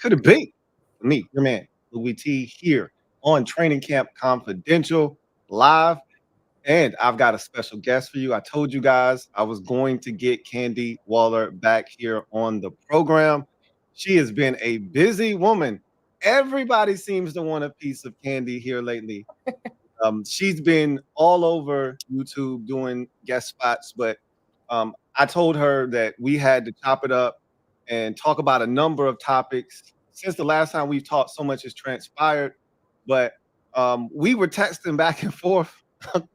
could it be? Me, your man, Louie T, here on Training Camp Confidential live. And I've got a special guest for you. I told you guys I was going to get Candi Waller back here on the program. She has been a busy woman. Everybody seems to want a piece of Candi here lately. She's been all over YouTube doing guest spots, but I told her that we had to chop it up and talk about a number of topics. Since the last time we've talked, so much has transpired, but we were texting back and forth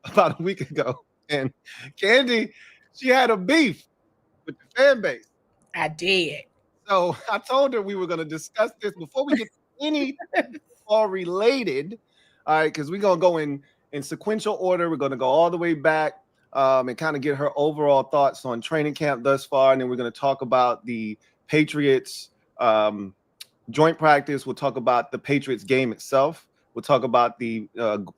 about a week ago, and Candi, she had a beef with the fan base. I did. So I told her we were going to discuss this before we get to any all related. All right, because we're going to go in sequential order. We're going to go all the way back and kind of get her overall thoughts on training camp thus far. And then we're going to talk about the Patriots joint practice. We'll talk about the Patriots game itself. We'll talk about the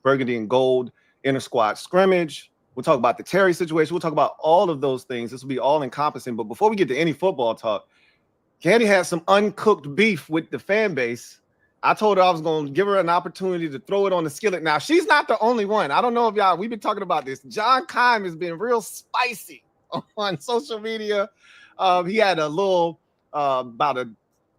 burgundy and gold inter-squad scrimmage. We'll talk about the Terry situation. We'll talk about all of those things. This will be all encompassing. But before we get to any football talk, Candi had some uncooked beef with the fan base. I told her I was going to give her an opportunity to throw it on the skillet. Now, she's not the only one. I don't know if y'all, we've been talking about this. John Keim has been real spicy on social media. He had a little, about a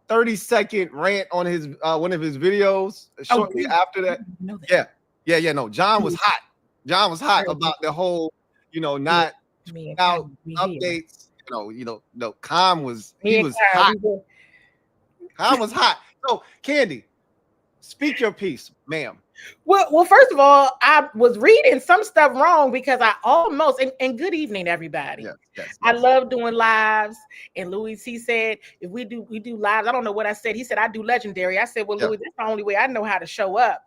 30-second rant on his one of his videos shortly after that. No, John was hot. John was hot about the whole, not out updates. No, Keim was hot. Keim was hot. So, Candi, speak your piece, ma'am. Well, first of all, I was reading some stuff wrong because I almost and good evening, everybody. Yes. I love doing lives. And Louie T said, if we do lives, I don't know what I said. He said, I do legendary. I said, well, Louie, that's the only way I know how to show up.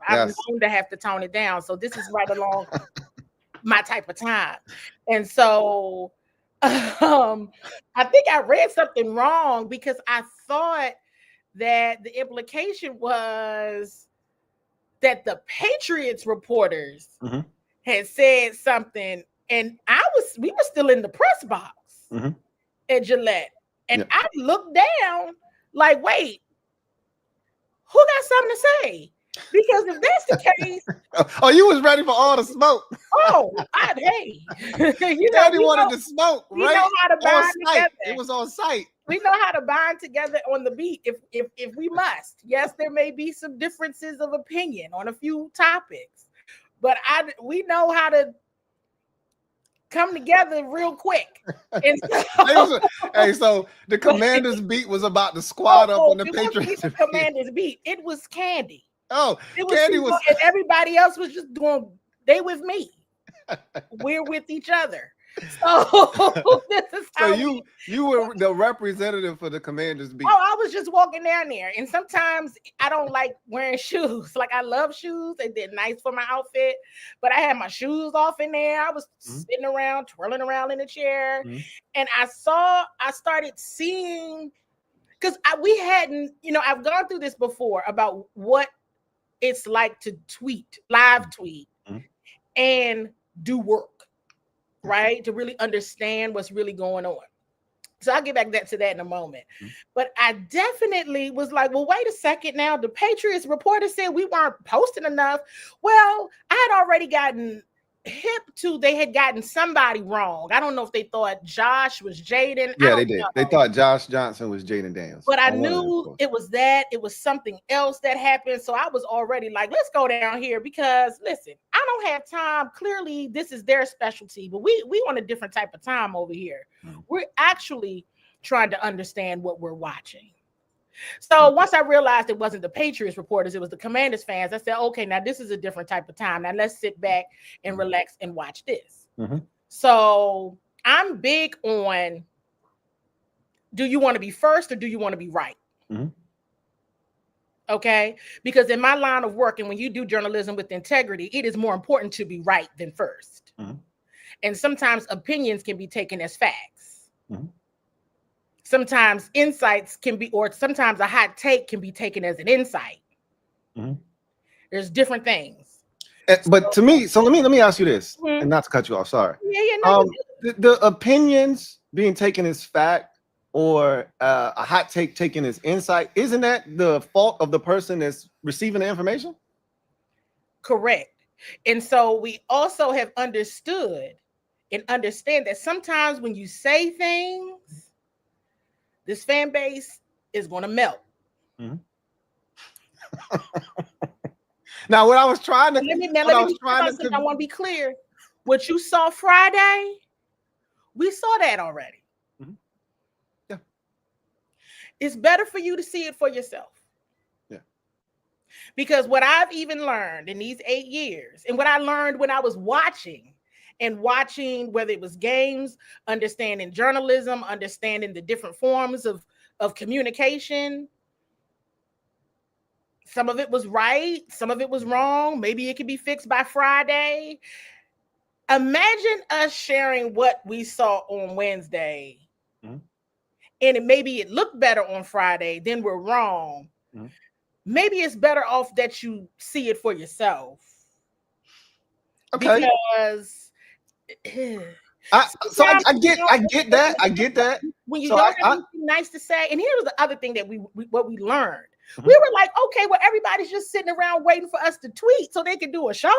I'm known to have to tone it down. So this is right along my type of time. And so I think I read something wrong because I thought that the implication was that the Patriots reporters had said something, and we were still in the press box at Gillette, and I looked down like, wait, who got something to say? Because if that's the case, you was ready for all the smoke. Hey, Daddy wanted to smoke. We know how to bind together. It was on site. We know how to bind together on the beat if we must. Yes, there may be some differences of opinion on a few topics, but we know how to come together real quick. And so the Commanders beat was about to squad up on the Patriots. The Commanders beat. It was Candi. Candi was, and everybody else was just doing. They with me. We're with each other. So this is how you were the representative for the Commanders beat. I was just walking down there, and sometimes I don't like wearing shoes. Like, I love shoes; they're nice for my outfit. But I had my shoes off in there. I was sitting around, twirling around in the chair, and I started seeing, because we hadn't, I've gone through this before about what it's like to live tweet, and do work. Right, to really understand what's really going on. So I'll get back to that in a moment. But I definitely was like, well, wait a second now. The Patriots reporter said we weren't posting enough. Well, I had already gotten hip to they had gotten somebody wrong. I don't know if they thought Josh was Jaden. Yeah, they did. They thought Josh Johnson was Jaden Daniels. But I knew it was that. It was something else that happened. So I was already like, let's go down here because, listen, I don't have time. Clearly, this is their specialty, but we on a different type of time over here. We're actually trying to understand what we're watching. So once I realized it wasn't the Patriots reporters, it was the Commanders fans, I said, okay, now this is a different type of time. Now let's sit back and relax and watch this. So I'm big on, do you want to be first or do you want to be right? Okay? Because in my line of work, and when you do journalism with integrity, it is more important to be right than first. And sometimes opinions can be taken as facts. Sometimes insights can be, or sometimes a hot take can be taken as an insight. There's different things. But to me, so let me ask you this, and not to cut you off. Sorry. No. The opinions being taken as fact or a hot take taken as insight, isn't that the fault of the person that's receiving the information? Correct. And so we also have understood and understand that sometimes when you say things, this fan base is going to melt. Mm-hmm. Now, what I was trying to, I want to be clear. What you saw Friday, we saw that already. Mm-hmm. Yeah. It's better for you to see it for yourself. Because what I've even learned in these 8 years, and what I learned when I was watching, whether it was games, understanding journalism, understanding the different forms of communication, some of it was right, some of it was wrong. Maybe it could be fixed by Friday. Imagine us sharing what we saw on Wednesday, mm-hmm. and maybe it looked better on Friday, then we're wrong. Mm-hmm. Maybe it's better off that you see it for yourself. Okay. Because I get that. When you don't have anything nice to say, and here was the other thing that we learned. Mm-hmm. We were like, okay, well, everybody's just sitting around waiting for us to tweet so they can do a show.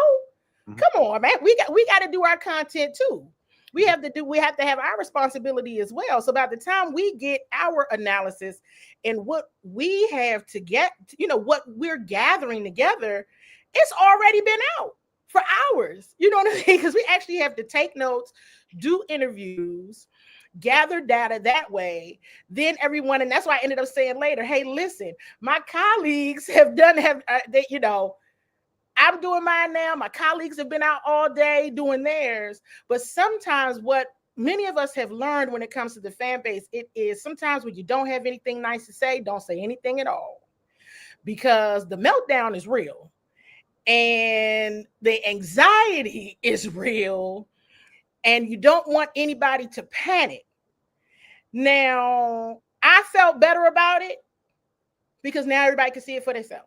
Mm-hmm. Come on, man. We got to do our content too. We have to have our responsibility as well. So by the time we get our analysis and what we have to get, what we're gathering together, it's already been out for hours. You know what I mean? Because we actually have to take notes, do interviews, gather data that way. Then everyone, and that's why I ended up saying later, hey, listen, my colleagues I'm doing mine now. My colleagues have been out all day doing theirs. But sometimes what many of us have learned when it comes to the fan base, it is sometimes when you don't have anything nice to say, don't say anything at all. Because the meltdown is real. And the anxiety is real. And you don't want anybody to panic. Now, I felt better about it because now everybody can see it for themselves.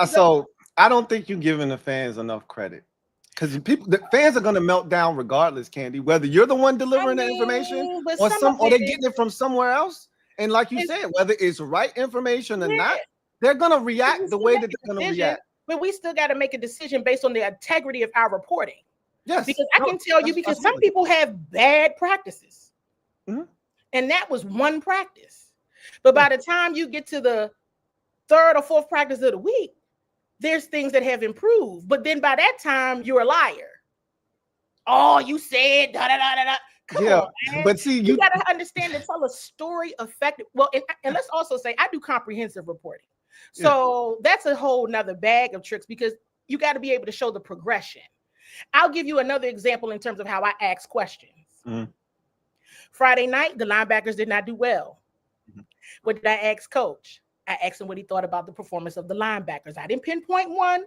So I don't think you're giving the fans enough credit, because the fans are going to melt down regardless, Candi, whether you're the one delivering the information or they're getting it from somewhere else. And like you said, whether it's right information or not, they're going to react the way that they're going to react. But we still got to make a decision based on the integrity of our reporting. Yes, because I can tell you, because some people have bad practices, mm-hmm. and that was one practice. But by the time you get to the third or fourth practice of the week, there's things that have improved. But then by that time, you're a liar. Oh, you said da da da da da. Come on, man. But see, you got to understand to tell a story effective. Well, and let's also say I do comprehensive reporting, so that's a whole nother bag of tricks, because you got to be able to show the progression. I'll give you another example in terms of how I ask questions. Mm-hmm. Friday night, the linebackers did not do well. Mm-hmm. What did I ask Coach? I asked him what he thought about the performance of the linebackers. I didn't pinpoint one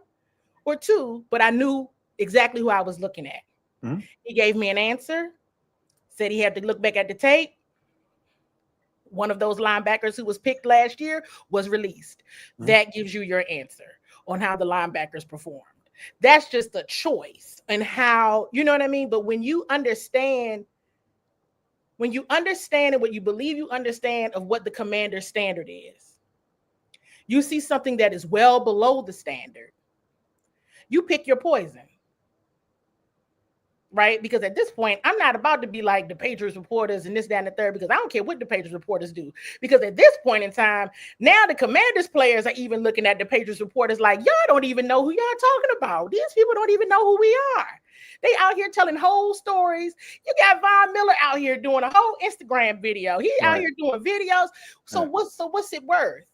or two, but I knew exactly who I was looking at. Mm-hmm. He gave me an answer, said he had to look back at the tape. One of those linebackers who was picked last year was released. Mm-hmm. That gives you your answer on how the linebackers performed. That's just a choice and how, you know what I mean? But when you understand and what you believe you understand of what the commander's standard is, you see something that is well below the standard, you pick your poison, right? Because at this point, I'm not about to be like the Patriots reporters and this, that, and the third, because I don't care what the Patriots reporters do. Because at this point in time, now the Commanders players are even looking at the Patriots reporters like, y'all don't even know who y'all talking about. These people don't even know who we are. They out here telling whole stories. You got Von Miller out here doing a whole Instagram video. He out here doing videos. So what's it worth?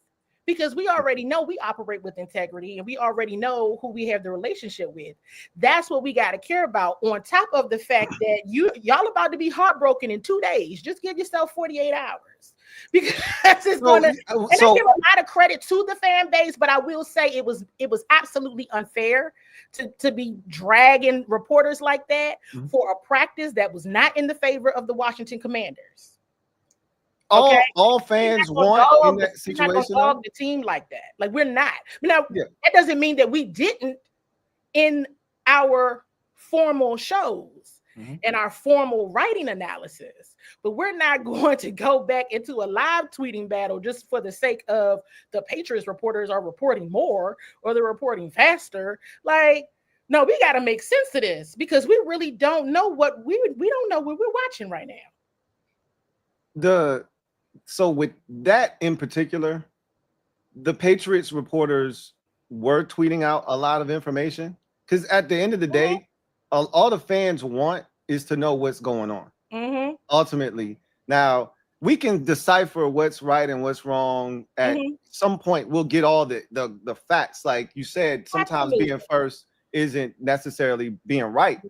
Because we already know we operate with integrity and we already know who we have the relationship with. That's what we got to care about, on top of the fact that y'all about to be heartbroken in 2 days. Just give yourself 48 hours. Because it's I give a lot of credit to the fan base, but I will say it was absolutely unfair to be dragging reporters like that for a practice that was not in the favor of the Washington Commanders. All fans want in that situation. We're not gonna dog the team like that. Like, we're not. Now, that doesn't mean that we didn't in our formal shows. and our formal writing analysis. But we're not going to go back into a live tweeting battle just for the sake of the Patriots reporters are reporting more or they're reporting faster. Like, no, we got to make sense of this because we really don't know what we don't know what we're watching right now. So with that in particular, the Patriots reporters were tweeting out a lot of information because at the end of the day, all the fans want is to know what's going on. Ultimately, now we can decipher what's right and what's wrong. At some point, we'll get all the facts. Like you said, sometimes being first isn't necessarily being right.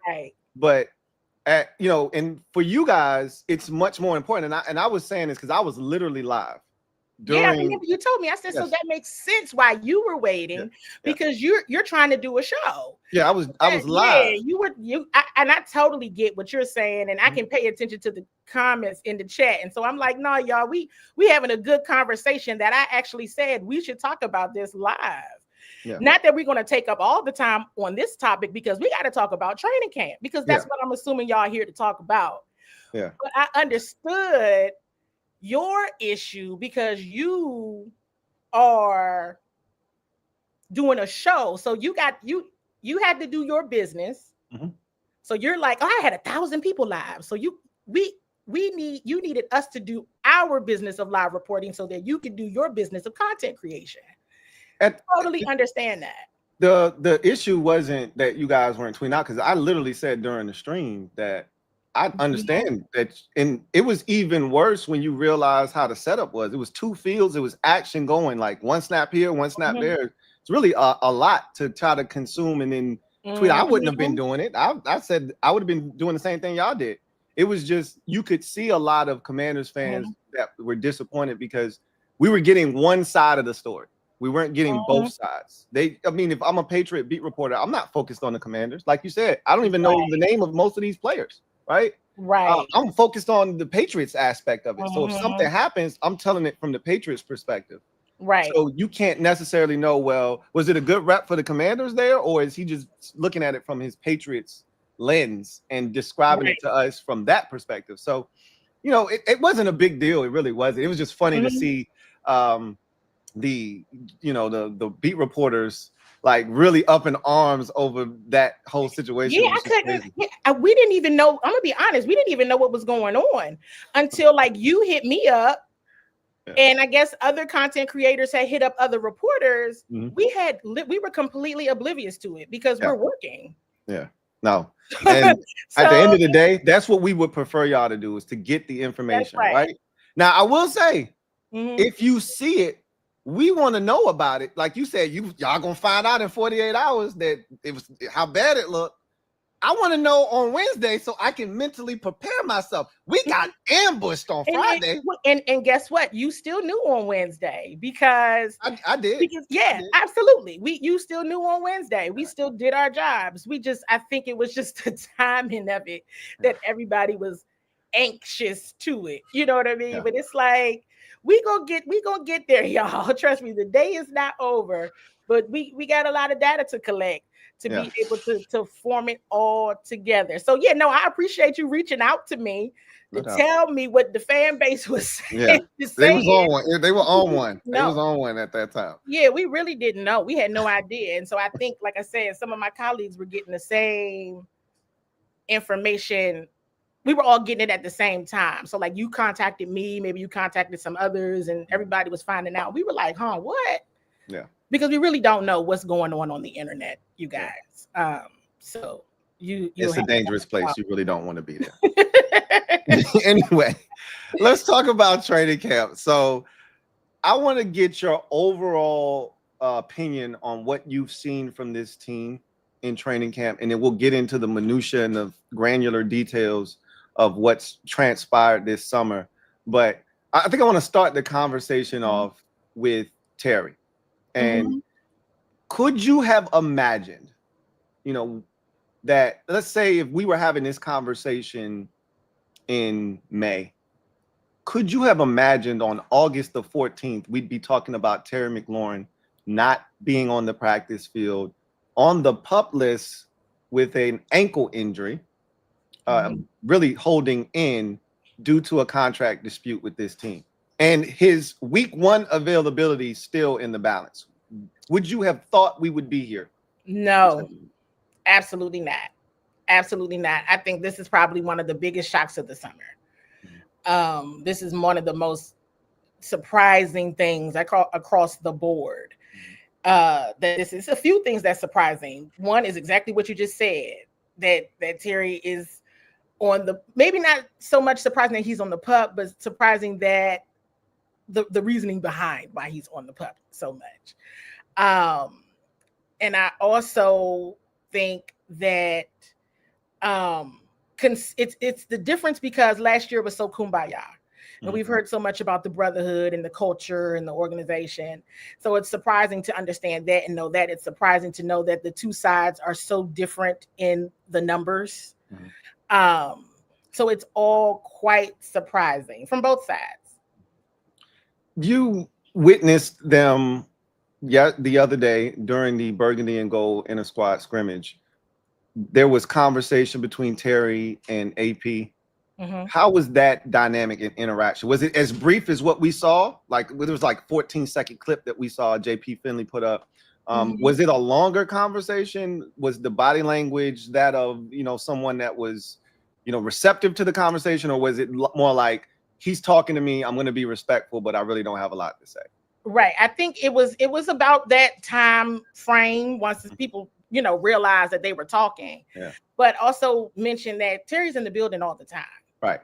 But and for you guys, it's much more important. And I was saying this because I was literally live. I remember you told me. I said, so that makes sense why you were waiting because you're trying to do a show. I was live. And I totally get what you're saying, and I can pay attention to the comments in the chat. And so I'm like, no, y'all, we having a good conversation that I actually said we should talk about this live. Not that we're going to take up all the time on this topic because we got to talk about training camp because that's what I'm assuming y'all here to talk about. But I understood your issue because you are doing a show, so you had to do your business. So you're like, oh, I had 1,000 people live, so you needed us to do our business of live reporting so that you could do your business of content creation. And totally understand that. The issue wasn't that you guys weren't tweeting out because I literally said during the stream that I understand that, and it was even worse when you realize how the setup was. It was two fields. It was action going, like one snap here, one snap there. It's really a lot to try to consume and then tweet. I wouldn't have been doing it. I said I would have been doing the same thing y'all did. It was just you could see a lot of Commanders fans that were disappointed because we were getting one side of the story. We weren't getting both sides. I mean, if I'm a Patriot beat reporter, I'm not focused on the Commanders. Like you said, I don't even know the name of most of these players. Right. I'm focused on the Patriots aspect of it. So if something happens, I'm telling it from the Patriots perspective. Right. So you can't necessarily know, well, was it a good rep for the Commanders there? Or is he just looking at it from his Patriots lens and describing it to us from that perspective? So, it wasn't a big deal. It really wasn't. It was just funny to see the beat reporters like really up in arms over that whole situation. I couldn't. We didn't even know. I'm gonna be honest. We didn't even know what was going on until like you hit me up, and I guess other content creators had hit up other reporters. We were completely oblivious to it because we're working. No. And at the end of the day, that's what we would prefer y'all to do is to get the information. Right. Now, I will say, if you see it, we want to know about it. Like you said, y'all gonna find out in 48 hours that it was how bad it looked. I want to know on Wednesday so I can mentally prepare myself. We got ambushed on Friday. And guess what? You still knew on Wednesday because I did. Because, absolutely. You still knew on Wednesday. We still did our jobs. I think it was just the timing of it that everybody was anxious to it. You know what I mean? But it's like, we gonna get there, y'all. Trust me, the day is not over, but we got a lot of data to collect to be able to form it all together. So I appreciate you reaching out to me to tell me what the fan base was saying. They was on one. They were on one. They was on one at that time. Yeah, we really didn't know. We had no idea. And so I think, like I said, some of my colleagues were getting the same information. We were all getting it at the same time. So like you contacted me, maybe you contacted some others, and everybody was finding out. We were like, what? Yeah. Because we really don't know what's going on the internet, you guys. So it's a dangerous place. You really don't want to be there. Anyway, let's talk about training camp. So I want to get your overall opinion on what you've seen from this team in training camp, and then we'll get into the minutia and the granular details of what's transpired this summer. But I think I want to start the conversation off with Terry. And could you have imagined, that let's say if we were having this conversation in May, could you have imagined on August the 14th, we'd be talking about Terry McLaurin not being on the practice field, on the PUP list with an ankle injury, really holding in due to a contract dispute with this team. And his week 1 availability still in the balance. Would you have thought we would be here? No, absolutely not. Absolutely not. I think this is probably one of the biggest shocks of the summer. This is one of the most surprising things across the board. That this is a few things that's surprising. One is exactly what you just said, that Terry is on the, maybe not so much surprising that he's on the PUP, but surprising that the reasoning behind why he's on the PUP so much. And I also think that it's the difference, because last year was so kumbaya. And we've heard so much about the brotherhood and the culture and the organization. So it's surprising to understand that and know that. It's surprising to know that the two sides are so different in the numbers. So it's all quite surprising from both sides. You witnessed them the other day during the Burgundy and Gold inter-squad scrimmage. There was conversation between Terry and AP. How was that dynamic and interaction? Was it as brief as what we saw? Like, there was like 14-second clip that we saw JP Finley put up. Was it a longer conversation? Was the body language that of, someone that was, receptive to the conversation, or was it more like, he's talking to me, I'm going to be respectful, but I really don't have a lot to say? Right. I think it was about that time frame once people, realized that they were talking. Yeah. But also mention that Terry's in the building all the time. Right.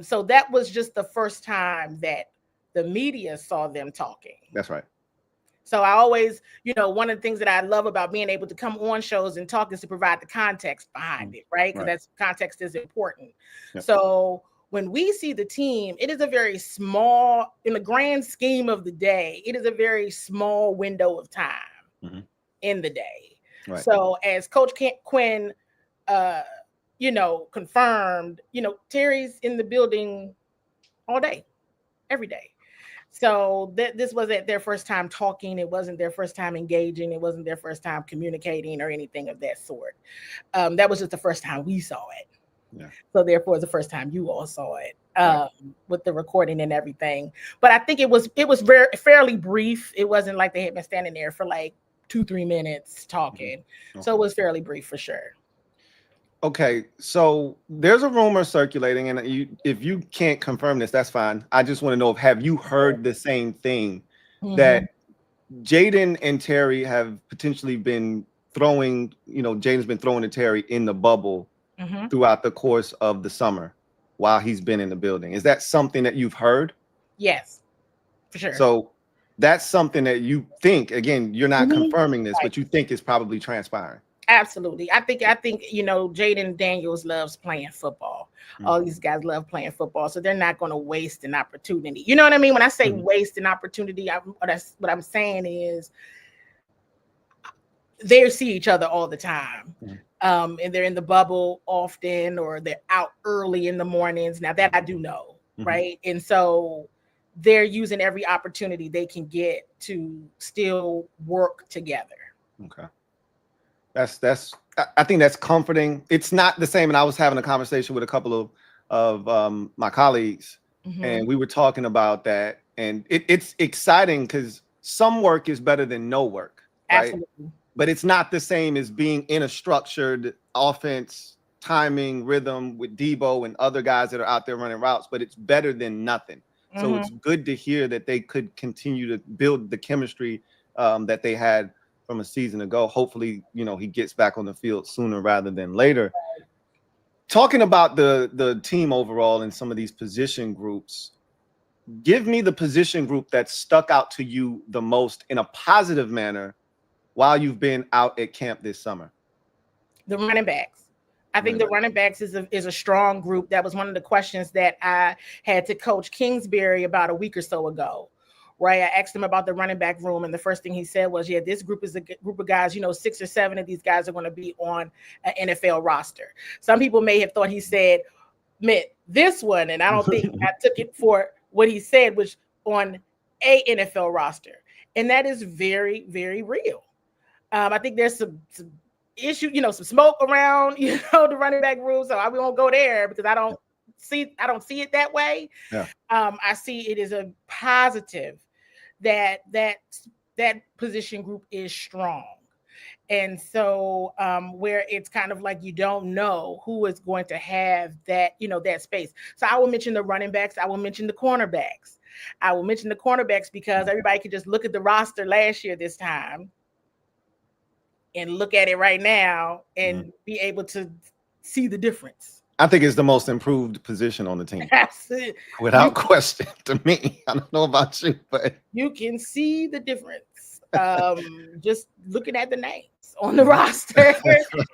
So that was just the first time that the media saw them talking. That's right. So I always, one of the things that I love about being able to come on shows and talk is to provide the context behind it, right? Because that's context is important. Yep. So when we see the team, it is a very small, in the grand scheme of the day, it is a very small window of time in the day. Right. So as Coach Quinn, confirmed, Terry's in the building all day, every day. So this wasn't their first time talking. It wasn't their first time engaging. It wasn't their first time communicating or anything of that sort. That was just the first time we saw it. Yeah. So therefore, it's the first time you all saw it with the recording and everything. But I think it was fairly brief. It wasn't like they had been standing there for like 2-3 minutes talking. Okay. So it was fairly brief for sure. Okay, so there's a rumor circulating, and if you can't confirm this, that's fine. I just want to know, have you heard the same thing, that Jaden and Terry have potentially been throwing, Jaden's been throwing to Terry in the bubble throughout the course of the summer while he's been in the building? Is that something that you've heard? Yes, for sure. So that's something that you think, again, you're not confirming this, but you think is probably transpiring. Absolutely. I think Jaden Daniels loves playing football. All these guys love playing football, so they're not going to waste an opportunity. You know what I mean? When I say waste an opportunity, what I'm saying is they see each other all the time. And they're in the bubble often, or they're out early in the mornings. Now that I do know, right? And so they're using every opportunity they can get to still work together. Okay. I think that's comforting. It's not the same. And I was having a conversation with a couple of my colleagues, and we were talking about that. And it's exciting because some work is better than no work, right? Absolutely. But it's not the same as being in a structured offense, timing, rhythm with Debo and other guys that are out there running routes. But it's better than nothing. So it's good to hear that they could continue to build the chemistry that they had from a season ago. Hopefully, he gets back on the field sooner rather than later. Talking about the team overall and some of these position groups, give me the position group that stuck out to you the most in a positive manner while you've been out at camp this summer. The running backs. I think the running backs is a strong group. That was one of the questions that I had to Coach Kingsbury about a week or so ago. Right, I asked him about the running back room, and the first thing he said was, "Yeah, this group is a group of guys. 6 or 7 of these guys are going to be on an NFL roster." Some people may have thought he said, "Meant this one," and I don't think I took it for what he said was on a NFL roster, and that is very, very real. I think there's some issue, some smoke around, the running back room. So I won't go there because I don't see it that way. Yeah. I see it as a positive that position group is strong. And so where it's kind of like you don't know who is going to have that, that space. So I will mention the running backs. I will mention the cornerbacks. I will mention the cornerbacks because everybody could just look at the roster last year this time and look at it right now and be able to see the difference. I think it's the most improved position on the team. Without question to me. I don't know about you, but you can see the difference. Just looking at the names on the roster.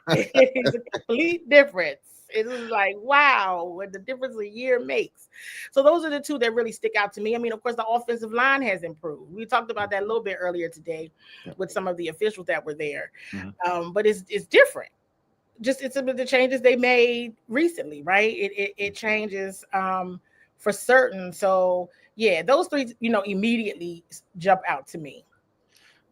It's a complete difference. It was like, wow, what the difference a year makes. So those are the two that really stick out to me. I mean, of course, the offensive line has improved. We talked about that a little bit earlier today with some of the officials that were there. But it's different. Just it's some of the changes they made recently, right? It changes for certain. So yeah, those three, immediately jump out to me.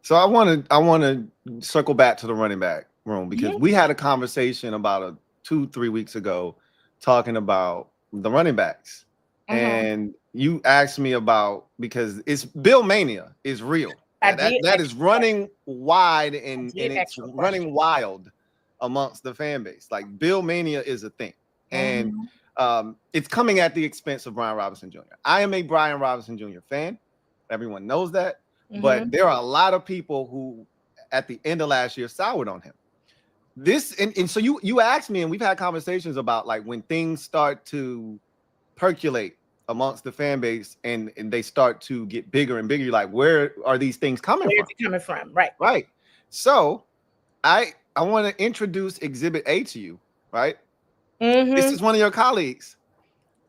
So I want to circle back to the running back room because we had a conversation about 2-3 weeks ago talking about the running backs. And you asked me about, because it's Bill Mania is real. That is running wide and it's running wild amongst the fan base. Like Bill Mania is a thing. And it's coming at the expense of Brian Robinson Jr. I am a Brian Robinson Jr. fan. Everyone knows that. But there are a lot of people who at the end of last year soured on him. And so you asked me, and we've had conversations about like when things start to percolate amongst the fan base and they start to get bigger and bigger, you're like, where are these things coming from? Where's it coming from? Right. Right. So I want to introduce Exhibit A to you, right? This is one of your colleagues.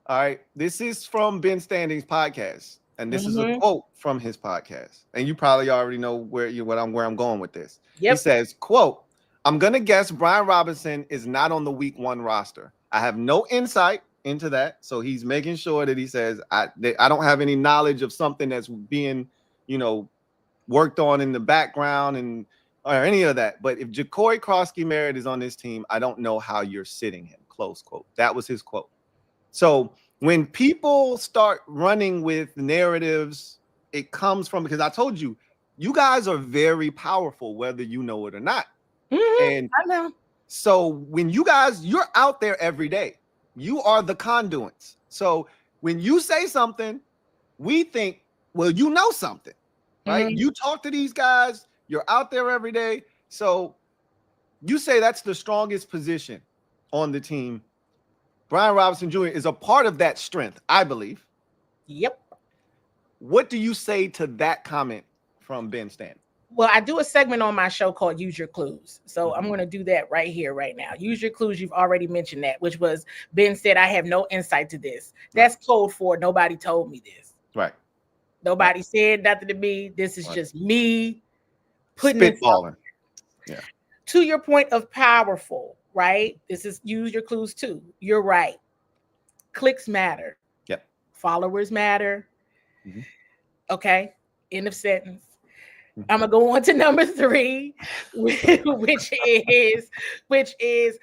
All right. This is from Ben Standing's podcast. And this is a quote from his podcast. And you probably already know where I'm going with this. He says, quote, "I'm going to guess Brian Robinson is not on the week 1 roster. I have no insight into that." So he's making sure that he says, I don't have any knowledge of something that's being, worked on in the background or any of that. But if Ja'Cory Krosky-Merritt is on this team, I don't know how you're sitting him. Close quote. That was his quote. So when people start running with narratives, it comes from, because I told you, you guys are very powerful, whether you know it or not. And I know. So when you're out there every day, you are the conduits. So when you say something, we think, well, you know something, right? You talk to these guys, you're out there every day. So you say that's the strongest position on the team. Brian Robinson Jr. is a part of that strength, I believe. Yep. What do you say to that comment from Ben Standing? Well, I do a segment on my show called Use Your Clues. So I'm going to do that right here, right now. Use your clues. You've already mentioned that, which was Ben said, I have no insight to this. That's code for nobody told me this. Right. Nobody said nothing to me. This is just me putting spitballing. Yeah. To your point of powerful, right? This is use your clues too. You're right. Clicks matter. Yep. Followers matter. Okay. End of sentence. I'm gonna go on to number 3, which is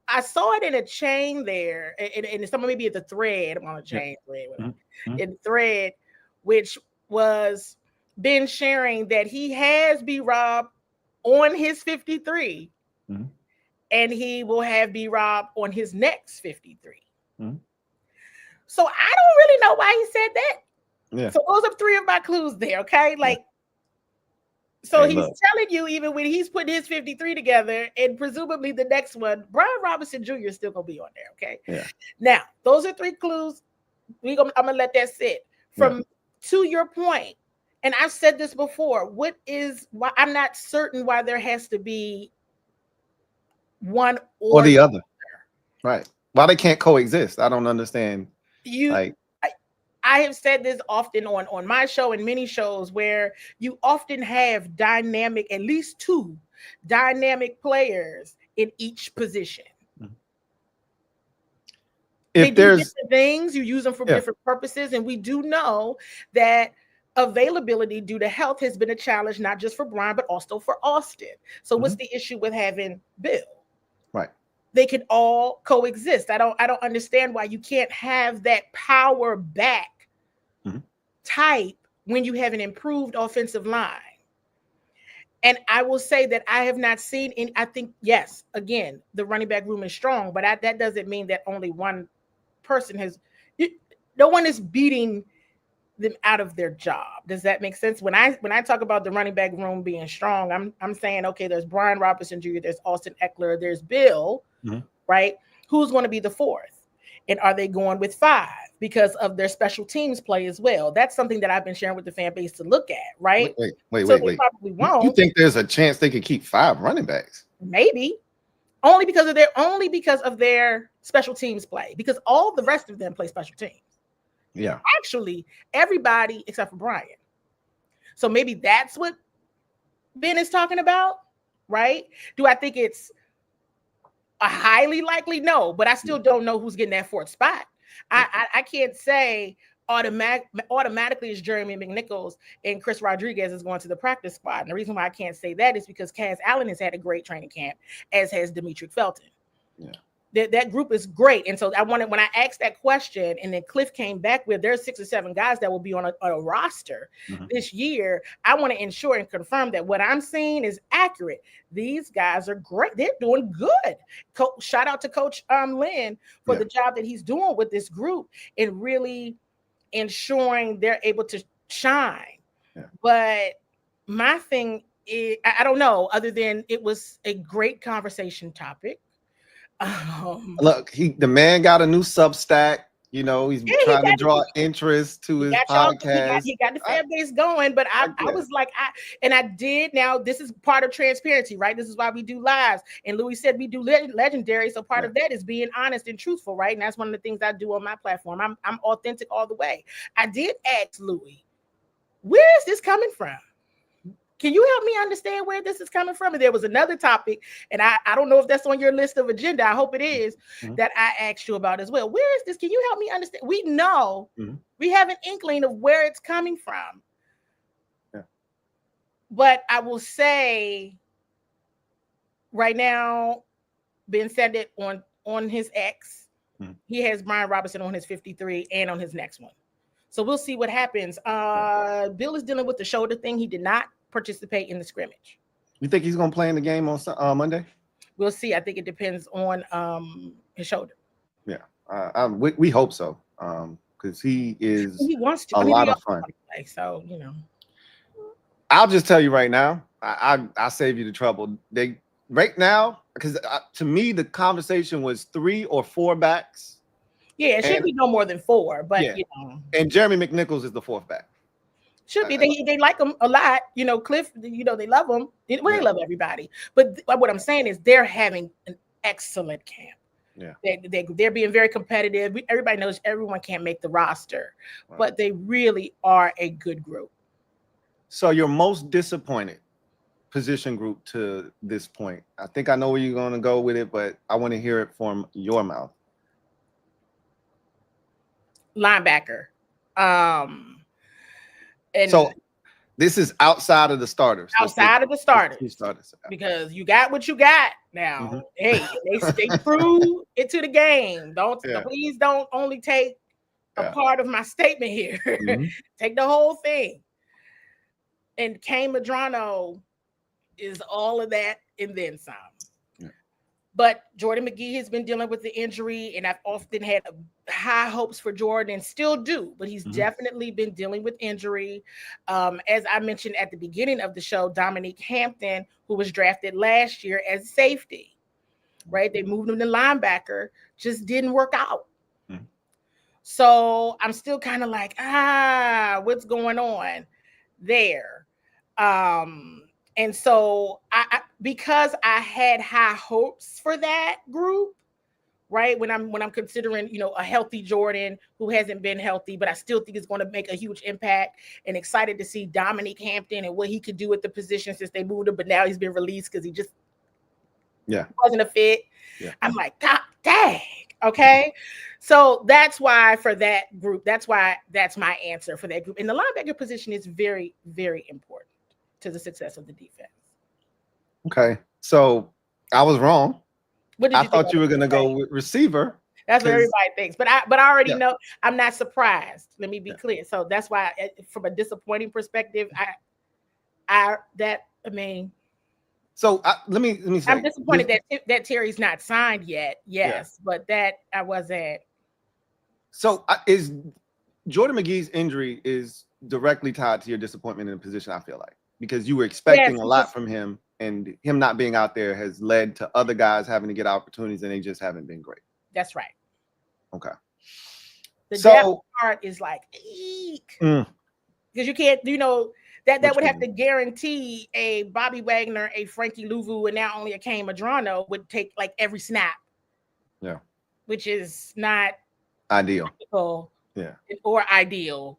I saw it in a chain there, and some maybe it's a thread. I'm on a chain thread, in thread, which was Ben sharing that he has B-Rob on his 53, and he will have B-Rob on his next 53. So I don't really know why he said that. Yeah. So those are 3 of my clues there. Okay, like. So he's telling you, even when he's putting his 53 together, and presumably the next one, Brian Robinson Jr. is still gonna be on there. Okay. Yeah. Now, those are 3 clues. I'm gonna let that sit. To your point, and I've said this before. Why I'm not certain why there has to be one or the other. Right. Why they can't coexist? I don't understand. I have said this often on my show and many shows where you often have at least 2 dynamic players in each position. If they do different things, you use them for different purposes. And we do know that availability due to health has been a challenge, not just for Brian, but also for Austin. So what's the issue with having Bill? Right. They can all coexist. I don't understand why you can't have that power back type when you have an improved offensive line. And I will say that I have not seen any. I think, yes, again, the running back room is strong, but that doesn't mean that only one person has. No one is beating them out of their job. Does that make sense? When I talk about the running back room being strong, I'm saying, okay, there's Brian Robinson Jr., there's Austin Eckler, there's Bill, right? Who's going to be the fourth? And are they going with 5 because of their special teams play as well? That's something that I've been sharing with the fan base to look at, right? Wait. Probably won't. You think there's a chance they could keep 5 running backs? Maybe. Only because of their special teams play, because all the rest of them play special teams. Yeah. Actually, everybody except for Brian. So maybe that's what Ben is talking about, right? Do I think it's a highly likely? No, but I still don't know who's getting that 4th spot. I can't say automatically it's Jeremy McNichols and Chris Rodriguez is going to the practice squad. And the reason why I can't say that is because Kaz Allen has had a great training camp, as has Demetri Felton. Yeah. That group is great. And so when I asked that question, and then Cliff came back with there's 6 or 7 guys that will be on a roster this year, I want to ensure and confirm that what I'm seeing is accurate. These guys are great. They're doing good. Shout out to Coach Lynn for the job that he's doing with this group and really ensuring they're able to shine. Yeah. But my thing is, I don't know, other than it was a great conversation topic. Look, the man got a new Substack. You know, he's trying to draw interest to his podcast. He got the fan base going, but I was like, I did. Now, this is part of transparency, right? This is why we do lives. And Louie said we do legendary. So part of that is being honest and truthful, right? And that's one of the things I do on my platform. I'm authentic all the way. I did ask Louie, where is this coming from? Can you help me understand where this is coming from? And there was another topic, and I don't know if that's on your list of agenda. I hope it is, that I asked you about as well. Where is this? Can you help me understand? We know, we have an inkling of where it's coming from. Yeah. But I will say right now, Ben said it on his X. He has Brian Robinson on his 53 and on his next one. So we'll see what happens. Bill is dealing with the shoulder thing. He did not participate in the scrimmage. You think he's going to play in the game on Monday? We'll see. I think it depends on his shoulder. Yeah, we hope so, because he wants to. a lot of fun. So, you know. I'll just tell you right now, I'll save you the trouble. Right now, because to me, the conversation was 3 or 4 backs. Yeah, it should be no more than 4, but you know. And Jeremy McNichols is the 4th back. Should be. They like him a lot. You know, Cliff, you know, they love him. Well, they love everybody. But what I'm saying is they're having an excellent camp. Yeah. They're being very competitive. Everybody knows everyone can't make the roster, but they really are a good group. So your most disappointed position group to this point? I think I know where you're going to go with it, but I want to hear it from your mouth. Linebacker. And so this is outside of the starters. Outside of the starters. Because you got what you got now. Hey, they stay true into the game. Please don't only take a part of my statement here. Take the whole thing. And Kane Madrano is all of that and then some. But Jordan McGee has been dealing with the injury, and I've often had high hopes for Jordan and still do, but he's definitely been dealing with injury. As I mentioned at the beginning of the show, Dominique Hampton, who was drafted last year as safety, right? They moved him to linebacker, just didn't work out. So I'm still kind of like, what's going on there? And so because I had high hopes for that group, right? When I'm considering, you know, a healthy Jordan who hasn't been healthy, but I still think it's going to make a huge impact, and excited to see Dominique Hampton and what he could do at the position since they moved him, but now he's been released because he just wasn't a fit. Yeah. I'm like, God dang. Okay. So that's why for that group, that's my answer for that group. And the linebacker position is very, very important to the success of the defense. Okay. So I was wrong. What did I you think thought you were going to go with receiver. That's what everybody thinks. But I already know I'm not surprised. Let me be clear. So that's why from a disappointing perspective, so let me say, I'm disappointed that Terry's not signed yet. Yes, but that I wasn't. So is Jordan McGee's injury is directly tied to your disappointment in the position, I feel like, because you were expecting a lot from him, and him not being out there has led to other guys having to get opportunities, and they just haven't been great. That's right. Okay. The depth part is like, eek. Because you can't, that would have to guarantee a Bobby Wagner, a Frankie Louvu, and now only a Kane Madrano would take like every snap. Yeah. Which is not ideal. Or ideal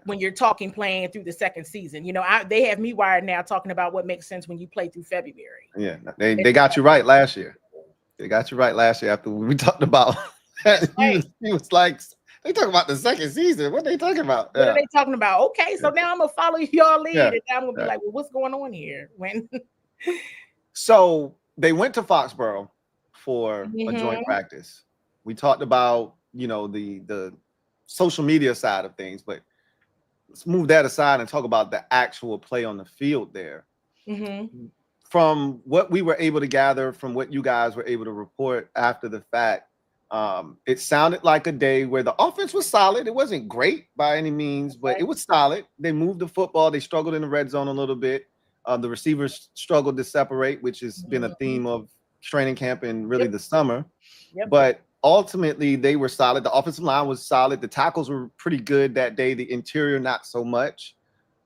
when you're playing through the second season. They have me wired now talking about what makes sense when you play through February. Yeah. They got you right last year. They got you right last year after we talked about he was like, they talking about the second season. What are they talking about? What are they talking about? Okay, so now I'm gonna follow your lead, and now I'm gonna be like, well, what's going on here? So they went to Foxborough for a joint practice. We talked about the social media side of things, but let's move that aside and talk about the actual play on the field there. From what we were able to gather, from what you guys were able to report after the fact, it sounded like a day where the offense was solid. It wasn't great by any means, but it was solid. They moved the football. They struggled in the red zone a little bit. The receivers struggled to separate, which has been a theme of training camp and really the summer. But ultimately, they were solid. The offensive line was solid. The tackles were pretty good that day. The interior, not so much.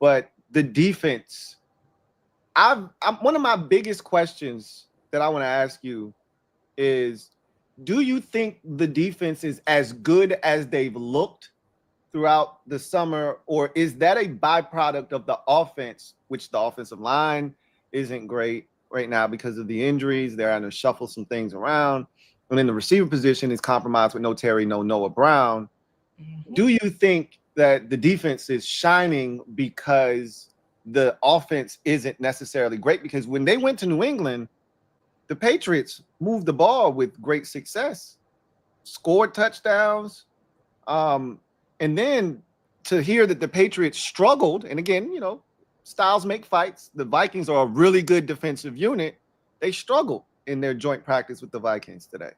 But the defense, one of my biggest questions that I want to ask you is, do you think the defense is as good as they've looked throughout the summer, or is that a byproduct of the offense, which the offensive line isn't great right now because of the injuries? They're having to shuffle some things around. And then the receiver position is compromised with no Terry, no Noah Brown. Do you think that the defense is shining because the offense isn't necessarily great? Because when they went to New England, the Patriots moved the ball with great success, scored touchdowns. And then to hear that the Patriots struggled, and again, styles make fights. The Vikings are a really good defensive unit. They struggled in their joint practice with the Vikings today.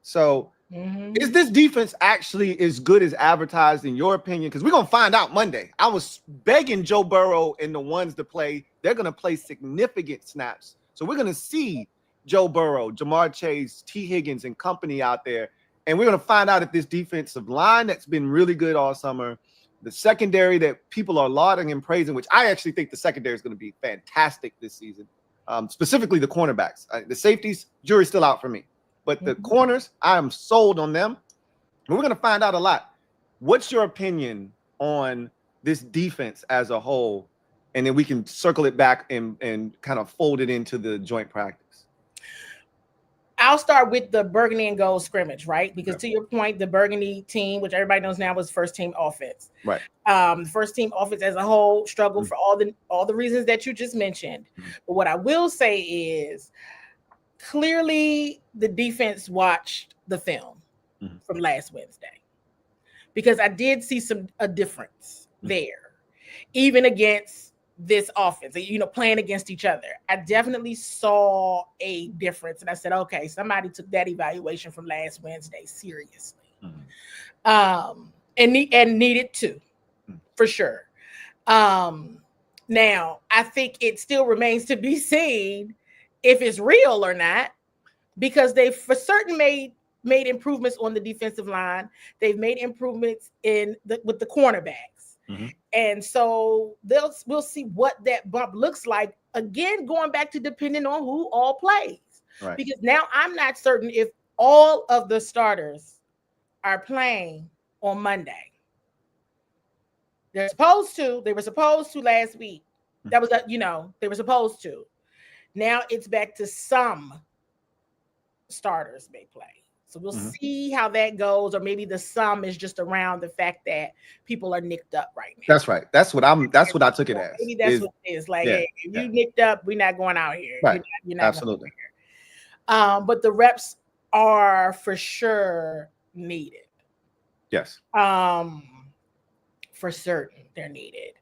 So is this defense actually as good as advertised in your opinion? Because we're going to find out Monday. I was begging Joe Burrow and the ones to play. They're going to play significant snaps. So we're going to see Joe Burrow, Jamar Chase, T. Higgins, and company out there. And we're going to find out if this defensive line that's been really good all summer, the secondary that people are lauding and praising, which I actually think the secondary is going to be fantastic this season, specifically the cornerbacks. The safeties, jury's still out for me. But the corners, I am sold on them. And we're going to find out a lot. What's your opinion on this defense as a whole? And then we can circle it back and kind of fold it into the joint practice. I'll start with the burgundy and gold scrimmage, right? Because to your point, the burgundy team, which everybody knows now, was first team offense. Right. The first team offense as a whole struggled for all the reasons that you just mentioned. But what I will say is, clearly the defense watched the film from last Wednesday, because I did see a difference there, even against this offense, playing against each other. I definitely saw a difference, and I said, okay, somebody took that evaluation from last Wednesday seriously, and needed to, for sure. Now I think it still remains to be seen if it's real or not, because they've for certain made improvements on the defensive line. They've made improvements with the cornerbacks. And so we'll see what that bump looks like. Again, going back to depending on who all plays. Right. Because now I'm not certain if all of the starters are playing on Monday. They were supposed to last week. That was, they were supposed to. Now it's back to some starters may play. So we'll see how that goes, or maybe the sum is just around the fact that people are nicked up right now. That's right. That's what I took it as. Maybe that's what it is. Like, hey, if you nicked up, we're not going out here. Right. You're not absolutely. Going out here. But the reps are for sure needed. Yes. For certain, they're needed.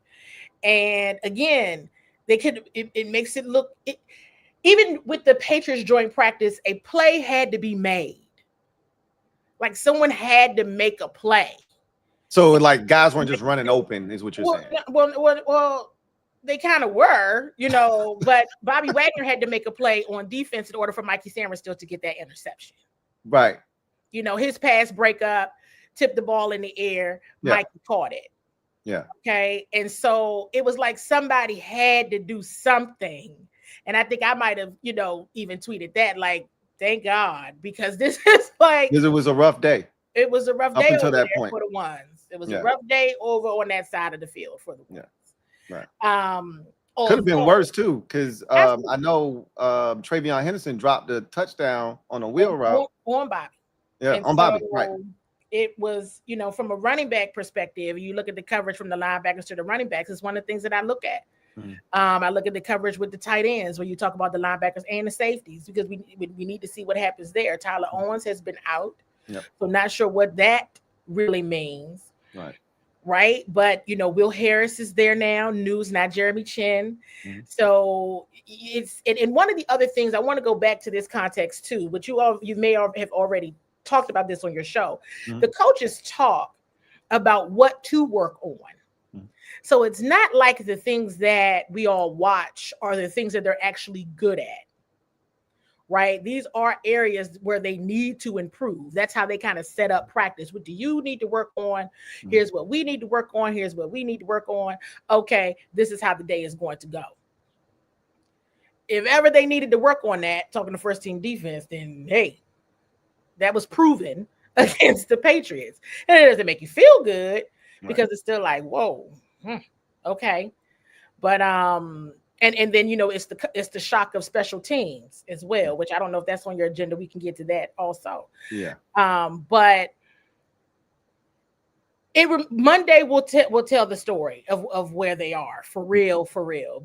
And again, they could. It makes it look. Even with the Patriots joint practice, a play had to be made. Like someone had to make a play. So like guys weren't just running open, is what you're saying? Well, they kind of were, but Bobby Wagner had to make a play on defense in order for Mikey Sainristil to get that interception. Right. His pass breakup, tipped the ball in the air, Mikey caught it. Yeah. Okay. And so it was like somebody had to do something. And I think I might have, even tweeted that, like, thank God, because this is like, because it was a rough day. It was a rough day up until that point for the ones. It was a rough day over on that side of the field for the ones. Right. Could have been worse too, because I know Travion Henderson dropped a touchdown on a wheel route on Bobby. Yeah, on Bobby. Right. It was, from a running back perspective, you look at the coverage from the linebackers to the running backs. It's one of the things that I look at. I look at the coverage with the tight ends when you talk about the linebackers and the safeties, because we need to see what happens there. Tyler Owens has been out, so not sure what that really means. Right. But Will Harris is there now. News, not Jeremy Chin. So it's and one of the other things I want to go back to this context too, but you may have already talked about this on your show. The coaches talk about what to work on. So it's not like the things that we all watch are the things that they're actually good at, right? These are areas where they need to improve. That's how they kind of set up practice. What do you need to work on? Here's what we need to work on. Here's what we need to work on. Okay, this is how the day is going to go. If ever they needed to work on that, talking to first team defense, then hey, that was proven against the Patriots. And it doesn't make you feel good because it's still like, whoa. Okay, but and then it's the shock of special teams as well, which I don't know if that's on your agenda. We can get to that also. Yeah. But Monday will tell the story of where they are for real,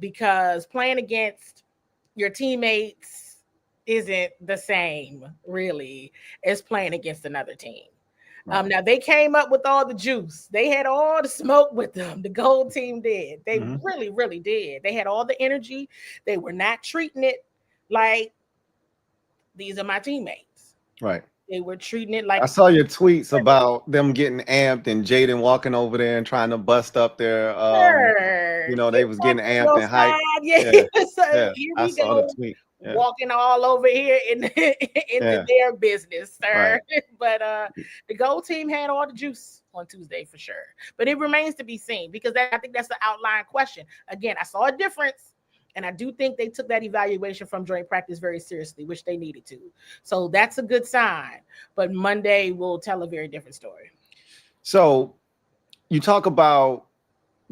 because playing against your teammates isn't the same really as playing against another team. Now they came up with all the juice. They had all the smoke with them. The gold team did. They really, really did. They had all the energy. They were not treating it like these are my teammates. Right. They were treating it like. I saw your tweets about them getting amped and Jaden walking over there and trying to bust up their. They was getting amped and hyped. So here we go. The tweet. Walking all over here into their business, sir. Right. But the gold team had all the juice on Tuesday for sure. But it remains to be seen, because I think that's the outline question. Again, I saw a difference, and I do think they took that evaluation from joint practice very seriously, which they needed to. So that's a good sign. But Monday will tell a very different story. So you talk about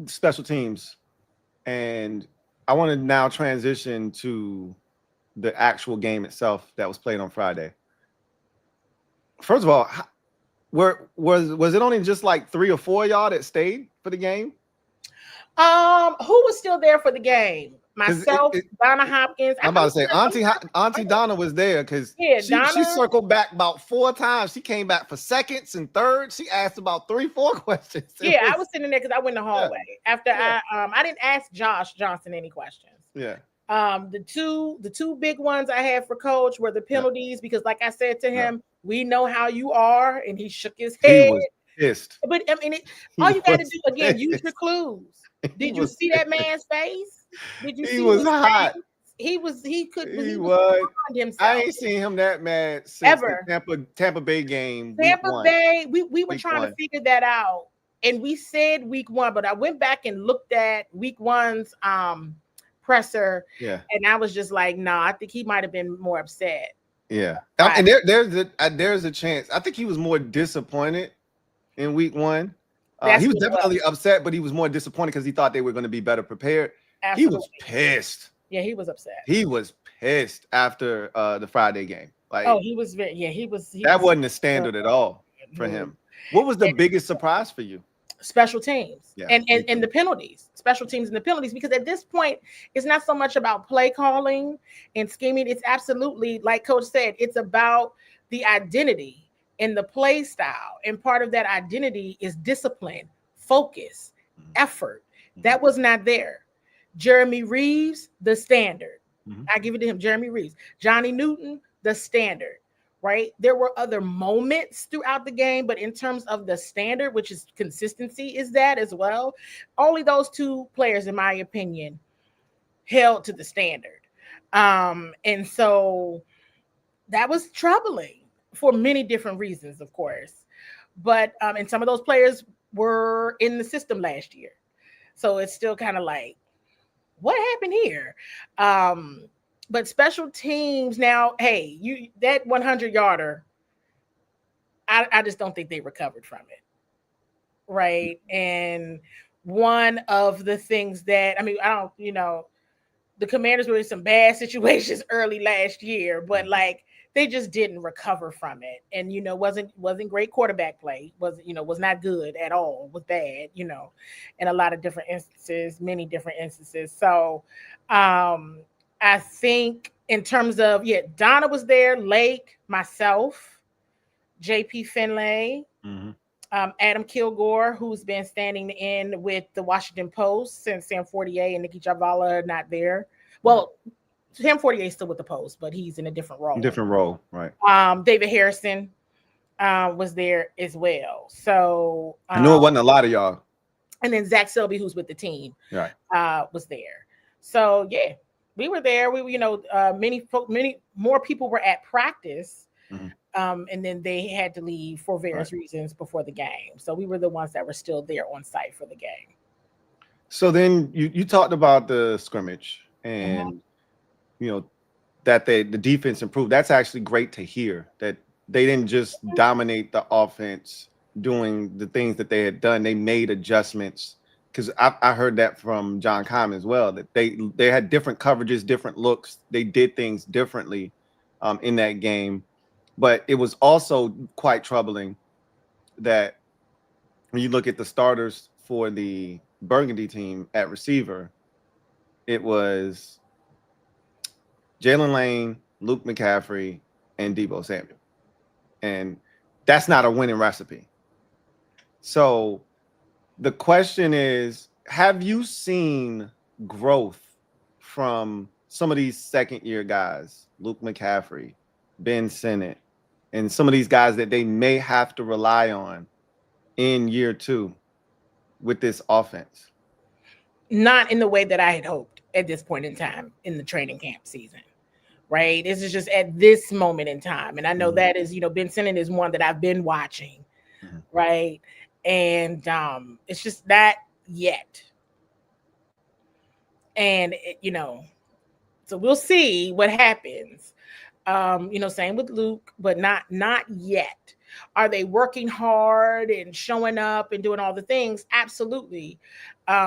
special teams, and I want to now transition to the actual game itself that was played on Friday. First of all, was it only just like 3 or 4 y'all that stayed for the game? Who was still there for the game? Myself, Donna Hopkins. I'm about to say Auntie Donna was there, because she circled back about 4 times. She came back for seconds and thirds. She asked about 3-4 questions. I was sitting there because I went in the hallway after I didn't ask Josh Johnson any questions. Yeah. The two big ones I had for Coach were the penalties, because like I said to him, we know how you are, and he shook his head. He was pissed. But I mean, all you got to do again, use your clues. Did you see that man's face? Did you see? He was hot. He was. He could. He was. Himself. I ain't seen him that mad since ever. The Tampa Bay game. Tampa Bay. We were trying to figure that out, and we said week 1, but I went back and looked at week 1's presser, and I was just like, no, I think he might have been more upset. Yeah, and there's a chance. I think he was more disappointed in week 1. He was definitely upset, but he was more disappointed because he thought they were going to be better prepared. Absolutely. He was pissed. Yeah, he was upset. He was pissed after the Friday game. Like, oh, he was very, yeah, he was. That wasn't a standard at all for him. What was the biggest surprise for you? Special teams, Yeah, and the penalties, special teams and the penalties, because at this point, it's not so much about play calling and scheming. It's absolutely, like Coach said, it's about the identity and the play style. And part of that identity is discipline, focus, effort. That was not there. Jeremy Reeves, the standard. I give it to him. Jeremy Reeves. Johnny Newton, the standard. Right? There were other moments throughout the game, but in terms of the standard, which is consistency, is that as well. Only those two players, in my opinion, held to the standard. And so that was troubling for many different reasons, of course. But and some of those players were in the system last year. So it's still kind of like, what happened here? But special teams now, hey, you that 100-yarder, I just don't think they recovered from it. Right. And one of the things that, I mean, I don't, the Commanders were in some bad situations early last year, but like they just didn't recover from it. And wasn't great quarterback play, was not good at all, was bad, in a lot of different instances, many different instances. So I think in terms of, Donna was there, Lake, myself, JP Finlay, Adam Kilgore, who's been standing in with the Washington Post since Sam Fortier and Nikki Javala are not there. Well, Sam Fortier is still with the Post, but he's in a different role. Right. David Harrison was there as well. So I know it wasn't a lot of y'all. And then Zach Selby, who's with the team, right, was there. So yeah, we were there. We many more people were at practice. And then they had to leave for various reasons before the game. So we were the ones that were still there on site for the game. So then you talked about the scrimmage and, that the defense improved. That's actually great to hear, that they didn't just dominate the offense doing the things that they had done. They made adjustments, because I heard that from John Common as well, that they had different coverages, different looks. They did things differently in that game. But it was also quite troubling that when you look at the starters for the Burgundy team at receiver, it was Jalen Lane, Luke McCaffrey, and Deebo Samuel. And that's not a winning recipe. So the question is, have you seen growth from some of these second-year guys, Luke McCaffrey, Ben Sinnott, and some of these guys that they may have to rely on in year 2 with this offense? Not in the way that I had hoped at this point in time in the training camp season, right? This is just at this moment in time. And I know that is, Ben Sinnott is one that I've been watching, right? And it's just not yet. And, so we'll see what happens. Same with Luke, but not yet. Are they working hard and showing up and doing all the things? Absolutely.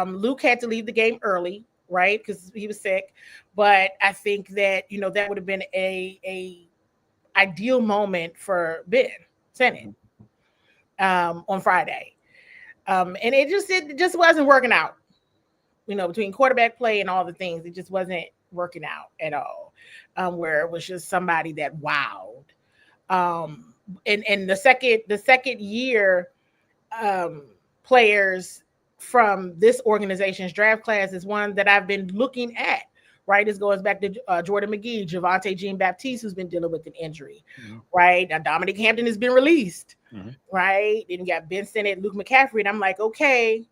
Luke had to leave the game early, right? Because he was sick. But I think that, that would have been a ideal moment for Ben Sinnott on Friday. And it just wasn't working out, between quarterback play and all the things. It just wasn't working out at all. Where it was just somebody that wowed. And the second year players from this organization's draft class is one that I've been looking at, right? This goes back to Jordan McGee, Javonte Jean-Baptiste, who's been dealing with an injury, right? Now Dominic Hampton has been released, right? Then you got Ben Sinnott, Luke McCaffrey, and I'm like, okay,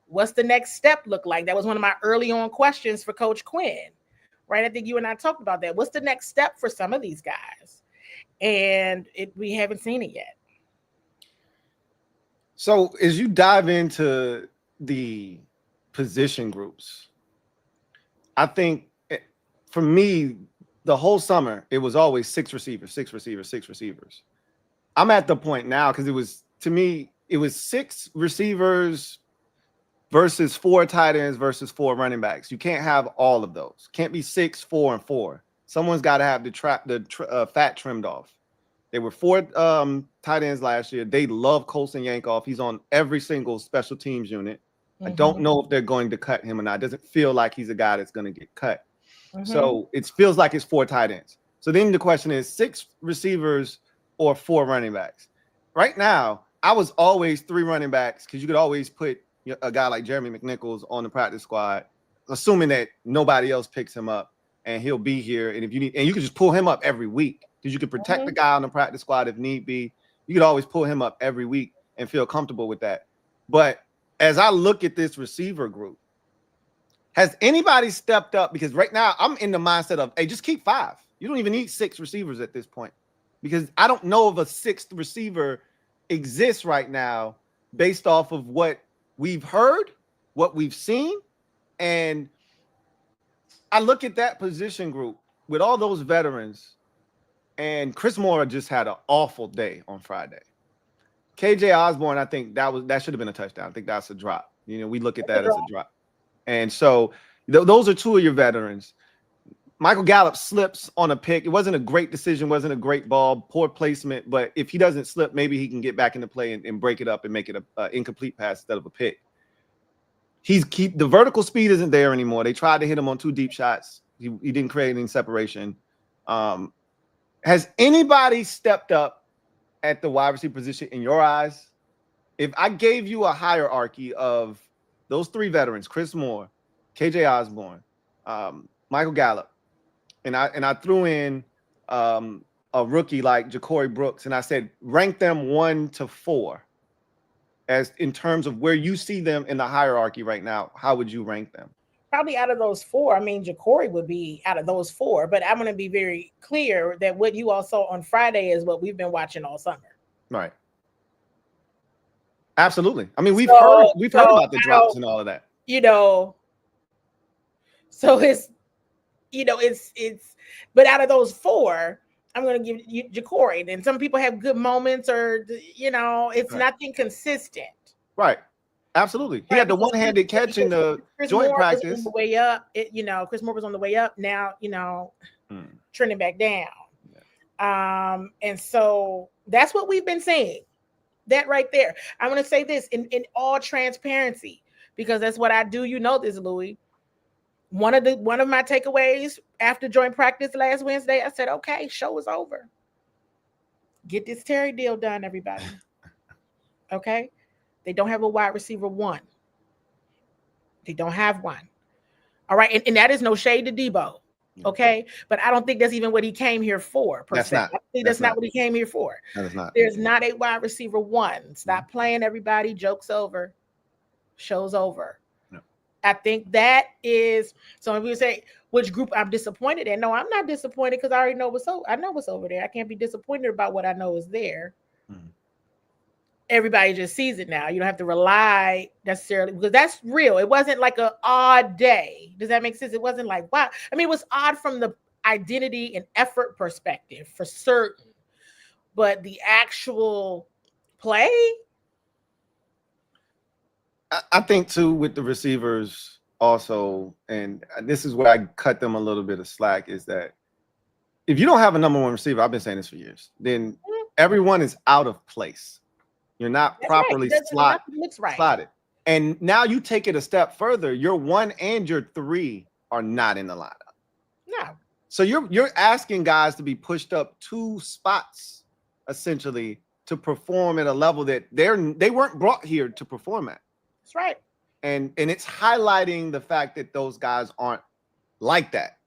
what's the next step look like? That was one of my early on questions for Coach Quinn. Right, I think you and I talked about that. What's the next step for some of these guys? And we haven't seen it yet. So as you dive into the position groups, I think for me, the whole summer, it was always 6 receivers, 6 receivers, 6 receivers. I'm at the point now, because it was 6 receivers versus 4 tight ends versus 4 running backs. You can't have all of those. Can't be 6, 4, and 4. someone's got to have the fat trimmed off. They were 4 tight ends last year. They love Colson Yankoff. He's on every single special teams unit. I don't know if they're going to cut him or not. It doesn't feel like he's a guy that's going to get cut. So it feels like it's 4 tight ends. So then the question is 6 receivers or 4 running backs. Right now, I was always 3 running backs because you could always put a guy like Jeremy McNichols on the practice squad, assuming that nobody else picks him up and he'll be here. And if you need, and you can just pull him up every week because you can protect the guy on the practice squad if need be. You could always pull him up every week and feel comfortable with that. But as I look at this receiver group, has anybody stepped up? Because right now I'm in the mindset of, hey, just keep 5. You don't even need 6 receivers at this point because I don't know if a 6th receiver exists right now based off of what we've heard, what we've seen. And I look at that position group with all those veterans, and Chris Moore just had an awful day on Friday. KJ Osborne, I think that should have been a touchdown. I think that's a drop. You know, we look at that as a drop. And so those are 2 of your veterans. Michael Gallup slips on a pick. It wasn't a great decision, wasn't a great ball, poor placement. But if he doesn't slip, maybe he can get back into play and break it up and make it an incomplete pass instead of a pick. The vertical speed isn't there anymore. They tried to hit him on 2 deep shots. He didn't create any separation. Has anybody stepped up at the wide receiver position in your eyes? If I gave you a hierarchy of those 3 veterans, Chris Moore, KJ Osborne, Michael Gallup, and I threw in a rookie like Ja'Cory Brooks, and I said rank them 1 to 4 as in terms of where you see them in the hierarchy right now. How would you rank them? Probably out of those 4. I mean, Ja'Cory would be out of those 4, but I'm going to be very clear that what you all saw on Friday is what we've been watching all summer. Right. Absolutely. I mean, we've heard about the drops and all of that. You know, so it's but out of those 4, I'm going to give you Ja'Cory. And some people have good moments, or it's nothing consistent. Right. Absolutely. He had the one-handed catch in the joint practice. On the way up, Chris Moore was on the way up. Now, trending back down. Yeah. And so that's what we've been saying. That right there. I'm going to say this in all transparency, because that's what I do. You know this, Louie. One of my takeaways after joint practice last Wednesday, I said, okay, show is over. Get this Terry deal done, everybody. Okay? They don't have a wide receiver 1. They don't have one. All right. And that is no shade to Debo. Okay. But I don't think that's even what he came here for. That's not. I think that's not what he came here for. That is not. There's not a wide receiver 1. Stop playing, everybody. Joke's over. Show's over. No. I think that is, some of you say, which group I'm disappointed in. No, I'm not disappointed because I already know I know what's over there. I can't be disappointed about what I know is there. Mm-hmm. Everybody just sees it now. You don't have to rely necessarily, because that's real. It wasn't like an odd day. Does that make sense? It wasn't like, wow. I mean, it was odd from the identity and effort perspective for certain, but the actual play. I think too, with the receivers also, and this is where I cut them a little bit of slack, is that if you don't have a number 1 receiver, I've been saying this for years, then everyone is out of place. You're not properly slotted. And now you take it a step further. Your 1 and your 3 are not in the lineup. No. So you're asking guys to be pushed up 2 spots, essentially, to perform at a level that they weren't brought here to perform at. That's right. And it's highlighting the fact that those guys aren't like that.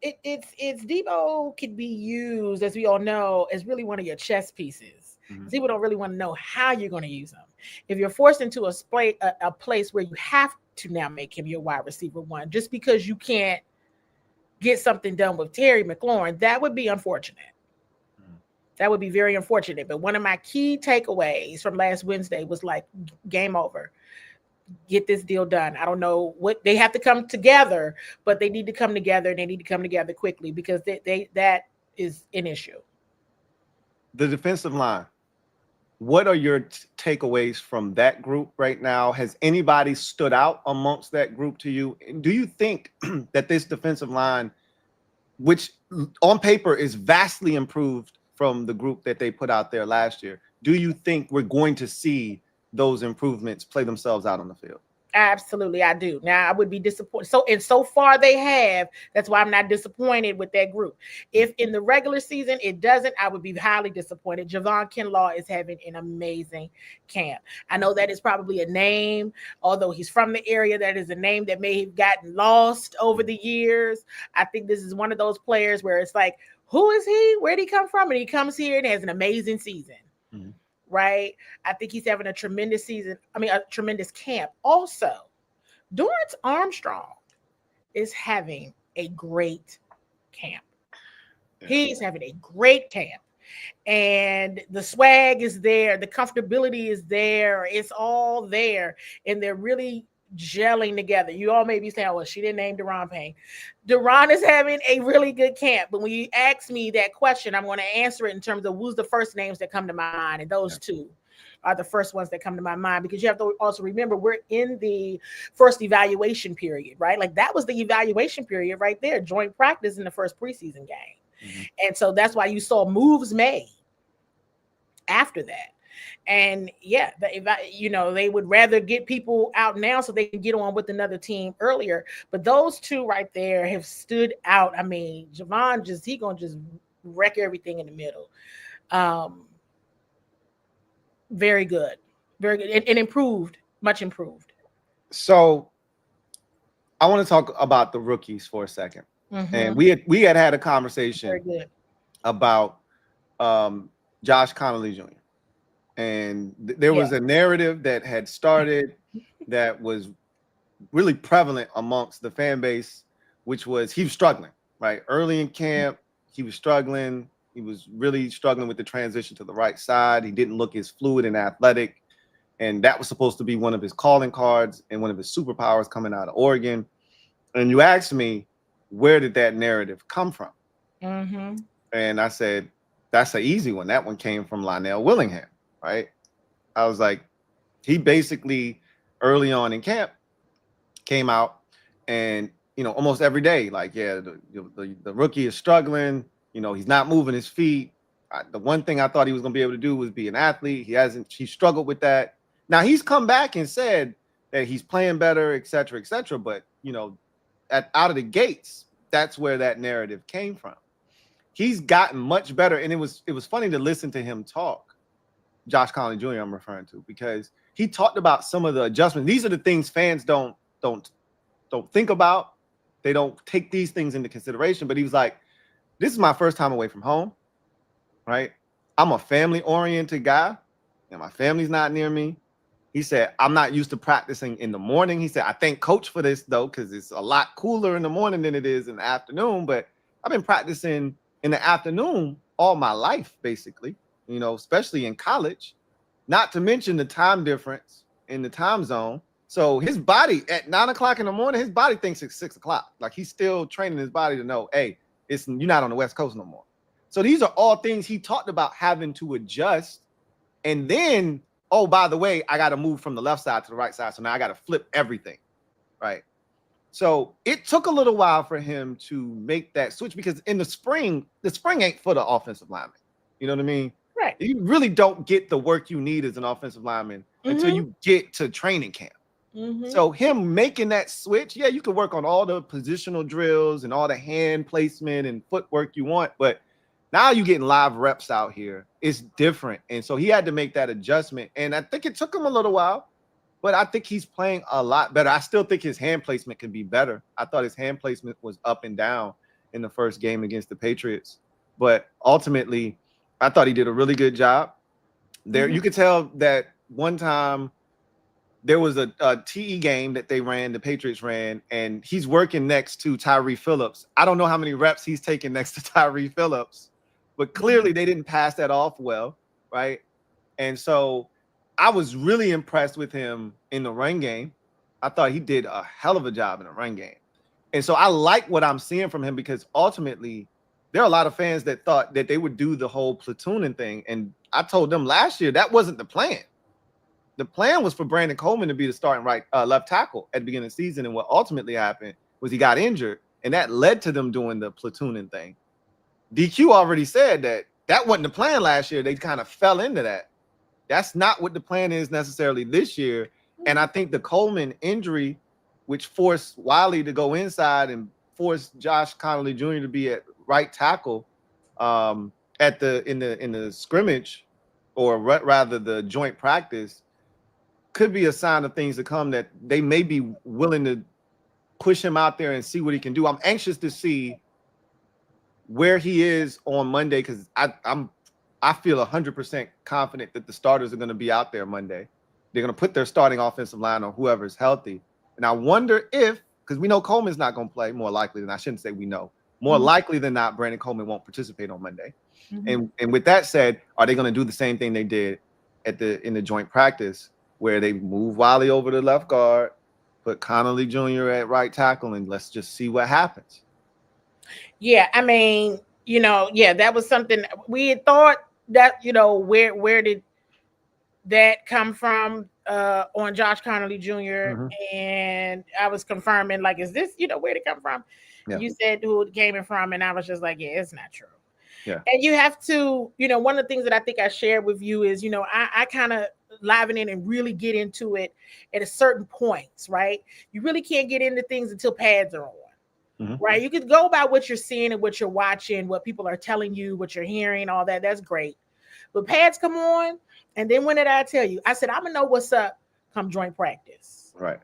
It's Debo could be used, as we all know, as really one of your chess pieces. Mm-hmm. People don't really want to know how you're going to use them. If you're forced into a place where you have to now make him your wide receiver 1, just because you can't get something done with Terry McLaurin, that would be unfortunate. Mm-hmm. That would be very unfortunate. But one of my key takeaways from last Wednesday was like, game over. Get this deal done. I don't know what they have to come together, but they need to come together, and they need to come together quickly, because that is an issue. The defensive line. What are your takeaways from that group right now? Has anybody stood out amongst that group to you? Do you think that this defensive line which on paper is vastly improved from the group that they put out there last year. Do you think we're going to see those improvements play themselves out on the field? Absolutely, I do. Now I would be disappointed. So far they have. That's why I'm not disappointed with that group. If in the regular season it doesn't, I would be highly disappointed. Javon Kinlaw is having an amazing camp. I know that is probably a name, although he's from the area, that is a name that may have gotten lost over the years. I think this is one of those players where it's like, who is he? Where'd he come from? And he comes here and has an amazing season. Mm-hmm. Right? I think he's having a tremendous season. I mean, a tremendous camp. Also, Dorrance Armstrong is having a great camp. He's having a great camp. And the swag is there. The comfortability is there. It's all there. And they're really gelling together. You all may be saying, well, she didn't name Deron Payne. Deron is having a really good camp. But when you ask me that question, I'm going to answer it in terms of who's the first names that come to my mind. And those two are the first ones that come to my mind, because you have to also remember we're in the first evaluation period, right? Like that was the evaluation period right there, joint practice in the first preseason game. Mm-hmm. And so that's why you saw moves made after that. And yeah, they would rather get people out now so they can get on with another team earlier. But those two right there have stood out. I mean, Javon he gonna just wreck everything in the middle. Very good, and improved, much improved. So I want to talk about the rookies for a second. Mm-hmm. And we had a conversation about Josh Connolly Jr. And there was a narrative that had started that was really prevalent amongst the fan base, which was he was struggling, right? Early in camp, he was struggling. He was really struggling with the transition to the right side. He didn't look as fluid and athletic. And that was supposed to be one of his calling cards and one of his superpowers coming out of Oregon. And you asked me, where did that narrative come from? Mm-hmm. And I said, that's an easy one. That one came from Lionel Willingham. Right. I was like, he basically early on in camp came out and, almost every day, like, the rookie is struggling. He's not moving his feet. The one thing I thought he was going to be able to do was be an athlete. He struggled with that. Now he's come back and said that he's playing better, et cetera, et cetera. But, out of the gates, that's where that narrative came from. He's gotten much better. And it was funny to listen to him talk. Josh Connolly Jr. I'm referring to, because he talked about some of the adjustments. These are the things fans don't think about. They don't take these things into consideration. But he was like, this is my first time away from home, right? I'm a family-oriented guy, and my family's not near me. He said, I'm not used to practicing in the morning. He said, I thank coach for this, though, because it's a lot cooler in the morning than it is in the afternoon. But I've been practicing in the afternoon all my life, basically. Especially in college, not to mention the time difference in the time zone. So his body at 9 o'clock in the morning, his body thinks it's 6 o'clock. Like he's still training his body to know, hey, you're not on the West Coast no more. So these are all things he talked about having to adjust. And then, oh, by the way, I got to move from the left side to the right side. So now I got to flip everything. Right. So it took a little while for him to make that switch, because in the spring ain't for the offensive lineman. You know what I mean? Right. You really don't get the work you need as an offensive lineman until you get to training camp. Mm-hmm. So him making that switch, you can work on all the positional drills and all the hand placement and footwork you want, but now you're getting live reps out here. It's different. And so he had to make that adjustment. And I think it took him a little while, but I think he's playing a lot better. I still think his hand placement can be better. I thought his hand placement was up and down in the first game against the Patriots, but ultimately, I thought he did a really good job there. Mm-hmm. You could tell that one time there was a TE game that the Patriots ran, and he's working next to Tyree Phillips. I don't know how many reps he's taking next to Tyree Phillips, but clearly they didn't pass that off well, right? And so I was really impressed with him in the run game. I thought he did a hell of a job in the run game. And so I like what I'm seeing from him, because ultimately there are a lot of fans that thought that they would do the whole platooning thing. And I told them last year that wasn't the plan. The plan was for Brandon Coleman to be the starting left tackle at the beginning of the season. And what ultimately happened was he got injured and that led to them doing the platooning thing. DQ already said that wasn't the plan last year. They kind of fell into that. That's not what the plan is necessarily this year. And I think the Coleman injury, which forced Wiley to go inside and forced Josh Connolly Jr. to be at right tackle in the scrimmage, or rather the joint practice, could be a sign of things to come, that they may be willing to push him out there and see what he can do. I'm anxious to see where he is on Monday, because I feel 100% confident that the starters are going to be out there Monday. They're going to put their starting offensive line on whoever's healthy. And I wonder if, because we know Coleman's not going to play, more likely than, I shouldn't say we know, more likely than not, Brandon Coleman won't participate on Monday. And with that said, are they going to do the same thing they did in the joint practice, where they move Wiley over to left guard, put Connolly Jr. at right tackle, and let's just see what happens? Yeah, I mean, that was something we had thought that, where did that come from on Josh Connolly Jr. And I was confirming, like, is this, where'd it come from? Yeah. You said who it came from, and I was just like, yeah, it's not true. Yeah. And you have to, one of the things that I think I shared with you is, I kind of liven in and really get into it at a certain points, right? You really can't get into things until pads are on, right? You could go by what you're seeing and what you're watching, what people are telling you, what you're hearing, all that. That's great. But pads come on, and then when did I tell you? I said, I'm going to know what's up come joint practice. Right.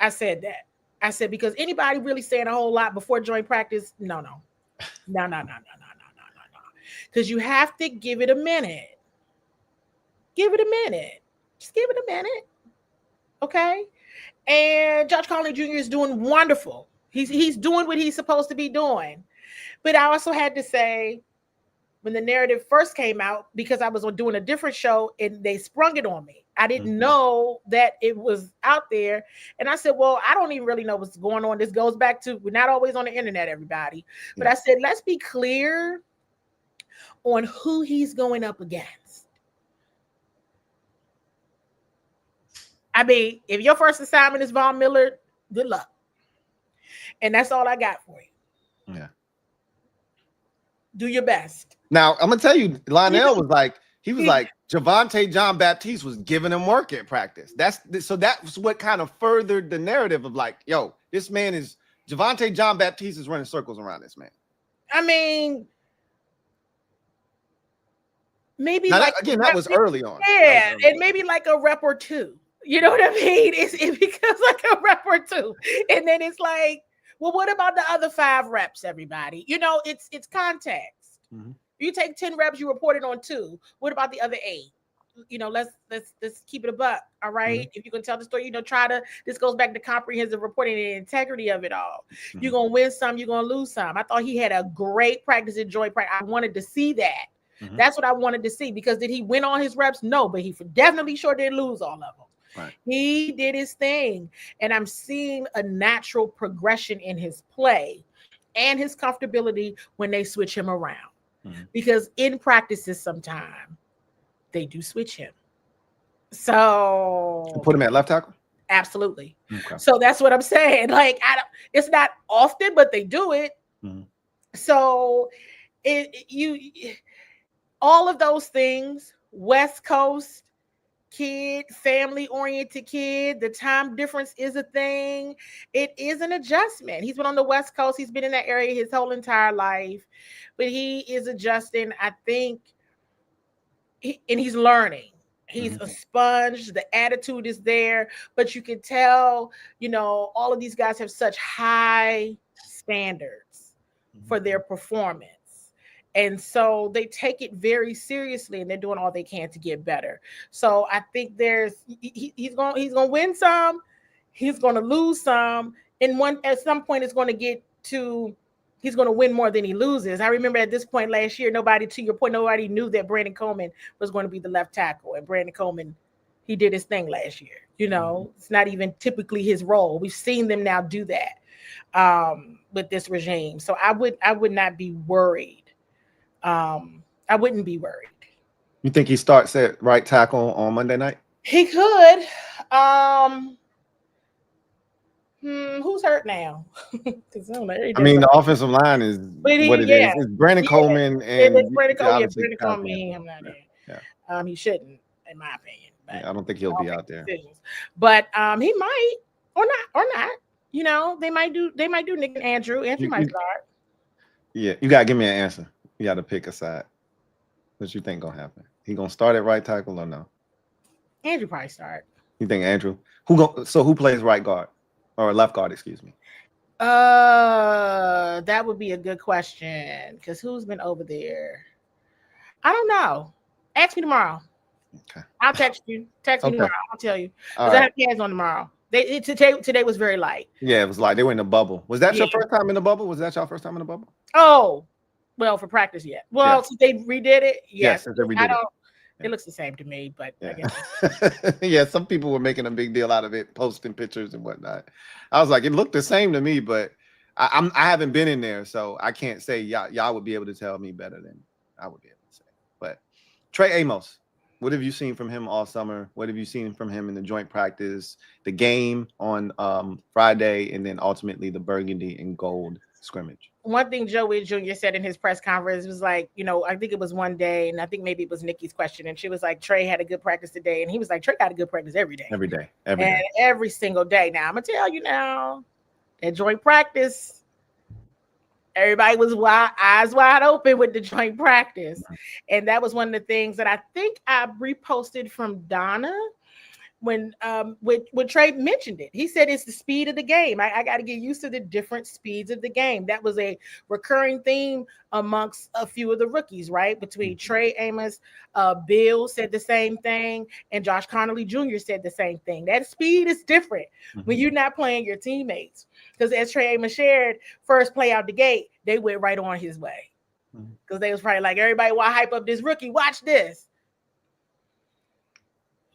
I said that. I said, because anybody really saying a whole lot before joint practice, no. Because you have to give it a minute. Give it a minute. Just give it a minute. Okay? And Josh Connolly Jr. is doing wonderful. He's doing what he's supposed to be doing. But I also had to say, when the narrative first came out, because I was doing a different show and they sprung it on me. I didn't know that it was out there. And I said, well, I don't even really know what's going on. This goes back to, we're not always on the internet, everybody. But I said, let's be clear on who he's going up against. I mean, if your first assignment is Von Miller, good luck. And that's all I got for you. Yeah. Do your best. Now, I'm going to tell you, Lionel was like, Javonte John Baptiste was giving him work at practice. That's what kind of furthered the narrative of like, yo, this man is, Javonte John Baptiste is running circles around this man. I mean, maybe now that was early on. Yeah, and maybe like a rep or two. You know what I mean? It becomes like a rep or two. And then it's like, well, what about the other 5 reps, everybody? It's context. You take 10 reps, you report it on 2. What about the other 8? Let's keep it a buck. All right. If you can tell the story, this goes back to comprehensive reporting and the integrity of it all. You're going to win some, you're going to lose some. I thought he had a great practice in joint practice. I wanted to see that. That's what I wanted to see, because did he win all his reps? No, but he definitely sure didn't lose all of them. Right. He did his thing, and I'm seeing a natural progression in his play and his comfortability when they switch him around. Because in practices, sometimes they do switch him. So put him at left tackle? Absolutely. Okay. So that's what I'm saying. Like, it's not often, but they do it. So all of those things, West Coast kid, family-oriented kid, the time difference is a thing. It is an adjustment. He's been on the West Coast. He's been in that area his whole entire life, but he is adjusting, I think, and he's learning. He's a sponge. The attitude is there, but you can tell, all of these guys have such high standards for their performance. And so they take it very seriously, and they're doing all they can to get better. So I think he's going to win some, he's going to lose some, and at some point it's going to get to, he's going to win more than he loses. I remember at this point last year, to your point, nobody knew that Brandon Coleman was going to be the left tackle, and Brandon Coleman, he did his thing last year. It's not even typically his role. We've seen them now do that with this regime. So I would not be worried. I wouldn't be worried. You think he starts at right tackle on Monday night? He could. Who's hurt now? I mean, the offensive line is what it is. It's Brandon Coleman and Brandon Coleman. I'm not there. He shouldn't, in my opinion. But I don't think he'll be out there. But he might or not. You know, they might do Nick and Andrew. Andrew might start. Yeah, you gotta give me an answer. You gotta pick a side. What you think gonna happen? He gonna start at right tackle or no? Andrew probably start. You think Andrew? Who plays right guard or left guard? Excuse me. That would be a good question because who's been over there? I don't know. Ask me tomorrow. Okay. I'll text you. Text me tomorrow. I'll tell you. Because I have kids on tomorrow. Today was very light. Yeah, it was like they were in the bubble. Was that your first time in the bubble? Was that your first time in the bubble? Oh, well, for practice, yeah. Well, since they redid it, yes. They redid it. It looks the same to me, but yeah. I guess. Yeah, some people were making a big deal out of it, posting pictures and whatnot. I was like, it looked the same to me, but I haven't been in there, so I can't say y'all would be able to tell me better than I would be able to say. But Trey Amos, what have you seen from him all summer? What have you seen from him in the joint practice, the game on Friday, and then ultimately the burgundy and gold scrimmage? One thing Joey Jr. said in his press conference was like, I think it was one day, and I think maybe it was Nikki's question, and she was like, Trey had a good practice today, and he was like, Trey got a good practice every day. Every day. Every single day. Now, I'm going to tell you now, that joint practice, everybody was eyes wide open with the joint practice. And that was one of the things that I think I reposted from Donna when Trey mentioned it. He said it's the speed of the game. I got to get used to the different speeds of the game. That was a recurring theme amongst a few of the rookies, right? Between Trey Amos, Bill said the same thing, and Josh Connolly Jr. said the same thing. That speed is different when you're not playing your teammates. Because as Trey Amos shared, first play out the gate, they went right on his way. Because they was probably like, everybody want to hype up this rookie. Watch this.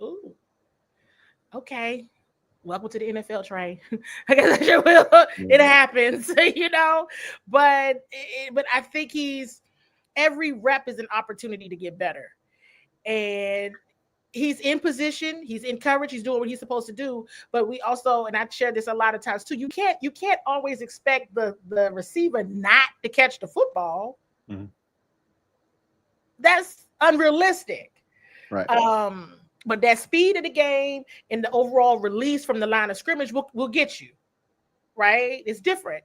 Ooh. Okay, welcome to the NFL, Trey. I guess I sure will. It happens, But I think every rep is an opportunity to get better, and he's in position, he's in coverage, he's doing what he's supposed to do. But we also, and I share this a lot of times too, you can't always expect the receiver not to catch the football. That's unrealistic, right? But that speed of the game and the overall release from the line of scrimmage will get you, right? It's different.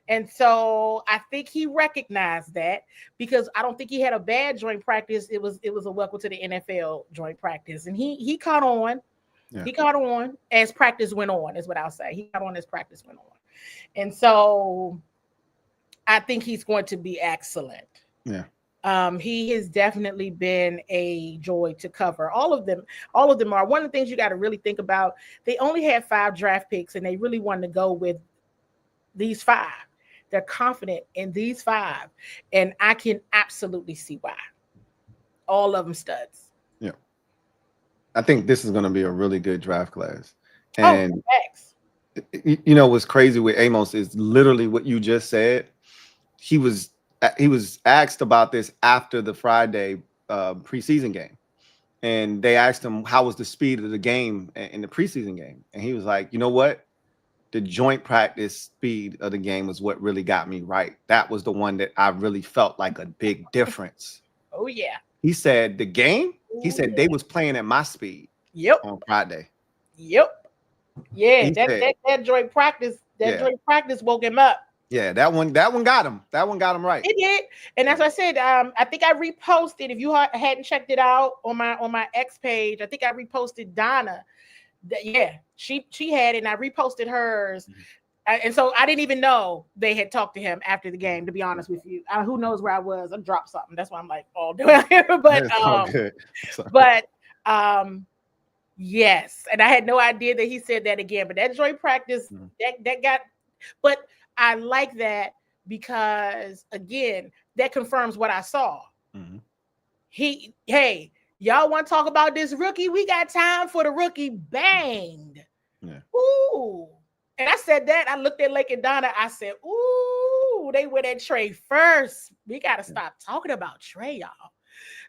And so I think he recognized that because I don't think he had a bad joint practice. It was a welcome to the NFL joint practice. And he caught on. Yeah. He caught on as practice went on, is what I'll say. He caught on as practice went on. And so I think he's going to be excellent. Yeah. He has definitely been a joy to cover. All of them are. One of the things you got to really think about, they only had 5 draft picks and they really wanted to go with these 5. They're confident in these 5. And I can absolutely see why. All of them studs. Yeah. I think this is going to be a really good draft class. And what's crazy with Amos is literally what you just said. He was asked about this after the Friday preseason game. And they asked him, how was the speed of the game in the preseason game? And he was like, you know what? The joint practice speed of the game was what really got me right. That was the one that I really felt like a big difference. Oh, yeah. He said the game, they was playing at my speed. Yep. On Friday. Yep. Yeah, that joint practice, joint practice woke him up. Yeah, that one got him. That one got him right. It did, and as I said, I think I reposted. If you hadn't checked it out on my X page, I think I reposted Donna. She had it, and I reposted hers, and so I didn't even know they had talked to him after the game. To be honest with you, who knows where I was? I dropped something. That's why I'm like, oh, but yes, and I had no idea that he said that again. But that joint practice, that got, but. I like that because, again, that confirms what I saw. Hey, y'all want to talk about this rookie? We got time for the rookie. Banged. Yeah. Ooh. And I said that. I looked at Lake and Donna. I said, ooh, they went at Trey first. We got to stop talking about Trey, y'all,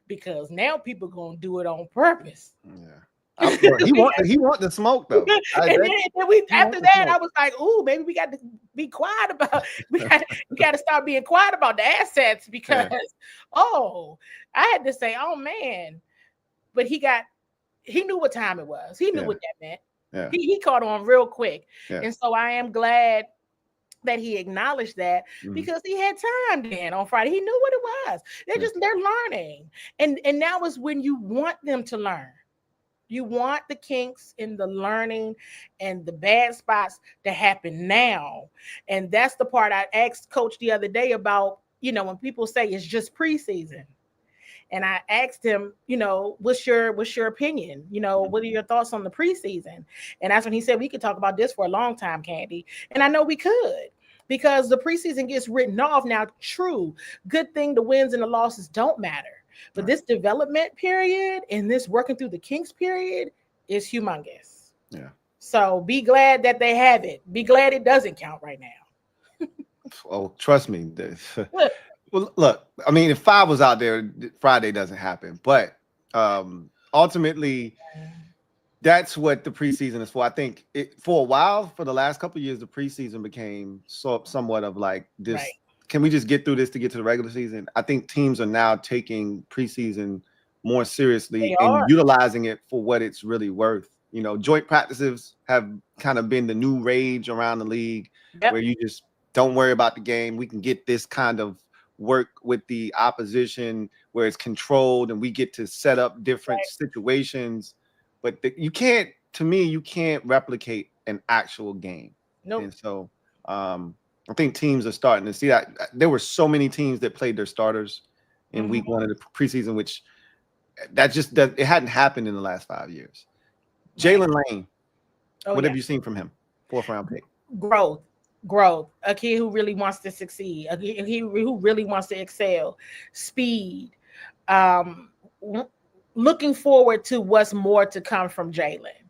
because now people going to do it on purpose. Yeah. He want the smoke though. After that, I was like, "Ooh, maybe we got to be quiet about. We got to start being quiet about the assets because, I had to say, oh man, but he knew what time it was. He knew what that meant. Yeah. He caught on real quick, and so I am glad that he acknowledged that because he had time then on Friday. He knew what it was. They're learning, and now is when you want them to learn. You want the kinks in the learning and the bad spots to happen now. And that's the part I asked Coach the other day about, when people say it's just preseason. And I asked him, what's your opinion? What are your thoughts on the preseason? And that's when he said we could talk about this for a long time, Candi. And I know we could, because the preseason gets written off. Now, true, good thing the wins and the losses don't matter. But this development period and this working through the kinks period is humongous. Yeah. So be glad that they have it. Be glad it doesn't count right now. Oh, trust me. Well, look, I mean, if 5 was out there, Friday doesn't happen. But ultimately, that's what the preseason is for. I think for a while, for the last couple of years, the preseason became somewhat of like this. Right. Can we just get through this to get to the regular season? I think teams are now taking preseason more seriously and utilizing it for what it's really worth. Joint practices have kind of been the new rage around the league, where you just don't worry about the game. We can get this kind of work with the opposition where it's controlled and we get to set up different situations. But you can't replicate an actual game. Nope. And so I think teams are starting to see that. There were so many teams that played their starters in week 1 of the preseason, which it hadn't happened in the last 5 years. Jalen Lane, what have you seen from him? 4th round pick. Growth. A kid who really wants to succeed. A kid who really wants to excel. Speed. Looking forward to what's more to come from Jalen.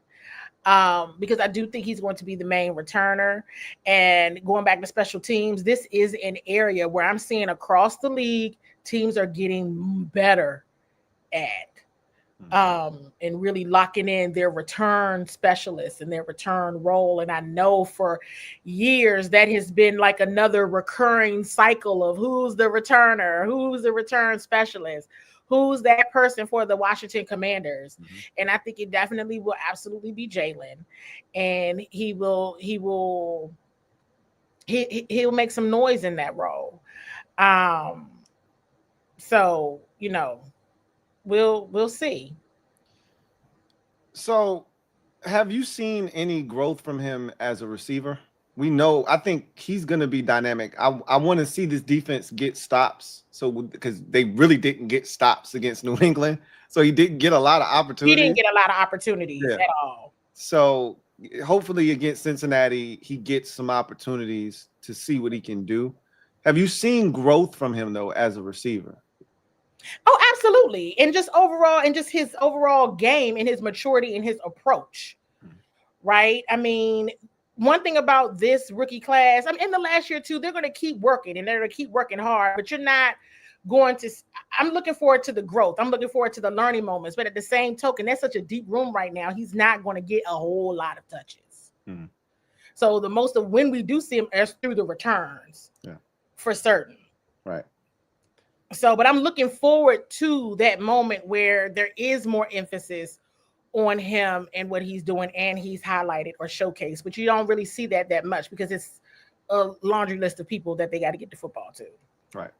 Because I do think he's going to be the main returner. And going back to special teams, this is an area where I'm seeing across the league, teams are getting better at and really locking in their return specialists and their return role. And I know for years that has been like another recurring cycle of who's the returner, who's the return specialist, who's that person for the Washington Commanders. And I think it definitely will absolutely be Jalen. And he'll make some noise in that role. So, we'll see. So have you seen any growth from him as a receiver? I think he's going to be dynamic. I want to see this defense get stops. So because they really didn't get stops against New England. So he didn't get a lot of opportunities. He didn't get a lot of opportunities at all. So hopefully against Cincinnati, he gets some opportunities to see what he can do. Have you seen growth from him though, as a receiver? Oh, absolutely. And just overall, and just his overall game and his maturity and his approach. Right. I mean, one thing about this rookie class, in the last year too, they're going to keep working and they're going to keep working hard, but you're not going to, I'm looking forward to the growth. I'm looking forward to the learning moments, but at the same token, that's such a deep room right now. He's not going to get a whole lot of touches. So the most of when we do see him is through the returns for certain. Right. So, but I'm looking forward to that moment where there is more emphasis on him and what he's doing, and he's highlighted or showcased, but you don't really see that much because it's a laundry list of people that they got to get the football to. Right.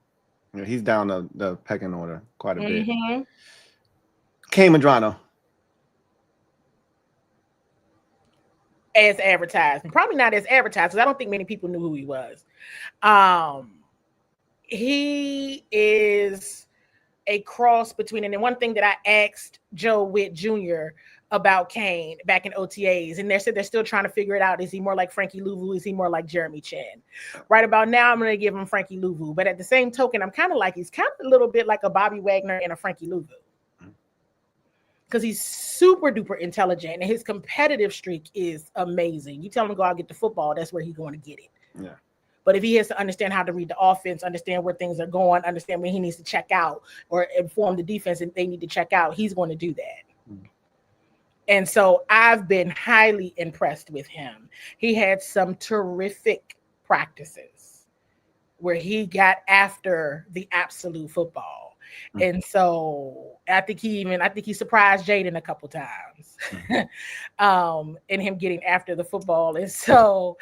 He's down the pecking order quite a bit. Kane Medrano. As advertised. Probably not as advertised because I don't think many people knew who he was. He is a cross between, and then one thing that I asked Joe Witt Jr. about Kane back in OTAs, and they said they're still trying to figure it out. Is he more like Frankie Louvu? Is he more like Jeremy Chin? Right about now, I'm going to give him Frankie Louvu, but at the same token, I'm kind of like, he's kind of a little bit like a Bobby Wagner and a Frankie Louvu. Because he's super duper intelligent and his competitive streak is amazing. You tell him to go out and get the football, that's where he's going to get it. Yeah. But if he has to understand how to read the offense, understand where things are going, understand when he needs to check out or inform the defense and they need to check out, he's going to do that. And so I've been highly impressed with him. He had some terrific practices where he got after the absolute football. And so I think he surprised Jaden a couple times in him getting after the football. And so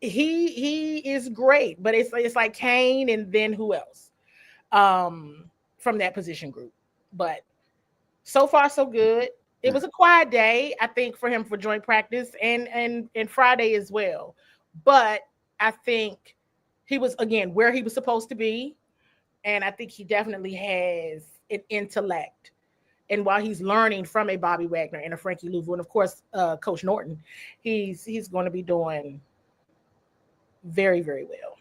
he is great, but it's like Kane and then who else from that position group. But so far so good. It was a quiet day, I think, for him for joint practice and Friday as well. But I think he was, again, where he was supposed to be. And I think he definitely has an intellect. And while he's learning from a Bobby Wagner and a Frankie Louvu, and of course, Coach Norton, he's going to be doing very, very well.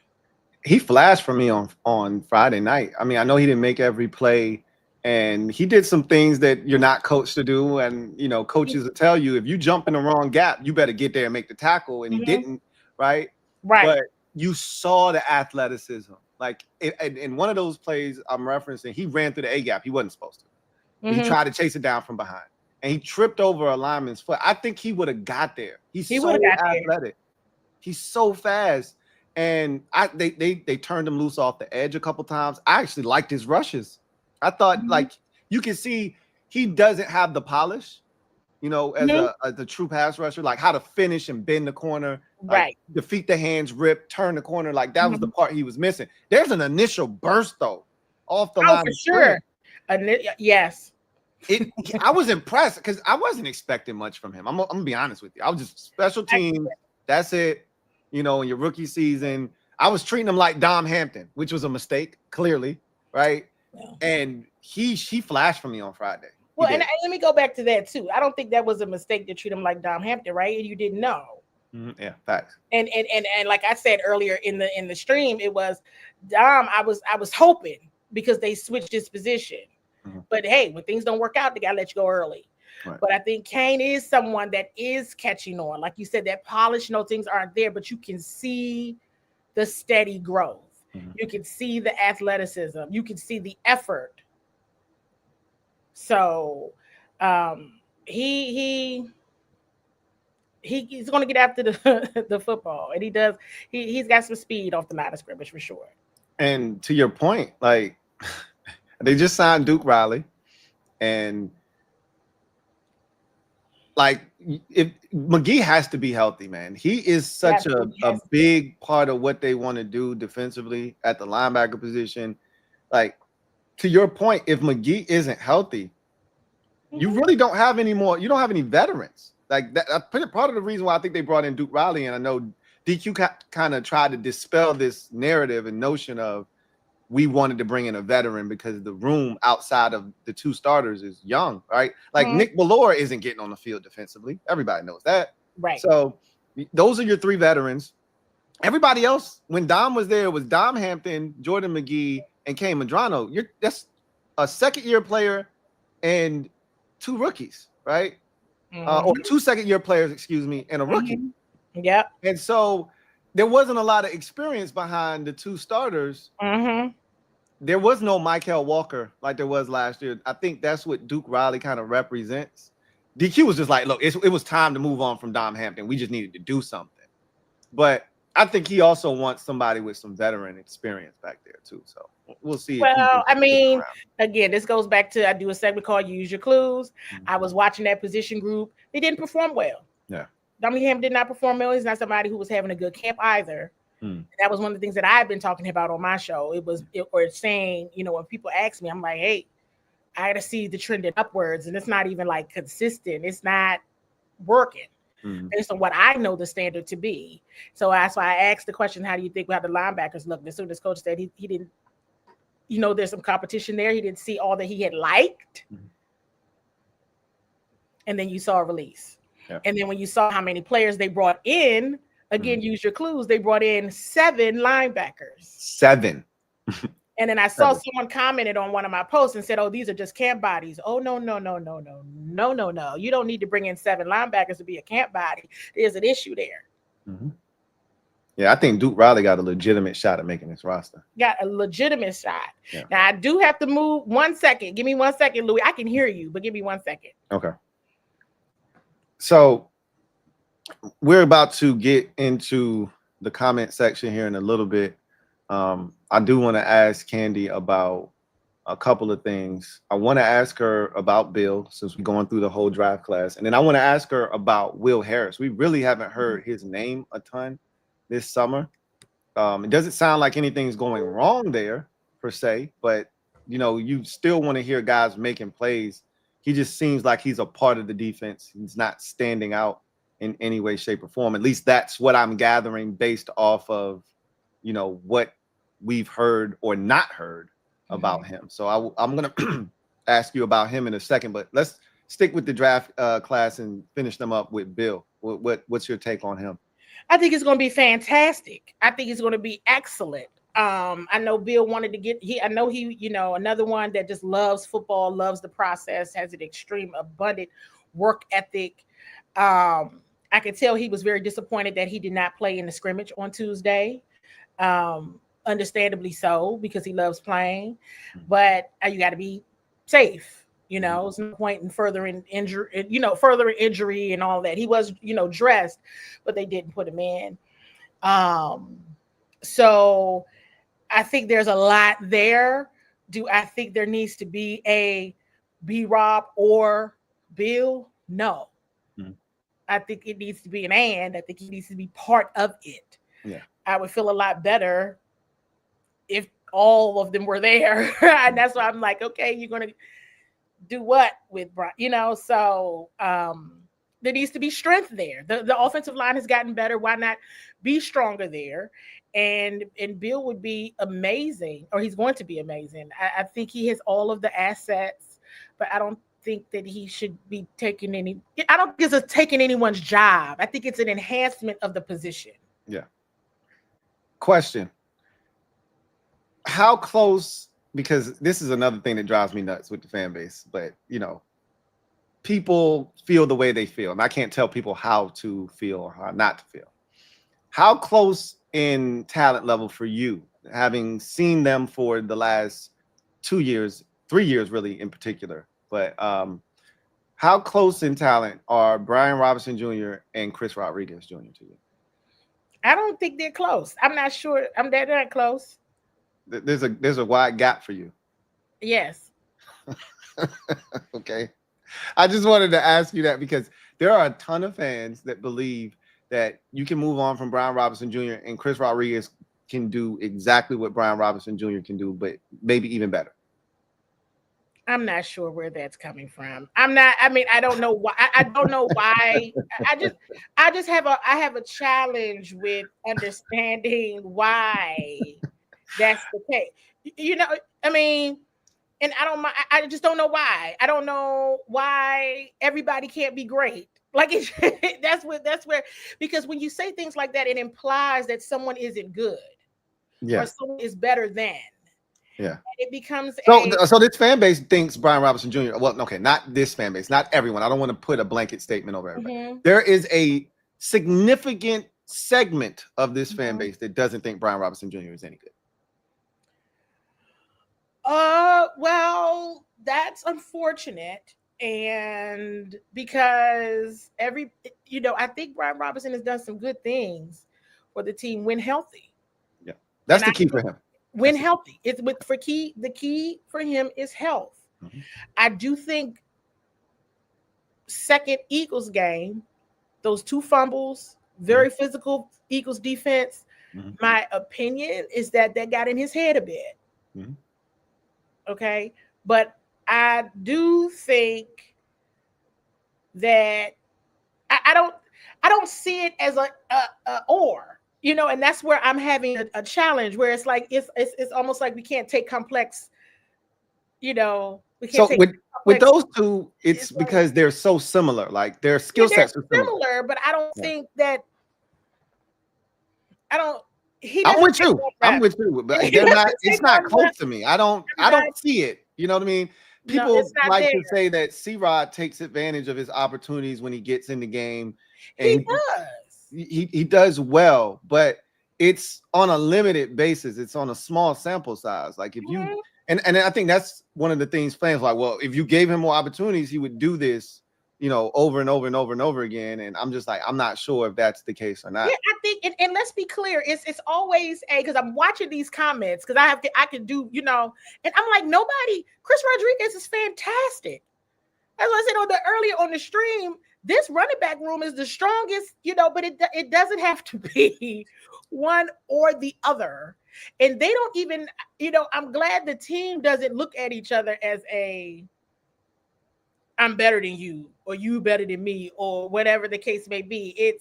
He flashed for me on Friday night. I mean, I know he didn't make every play, and he did some things that you're not coached to do. And, you know, coaches will tell you, if you jump in the wrong gap, you better get there and make the tackle. And he didn't, right? Right. But you saw the athleticism. Like in one of those plays I'm referencing, he ran through the A gap. He wasn't supposed to. He tried to chase it down from behind, and he tripped over a lineman's foot. I think he would have got there. He so athletic. There. He's so fast. And they turned him loose off the edge a couple times. I actually liked his rushes. I thought, like, you can see he doesn't have the polish, you know, as a true pass rusher, like how to finish and bend the corner, right? Defeat the hands, rip, turn the corner. Like that was the part he was missing. There's an initial burst though, off the line. For sure. Yes. I was impressed because I wasn't expecting much from him. I'm gonna be honest with you. I was just special teams. That's it. You know, in your rookie season, I was treating him like Dom Hampton, which was a mistake, clearly, right? Yeah. And he flashed for me on Friday. Well, and let me go back to that too. I don't think that was a mistake to treat him like Dom Hampton, right? And you didn't know. Yeah, facts. And like I said earlier in the stream, it was Dom. I was hoping because they switched his position. But hey, when things don't work out, they gotta let you go early. Right. But I think Kane is someone that is catching on. Like you said, that polish, no things aren't there, but you can see the steady growth. You can see the athleticism. You can see the effort. So he's going to get after the football, and he does. He's got some speed off the line of scrimmage for sure. And to your point, like they just signed Duke Riley, and like if McGee has to be healthy, man. He is such a big part of what they want to do defensively at the linebacker position. Like, to your point, if McGee isn't healthy, you really don't have any more. You don't have any veterans. Like that. Part of the reason why I think they brought in Duke Riley, and I know DQ kind of tried to dispel this narrative and notion of we wanted to bring in a veteran because the room outside of the two starters is young, right? Like Nick McLaurin isn't getting on the field defensively. Everybody knows that. Right. So those are your three veterans. Everybody else, when Dom was there, was Dom Hampton, Jordan McGee, and Kane Medrano. That's a second-year player and two rookies, right? Or two second-year players, excuse me, and a rookie. Yeah. And so there wasn't a lot of experience behind the two starters. There was no Michael Walker like there was last year. I think that's what Duke Riley kind of represents. DQ was just like, look, it was time to move on from Dom Hampton. We just needed to do something. But I think he also wants somebody with some veteran experience back there too. So we'll see. Well, I mean, again, this goes back to I do a segment called Use Your Clues. I was watching that position group. They didn't perform well. Yeah. Dummingham did not perform well. He's not somebody who was having a good camp either. That was one of the things that I've been talking about on my show. Or saying, you know, when people ask me, I'm like, hey, I got to see the trend upwards, and it's not even like consistent. It's not working based on what I know the standard to be. So that's why I asked the question, how do you think how the linebackers look? As soon as coach said he didn't, you know, there's some competition there. He didn't see all that he had liked. And then you saw a release. Yeah. And then when you saw how many players they brought in, again, use your clues. They brought in 7 linebackers. 7. And then I saw someone commented on one of my posts and said, oh, these are just camp bodies. Oh, no. You don't need to bring in 7 linebackers to be a camp body. There's an issue there. Yeah, I think Duke Riley got a legitimate shot at making this roster. Got a legitimate shot. Yeah. Now I do have to move 1 second. Give me 1 second, Louie. I can hear you, but give me 1 second. Okay. So we're about to get into the comment section here in a little bit. I do want to ask Candi about a couple of things. I want to ask her about Bill, since we're going through the whole draft class. And then I want to ask her about Will Harris. We really haven't heard his name a ton this summer. It doesn't sound like anything's going wrong there per se, but you still want to hear guys making plays. He just seems like he's a part of the defense. He's not standing out in any way, shape, or form. At least that's what I'm gathering based off of, what we've heard or not heard about him. So I'm going to ask you about him in a second, but let's stick with the draft class and finish them up with Bill. What's your take on him? I think it's going to be fantastic. I think it's going to be excellent. I know Bill wanted to get another one that just loves football, loves the process, has an extreme abundant work ethic. I could tell he was very disappointed that he did not play in the scrimmage on Tuesday. Understandably so, because he loves playing, but you got to be safe. There's no point in furthering injury and all that. He was, dressed, but they didn't put him in. So I think there's a lot there. Do I think there needs to be a B-Rob or Bill? No. I think it needs to be an and. I think he needs to be part of it. Yeah. I would feel a lot better if all of them were there. And that's why I'm like, okay, you're going to do what with Brian? So there needs to be strength there. The offensive line has gotten better. Why not be stronger there? And Bill would be amazing, or he's going to be amazing. I think he has all of the assets, but I don't think that he should be taking I don't think it's taking anyone's job. I think it's an enhancement of the position. Yeah. Question. How close, because this is another thing that drives me nuts with the fan base, but people feel the way they feel, and I can't tell people how to feel or how not to feel. How close in talent level for you, having seen them for the last 2 years, 3 years really in particular, but how close in talent are Brian Robinson Jr. and Chris Rodriguez Jr. to you? I don't think they're close. I'm not sure. They're not close. There's a wide gap for you. Yes. Okay. I just wanted to ask you that because there are a ton of fans that believe that you can move on from Brian Robinson Jr. and Chris Rodriguez can do exactly what Brian Robinson Jr. can do, but maybe even better. I'm not sure where that's coming from. I don't know why. I don't know why. I have a challenge with understanding why that's the case. And I just don't know why. I don't know why everybody can't be great. Like that's where, because when you say things like that, it implies that someone isn't good. Yeah. Or someone is better than. Yeah. And it becomes so this fan base thinks Brian Robinson Jr. Well, okay, not this fan base, not everyone. I don't want to put a blanket statement over everybody. There is a significant segment of this fan base that doesn't think Brian Robinson Jr. is any good. Well, that's unfortunate. And because I think Brian Robinson has done some good things for the team when healthy. Yeah. That's the key for him. When healthy. The key for him is health. I do think second Eagles game, those 2 fumbles, very physical Eagles defense. My opinion is that got in his head a bit. Okay. But I do think that I don't see it as a or, and that's where I'm having a challenge where it's like it's almost like we can't take complex, we can't. So with those two, it's because they're so similar. Like their skill sets are similar, but I don't think that. I'm with you, but they're not. It's not close to me. I don't see it. You know what I mean? People like to say that C-Rod takes advantage of his opportunities when he gets in the game. And he does. He does well, but it's on a limited basis. It's on a small sample size. Like if you, and I think that's one of the things fans like, well, if you gave him more opportunities, he would do this, over and over and over and over again. And I'm just like, I'm not sure if that's the case or not. Yeah, I think, and let's be clear, it's always because I'm watching these comments because I can do, and I'm like, Chris Rodriguez is fantastic. As I said earlier on the stream, this running back room is the strongest, but it doesn't have to be one or the other. And they don't even, I'm glad the team doesn't look at each other as I'm better than you or you better than me or whatever the case may be.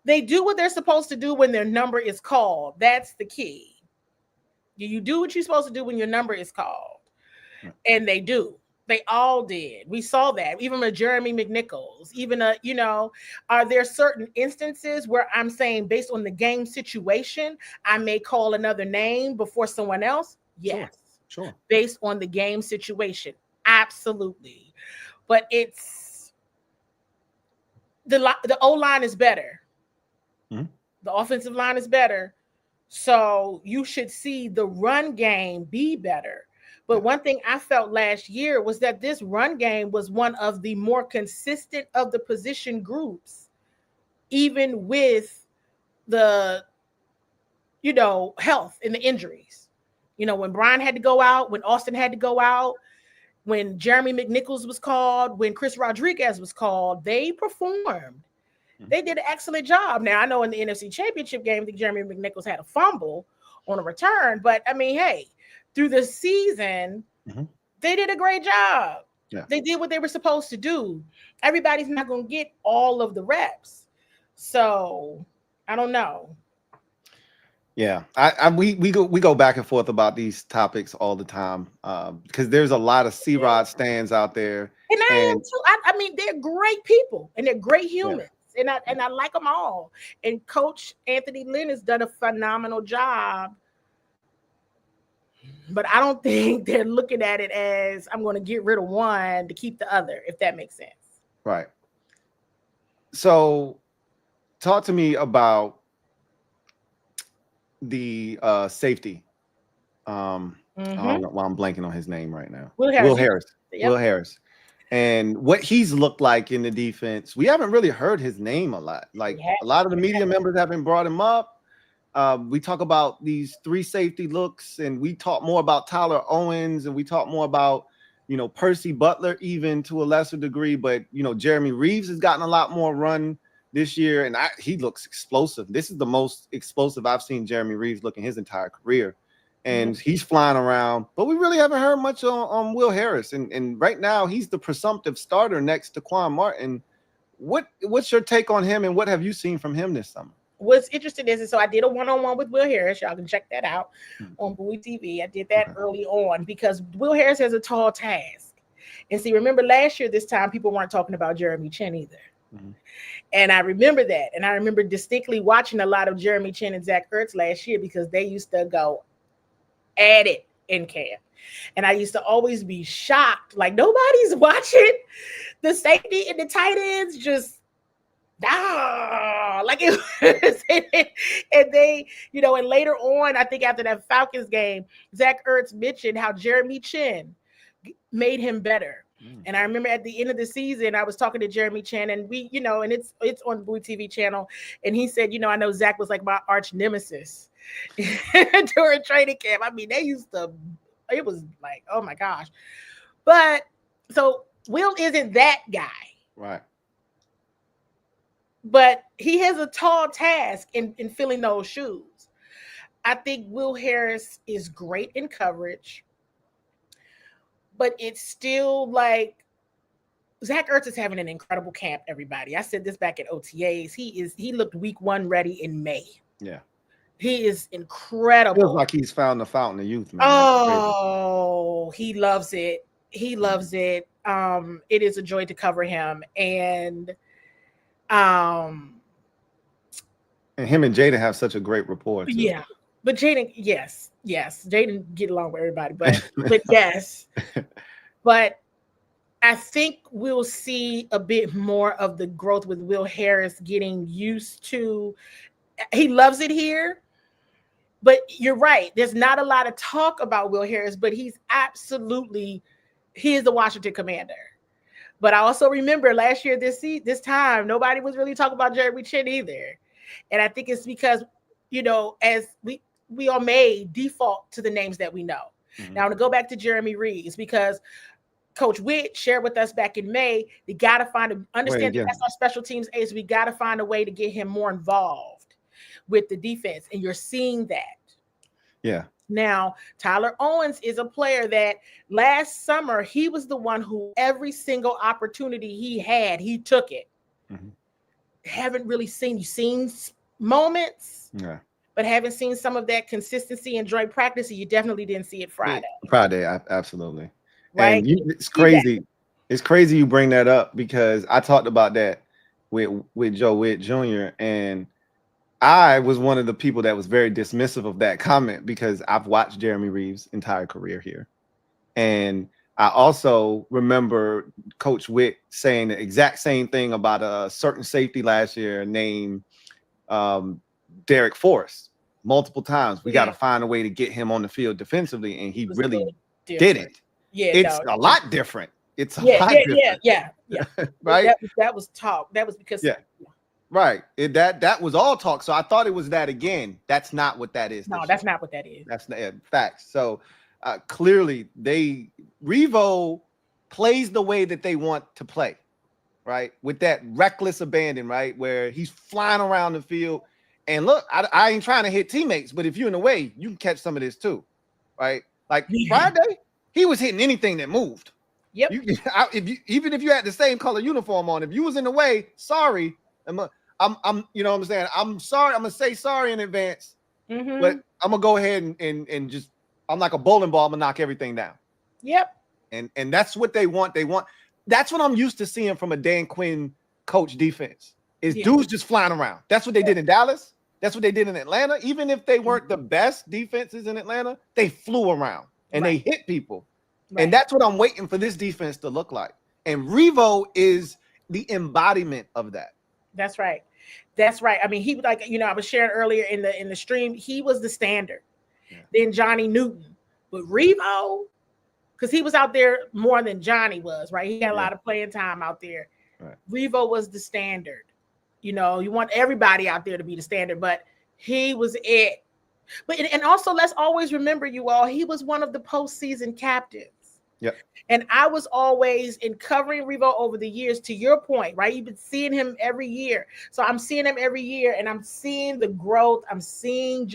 They do what they're supposed to do when their number is called. That's the key. You do what you're supposed to do when your number is called. And they do. They all did. We saw that. Even with Jeremy McNichols, are there certain instances where I'm saying based on the game situation, I may call another name before someone else? Yes. Sure. Based on the game situation. Absolutely. But it's the O-line is better. Mm-hmm. The offensive line is better. So you should see the run game be better. But one thing I felt last year was that this run game was one of the more consistent of the position groups, even with the, health and the injuries. When Brian had to go out, when Austin had to go out, when Jeremy McNichols was called, when Chris Rodriguez was called, they performed. They did an excellent job. Now, I know in the NFC Championship game, I think Jeremy McNichols had a fumble on a return, but I mean, hey, through the season, they did a great job. Yeah. They did what they were supposed to do. Everybody's not going to get all of the reps. So I don't know. Yeah, we go back and forth about these topics all the time because there's a lot of C-Rod stands out there. And I am too. I mean, they're great people and they're great humans. Yeah. And I like them all. And Coach Anthony Lynn has done a phenomenal job. But I don't think they're looking at it as I'm going to get rid of one to keep the other, if that makes sense. Right. So talk to me about the safety. I don't know why I'm blanking on his name right now. Will Harris. Yep. Will Harris. And what he's looked like in the defense. We haven't really heard his name a lot. Like a lot of the media members haven't brought him up. We talk about these 3 safety looks, and we talk more about Tyler Owens, and we talk more about, Percy Butler, even to a lesser degree. But, Jeremy Reeves has gotten a lot more run this year, and he looks explosive. This is the most explosive I've seen Jeremy Reeves look in his entire career. And he's flying around, but we really haven't heard much on Will Harris. And right now, he's the presumptive starter next to Quan Martin. What's your take on him, and what have you seen from him this summer? What's interesting is, so I did a one-on-one with Will Harris. Y'all can check that out on Bowie TV. I did that early on because Will Harris has a tall task. And see, remember last year, this time, people weren't talking about Jeremy Chin either. And I remember that. And I remember distinctly watching a lot of Jeremy Chin and Zach Ertz last year because they used to go at it in camp. And I used to always be shocked. Like, nobody's watching the safety and the tight ends just like it was, and they, and later on, I think after that Falcons game, Zach Ertz mentioned how Jeremy Chin made him better. And I remember at the end of the season, I was talking to Jeremy Chin, and we, and it's on the Bowie TV channel, and he said, I know Zach was like my arch nemesis during training camp. I mean, they used to, it was like, oh my gosh. But so Will isn't that guy. Right. But he has a tall task in filling those shoes. I think Will Harris is great in coverage, but it's still like Zach Ertz is having an incredible camp, everybody. I said this back at OTAs. He looked week 1 ready in May. Yeah. He is incredible. Feels like he's found the fountain of youth, man. Oh, he loves it. He loves it. It is a joy to cover him. And him and Jaden have such a great rapport too. Yeah, but Jaden, yes, Jaden get along with everybody, but yes, but I think we'll see a bit more of the growth with Will Harris getting used to he loves it here. But you're right. There's not a lot of talk about Will Harris, but he is the Washington Commander. But I also remember last year, this time, nobody was really talking about Jeremy Chin either. And I think it's because, as we all may default to the names that we know. Mm-hmm. Now, to go back to Jeremy Reeves, because Coach Witt shared with us back in May, they got to understand that that's our special teams ace. We got to find a way to get him more involved with the defense. And you're seeing that. Yeah. Now, Tyler Owens is a player that last summer, he was the one who every single opportunity he had, he took it. Mm-hmm. Haven't really seen moments, but haven't seen some of that consistency and joint practice. You definitely didn't see it Friday. Friday, absolutely. Right? And it's crazy. Yeah. It's crazy you bring that up because I talked about that with Joe Witt Jr. and I was one of the people that was very dismissive of that comment because I've watched Jeremy Reeves' entire career here. And I also remember Coach Witt saying the exact same thing about a certain safety last year named Derek Forrest multiple times. We got to find a way to get him on the field defensively. And he really did it. Yeah, it's a lot different. It's a lot different. Yeah. Right? That was talk. That was because right. That was all talk. So I thought it was that again. That's not what that is. No, that's not what that is. That's not facts. So clearly Revo plays the way that they want to play, right? With that reckless abandon, right? Where he's flying around the field. And look, I ain't trying to hit teammates, but if you're in the way, you can catch some of this too, right? Like Friday, he was hitting anything that moved. Yep. Even if you had the same color uniform on, if you was in the way, sorry. I'm you know what I'm saying? I'm sorry. I'm gonna say sorry in advance, but I'm gonna go ahead and just I'm like a bowling ball. I'm gonna knock everything down. Yep. And that's what they want. That's what I'm used to seeing from a Dan Quinn coach defense. Is dudes just flying around. That's what they did in Dallas. That's what they did in Atlanta. Even if they weren't the best defenses in Atlanta, they flew around and they hit people. Right. And that's what I'm waiting for this defense to look like. And Revo is the embodiment of that. That's right. That's right. I mean, he I was sharing earlier in the stream, he was the standard. Yeah. Then Johnny Newton. But Revo, because he was out there more than Johnny was, right? He had a lot of playing time out there. Right. Revo was the standard. You want everybody out there to be the standard, but he was it. But and also let's always remember, you all, he was one of the postseason captains. Yep. And I was always in covering Revo over the years, to your point, right? You've been seeing him every year. So I'm seeing him every year and I'm seeing the growth. I'm seeing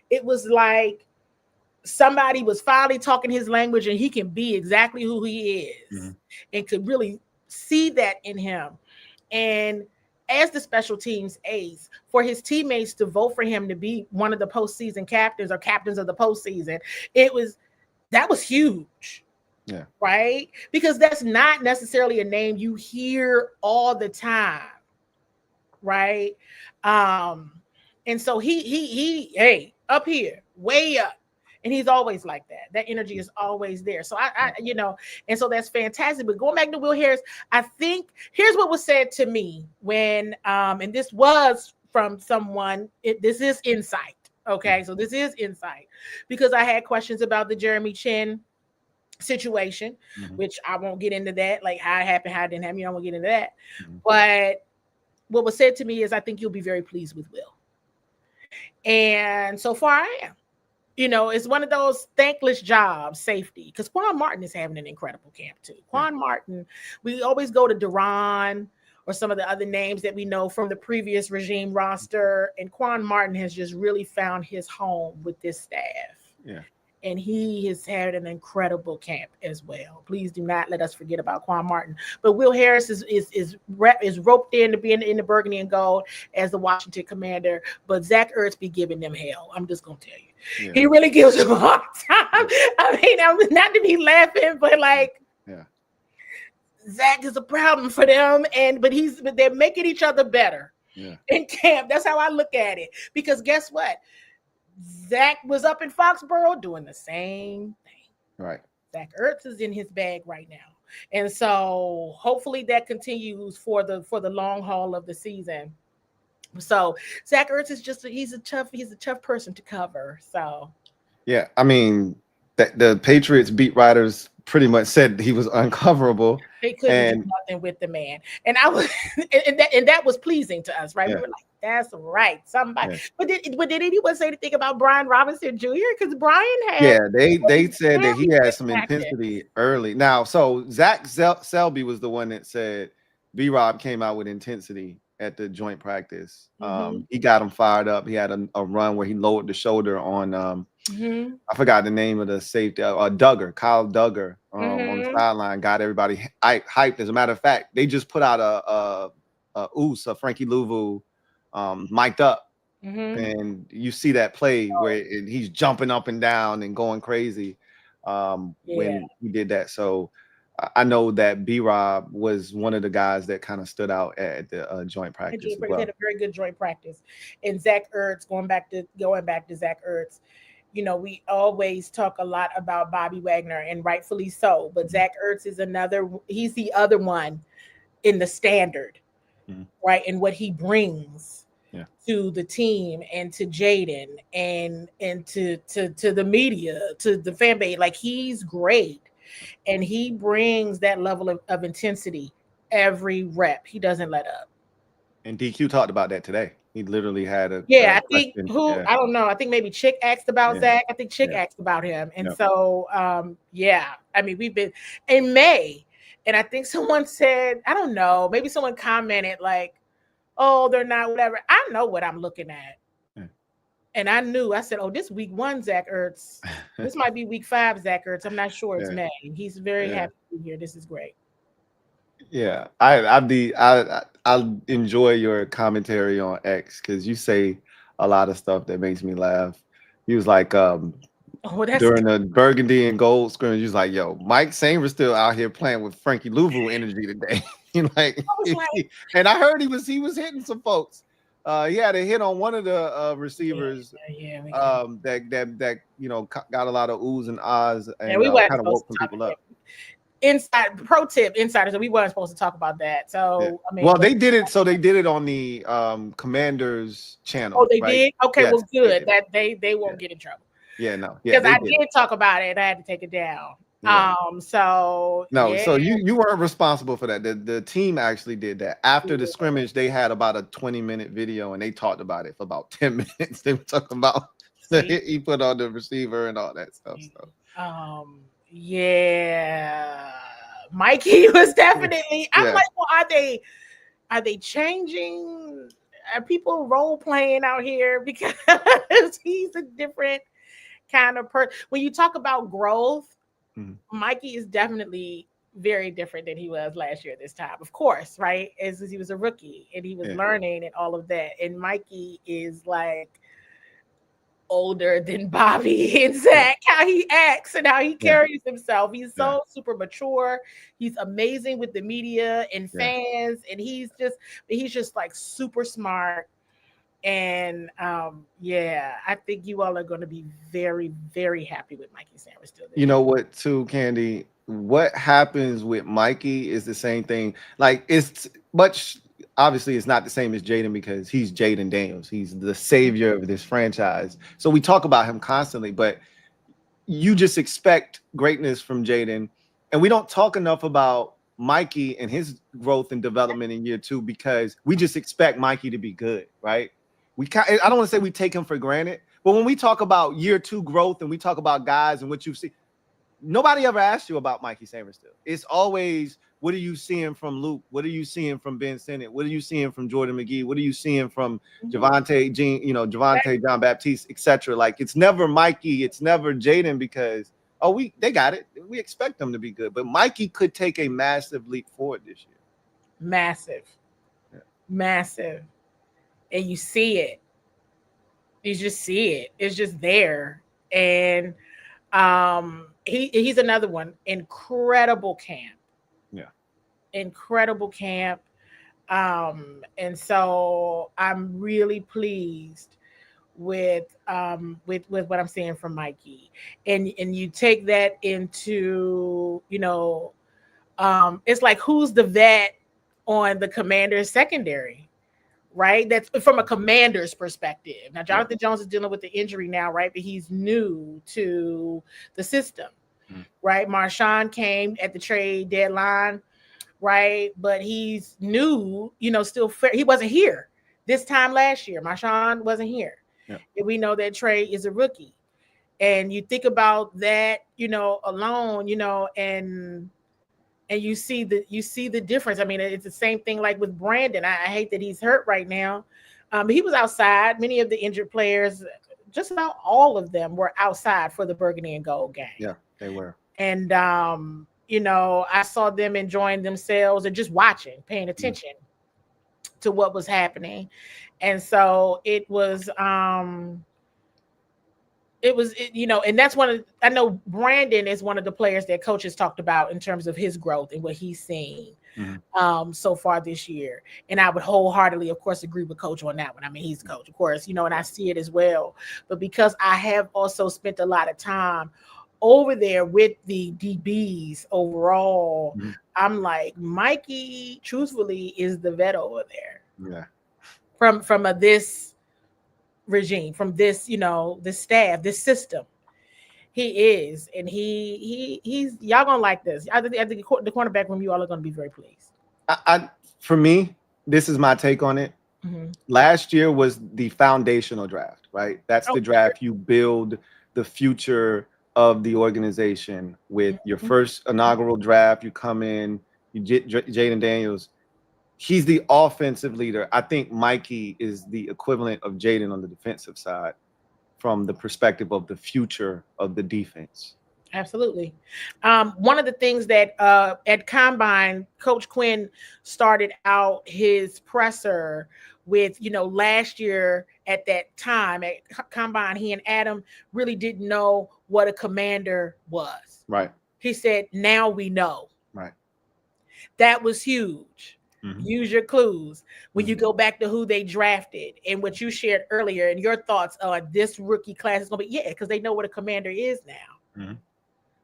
it was like somebody was finally talking his language and he can be exactly who he is and could really see that in him. And as the special teams ace, for his teammates to vote for him to be one of the postseason captains or captains of the postseason, that was huge. Yeah. Right? Because that's not necessarily a name you hear all the time. Right? And so he up here, way up. And he's always like that. That energy is always there. So I and so that's fantastic. But going back to Will Harris, I think here's what was said to me when and this was from someone, this is insight. Okay, so this is insight because I had questions about the Jeremy Chin situation, which I won't get into that, like how it happened, how it didn't happen. I won't get into that. But what was said to me is I think you'll be very pleased with Will. And so far I am. It's one of those thankless jobs, safety, because Quan Martin is having an incredible camp too. Quan Martin, we always go to Duran or some of the other names that we know from the previous regime roster. And Quan Martin has just really found his home with this staff. Yeah. And he has had an incredible camp as well. Please do not let us forget about Quan Martin. But Will Harris is roped in to be in the burgundy and gold as the Washington Commander. But Zach Ertz be giving them hell. I'm just gonna tell you. Yeah. He really gives them a hard time. I mean, I'm not to be laughing, but Zach is a problem for them, but they're making each other better in camp. That's how I look at it. Because guess what? Zach was up in Foxborough doing the same thing. Right. Zach Ertz is in his bag right now. And so hopefully that continues for the long haul of the season. So Zach Ertz is he's a tough person to cover. So yeah, I mean the Patriots beat writers pretty much said he was uncoverable. They couldn't do nothing with the man, and I was, and that was pleasing to us, right? Yeah. We were like, "That's right, somebody." Yeah. But did anyone say anything about Brian Robinson Jr.? Because Brian had, they said that he had some intensity early. Now, so Zach Selby was the one that said B-Rob came out with intensity at the joint practice. He got him fired up. He had a run where he lowered the shoulder on. I forgot the name of the safety, Duggar, Kyle Duggar, on the sideline, got everybody hyped. As a matter of fact, they just put out a Frankie Louvu mic'd up, and you see that play where he's jumping up and down and going crazy when he did that. So I know that B-Rob was one of the guys that kind of stood out at the joint practice. He had a very good joint practice. And Zach Ertz, going back to Zach Ertz, you know, we always talk a lot about Bobby Wagner, and rightfully so. But Zach Ertz is he's the other one in the standard, right? And what he brings to the team and to Jaden and to the media, to the fan base. Like, he's great. And he brings that level of intensity every rep. He doesn't let up. And DQ talked about that today. He literally had a I think I don't know. I think maybe Chick asked about Zach. I think Chick asked about him. And so I mean, we've been in May, and I think someone said, I don't know, maybe someone commented like, oh, they're not whatever. I know what I'm looking at. And I said, oh, this week 1 Zach Ertz. This might be week 5 Zach Ertz. I'm not sure. It's May. He's very happy to be here. This is great. Yeah, I enjoy your commentary on X, because you say a lot of stuff that makes me laugh. He was like, during the burgundy and gold scrimmage, he was like, "Yo, Mike Sainristil still out here playing with Frankie Louvu energy today." And I heard he was hitting some folks. He had a hit on one of the receivers. That got a lot of oohs and ahs, and kind of woke some people up. Pro tip, insiders, we weren't supposed to talk about that. So I mean, they did it. So they did it on the Commanders channel. Oh, they did. Okay, well, good. That they won't get in trouble. Yeah, no. Because I did talk about it. I had to take it down. So you weren't responsible for that. The team actually did that. After the scrimmage, they had about a 20-minute video, and they talked about it for about 10 minutes. They were talking about the hit he put on the receiver and all that stuff. So. Mikey was definitely. I'm like, well, are they changing? Are people role playing out here? Because he's a different kind of person. When you talk about growth, Mikey is definitely very different than he was last year at this time. Of course, right? As he was a rookie and he was learning and all of that. And Mikey is like older than Bobby and Zach, how he acts and how he carries himself. He's so super mature. He's amazing with the media and fans, and he's just like super smart. And I think you all are going to be very, very happy with Mikey Sainristil. You know what, too, Candy? What happens with Mikey is the same thing. Like, it's much. Obviously, it's not the same as Jaden, because he's Jaden Daniels. He's the savior of this franchise. So we talk about him constantly, but you just expect greatness from Jaden. And we don't talk enough about Mikey and his growth and development in year 2, because we just expect Mikey to be good, right? I don't want to say we take him for granted, but when we talk about year 2 growth and we talk about guys and what you see, nobody ever asked you about Mikey Sainristil. It's always, what are you seeing from Luke? What are you seeing from Ben Sinnott? What are you seeing from Jordan McGee? What are you seeing from Javonte, John Baptiste, etc.? Like, it's never Mikey, it's never Jaden, because they got it. We expect them to be good, but Mikey could take a massive leap forward this year. Massive, and you see it. You just see it. It's just there, and he's another one. Incredible camp. Incredible camp. And so I'm really pleased with what I'm seeing from Mikey. And you take that into, it's like, who's the vet on the Commanders secondary, right? That's from a commander's perspective. Now, Jonathan Jones is dealing with the injury now, right? But he's new to the system, right? Marshawn came at the trade deadline, right? But he's new, still fair. He wasn't here this time last year. Marshawn wasn't here. Yeah. And we know that Trey is a rookie. And you think about that, alone, and you see the difference. I mean, it's the same thing like with Brandon. I hate that he's hurt right now. He was outside. Many of the injured players, just about all of them, were outside for the Burgundy and Gold game. Yeah, they were. And I saw them enjoying themselves and just watching, paying attention to what was happening. And so it was, and that's I know Brandon is one of the players that coaches talked about in terms of his growth and what he's seen so far this year. And I would wholeheartedly, of course, agree with Coach on that one. I mean, he's coach, of course, and I see it as well. But because I have also spent a lot of time over there with the DBs overall, I'm like, Mikey, truthfully, is the vet over there. Yeah. From this regime, from this, this staff, this system. He is, and he's y'all gonna like this. I think the cornerback room, you all are gonna be very pleased. For me, this is my take on it. Last year was the foundational draft, right? That's the draft you build the future of the organization with. Your first inaugural draft. You come in, you get Jaden Daniels. He's the offensive leader. I think Mikey is the equivalent of Jaden on the defensive side from the perspective of the future of the defense. Absolutely. One of the things that at Combine, Coach Quinn started out his presser with, last year at that time at Combine, he and Adam really didn't know what a commander was. Right. He said, now we know. Right. That was huge. Use your clues when you go back to who they drafted and what you shared earlier and your thoughts on this rookie class is going to be, because they know what a commander is now.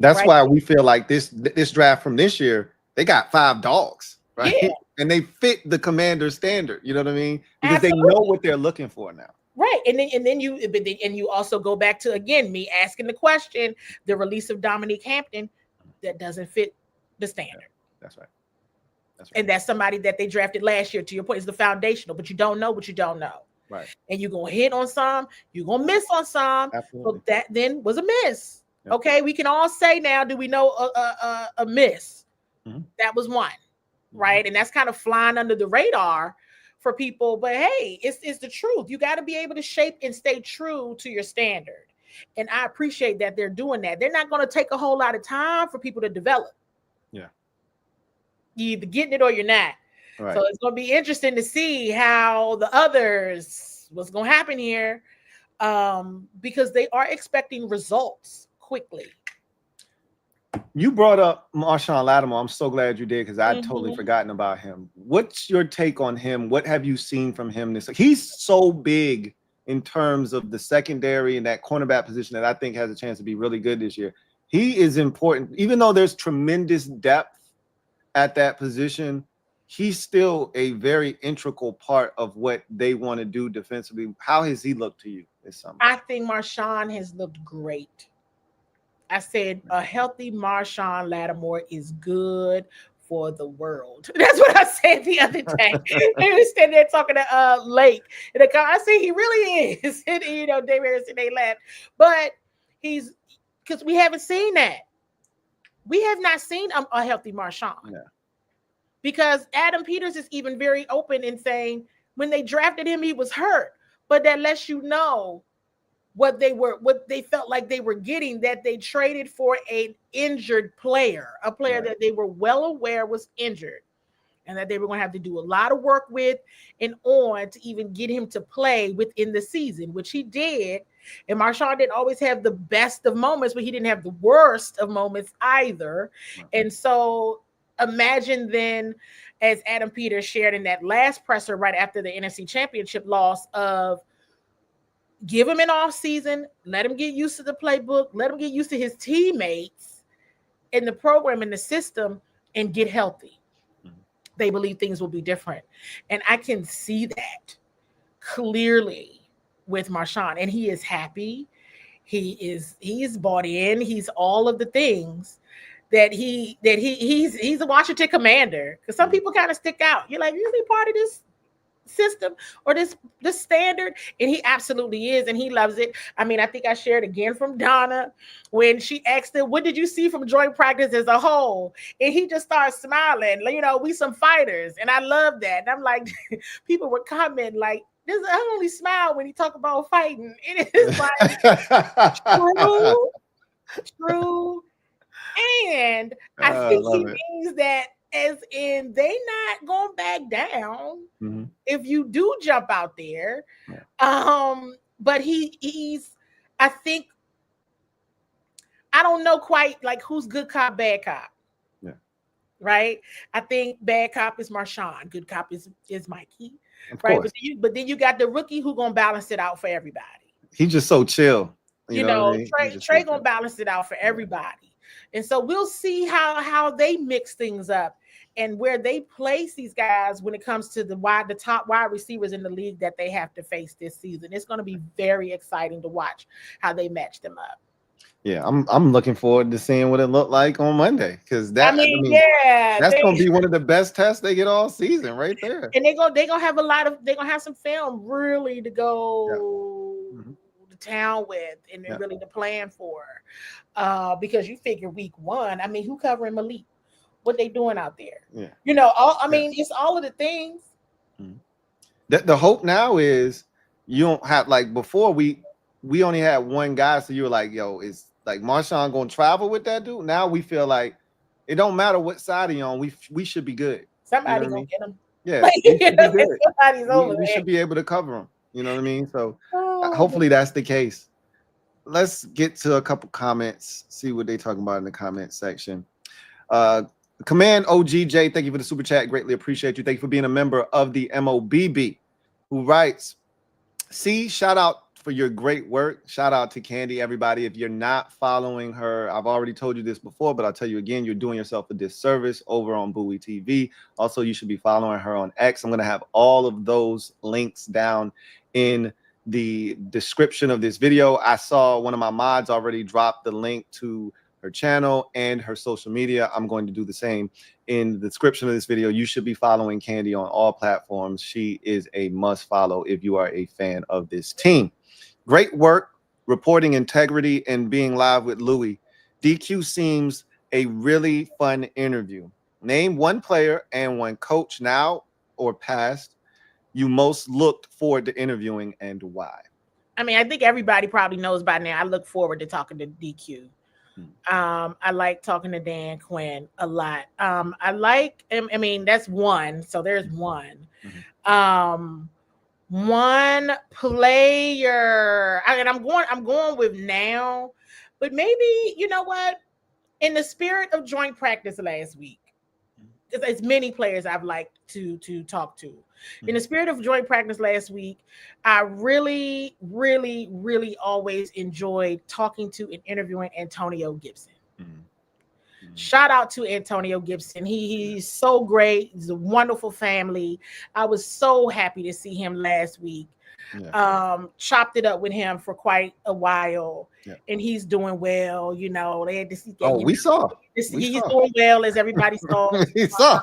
That's why we feel like this draft from this year, they got 5 dogs, right? Yeah. And they fit the commander standard, you know what I mean? Because they know what they're looking for now. Right. And then you also go back to, again, me asking the question, the release of Dominique Hampton that doesn't fit the standard. That's right. And that's somebody that they drafted last year, to your point, is the foundational, but you don't know what you don't know. Right. And you're going to hit on some, you're going to miss on some. Absolutely. But that then was a miss. Yep. Okay. We can all say now, do we know a miss? That was one. Right. And that's kind of flying under the radar for people. But hey, it's the truth. You got to be able to shape and stay true to your standard. And I appreciate that they're doing that. They're not going to take a whole lot of time for people to develop. Yeah. You either getting it or you're not. Right. So it's going to be interesting to see how the others, what's going to happen here, because they are expecting results quickly. You brought up Marshawn Lattimore. I'm so glad you did, because I'd totally forgotten about him. What's your take on him? What have you seen from him this? He's so big in terms of the secondary and that cornerback position that I think has a chance to be really good this year. He is important, even though there's tremendous depth at that position. He's still a very integral part of what they want to do defensively. How has he looked to you this summer? I think Marshawn has looked great. I said a healthy Marshawn Lattimore is good for the world. That's what I said the other day. They were standing there talking to Lake. And I said, he really is. And, Dave Harrison, they laughed. But he's, because we haven't seen that. We have not seen a healthy Marshawn. Yeah. Because Adam Peters is even very open in saying when they drafted him, he was hurt. But that lets you know what they felt like they were getting, that they traded for an injured player, a player that they were well aware was injured, and that they were going to have to do a lot of work with and on to even get him to play within the season, which he did. And Marshawn didn't always have the best of moments, but he didn't have the worst of moments either. And so imagine then, as Adam Peters shared in that last presser right after the NFC Championship loss, of give him an off season, let him get used to the playbook, let him get used to his teammates in the program, in the system, and get healthy. they believe things will be different. And I can see that clearly with Marshawn, and he is happy. He's bought in. He's all of the things that he's a Washington Commander. Because some people kind of stick out. You're like, you be part of this system or this standard, and he absolutely is, and he loves it. I mean, I think I shared again from Donna when she asked him, what did you see from joint practice as a whole? And he just starts smiling, you know, we some fighters, and I love that. And I'm like, people were commenting like, I only smile when he talk about fighting. It is like true. And I think he means that as in they not going back down if you do jump out there. But he's I think I don't know quite like who's good cop, bad cop. Yeah. Right? I think bad cop is Marshawn, good cop is Mikey. Right. But then you got the rookie who gonna balance it out for everybody. He's just so chill. You know, I mean? Trey gonna balance it out for everybody. And so we'll see how they mix things up and where they place these guys when it comes to the top wide receivers in the league that they have to face this season. It's going to be very exciting to watch how they match them up. Yeah, I'm looking forward to seeing what it looked like on Monday, because that's going to be one of the best tests they get all season right there. And they're gonna have some film really to go to town with and really to plan for. Because you figure week 1, I mean, who covering Malik? What they doing out there? Yeah. You know, it's all of the things. The hope now is you don't have, like before we only had one guy, so you were like, yo, is like Marshawn gonna travel with that dude? Now we feel like it don't matter what side he's on, we should be good. Somebody gonna get him. Yeah, we should be able to cover him. You know what I mean? So hopefully that's the case. Let's get to a couple comments, see what they talking about in the comment section. Command OGJ, thank you for the super chat. Greatly appreciate you. Thank you for being a member of the MOBB, who writes, shout out for your great work. Shout out to Candi, everybody. If you're not following her, I've already told you this before, but I'll tell you again, you're doing yourself a disservice over on Bowie TV. Also, you should be following her on X. I'm going to have all of those links down in the description of this video. I saw one of my mods already drop the link to her channel and her social media. I'm going to do the same in the description of this video. You should be following Candi on all platforms. She is a must follow if you are a fan of this team. Great work, reporting integrity, and being live with Louie. DQ seems a really fun interview. Name one player and one coach now or past you most looked forward to interviewing and why. I mean, I think everybody probably knows by now. I look forward to talking to DQ. I like talking to Dan Quinn a lot. I mean, that's one. So there's one. One player, and I'm going with now, but maybe, you know what? In the spirit of joint practice last week, it's many players I've liked to talk to. In the spirit of joint practice last week, I really, really, really always enjoyed talking to and interviewing Antonio Gibson. Shout out to Antonio Gibson. He's so great. He's a wonderful family. I was so happy to see him last week. Chopped it up with him for quite a while, and he's doing well. You know, they had to see. We saw. He's doing well, as everybody saw. He saw.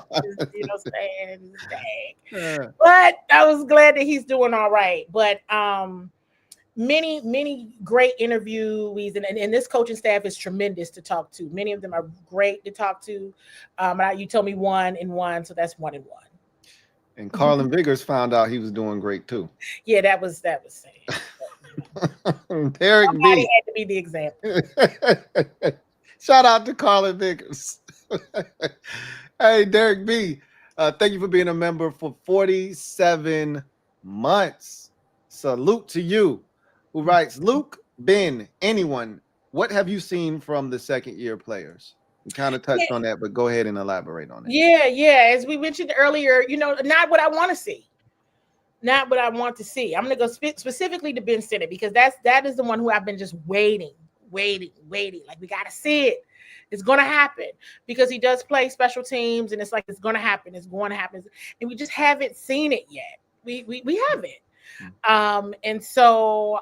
You know, saying, dang. But I was glad that he's doing all right. But many great interviewees, and this coaching staff is tremendous to talk to. Many of them are great to talk to. You told me one and one, so that's 1 and 1. And Carlin Biggers found out he was doing great too. Yeah, that was sad. Derek Somebody B had to be the example. Shout out to Carlin Biggers. Hey, Derek B, thank you for being a member for 47 months. Salute to you. Who writes, Luke, Ben, anyone, what have you seen from the second year players? We kind of touched on that, but go ahead and elaborate on it. Yeah. As we mentioned earlier, you know, not what I want to see. Not what I want to see. I'm going to go specifically to Ben Sinnott, because that is the one who I've been just waiting waiting. Like, we got to see it. It's going to happen because he does play special teams, and it's like, it's going to happen. It's going to happen. And we just haven't seen it yet. We haven't. And so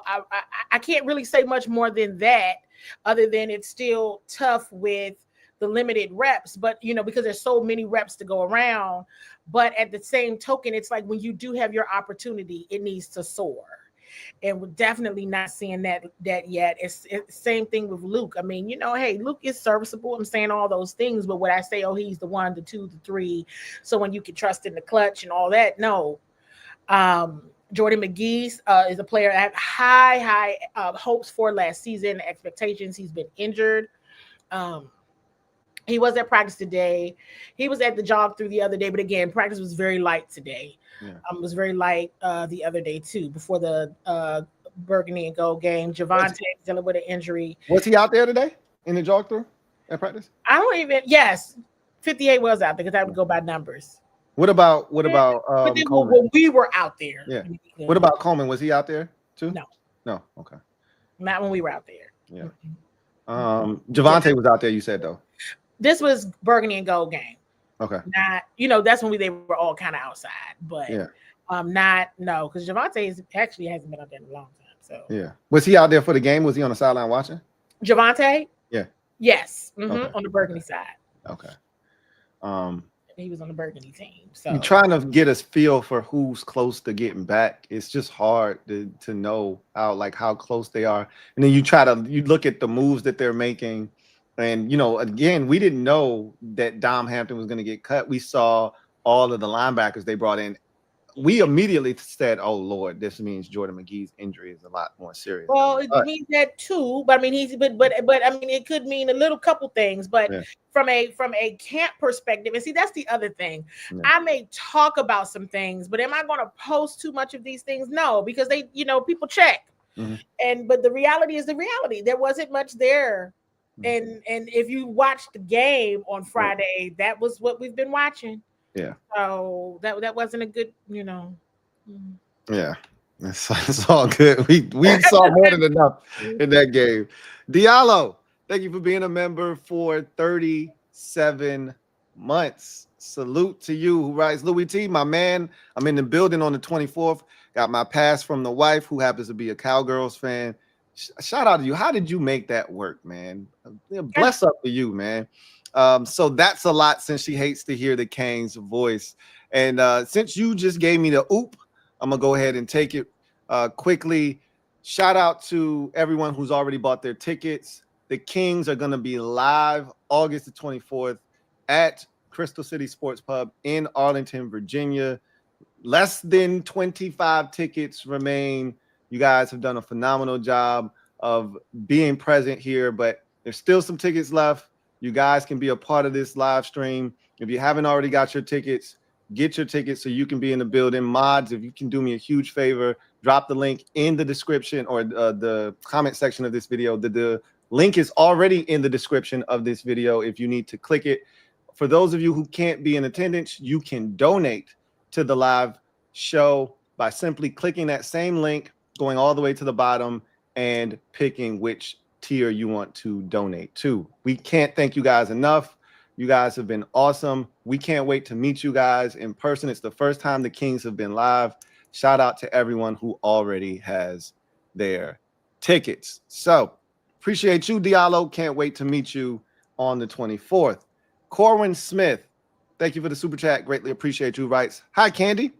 I can't really say much more than that, other than it's still tough with the limited reps, but because there's so many reps to go around. But at the same token, it's like when you do have your opportunity, it needs to soar. And we're definitely not seeing that yet. It's the same thing with Luke. I mean, hey, Luke is serviceable. I'm saying all those things, but would I say, oh, he's the 1, the 2, the 3, so when you can trust in the clutch and all that? No. Jordan McGee is a player I have high hopes for last season, expectations. He's been injured. He was at practice today. He was at the jog through the other day, but again, practice was very light today. Yeah. It was very light the other day too, before the Burgundy and Gold game. Javante dealing with an injury. Was he out there today in the jog through at practice? Yes, 58 was out there because I would go by numbers. What about Coleman? When we were out there. Yeah. What about Coleman? Was he out there too? No. Okay. Not when we were out there. Yeah. Javante was out there, you said, though. This was Burgundy and Gold game. Okay. Not, that's when they were all kind of outside, but yeah. Because Javante actually hasn't been out there in a long time. So yeah. Was he out there for the game? Was he on the sideline watching? Javante? Yeah. Yes. Okay. On the Burgundy side. Okay. He was on the Burgundy team. So you're trying to get a feel for who's close to getting back. It's just hard to know how close they are. And then you look at the moves that they're making. And, again, we didn't know that Dom Hampton was going to get cut. We saw all of the linebackers they brought in. We immediately said, oh, Lord, this means Jordan McGee's injury is a lot more serious. Well, it means that too. But I mean, but I mean, it could mean a couple things. But yeah. from a camp perspective, and see, that's the other thing. Yeah. I may talk about some things, but am I going to post too much of these things? No, because they, people check. Mm-hmm. But the reality is the reality. There wasn't much there. And if you watched the game on Friday, that was what we've been watching. Yeah. So that wasn't a good, Yeah, it's all good. We saw more than enough in that game. Diallo, thank you for being a member for 37 months. Salute to you. Who writes, Louie T, my man. I'm in the building on the 24th. Got my pass from the wife, who happens to be a Cowgirls fan. Shout out to you. How did you make that work, man? Bless up to you, man. So that's a lot, since she hates to hear the Cane's voice. And since you just gave me the oop, I'm going to go ahead and take it quickly. Shout out to everyone who's already bought their tickets. The Kings are going to be live August the 24th at Crystal City Sports Pub in Arlington, Virginia. Less than 25 tickets remain. You guys have done a phenomenal job of being present here, but there's still some tickets left. You guys can be a part of this live stream. If you haven't already got your tickets, get your tickets so you can be in the building. Mods, if you can do me a huge favor, drop the link in the description or the comment section of this video. The link is already in the description of this video if you need to click it. For those of you who can't be in attendance, you can donate to the live show by simply clicking that same link, going all the way to the bottom, and picking which tier you want to donate to. We can't thank you guys enough. You guys have been awesome. We can't wait to meet you guys in person. It's the first time the Kings have been live. Shout out to everyone who already has their tickets. So appreciate you, Diallo. Can't wait to meet you on the 24th. Corwin Smith, thank you for the super chat. Greatly appreciate you. Writes, hi, Candy.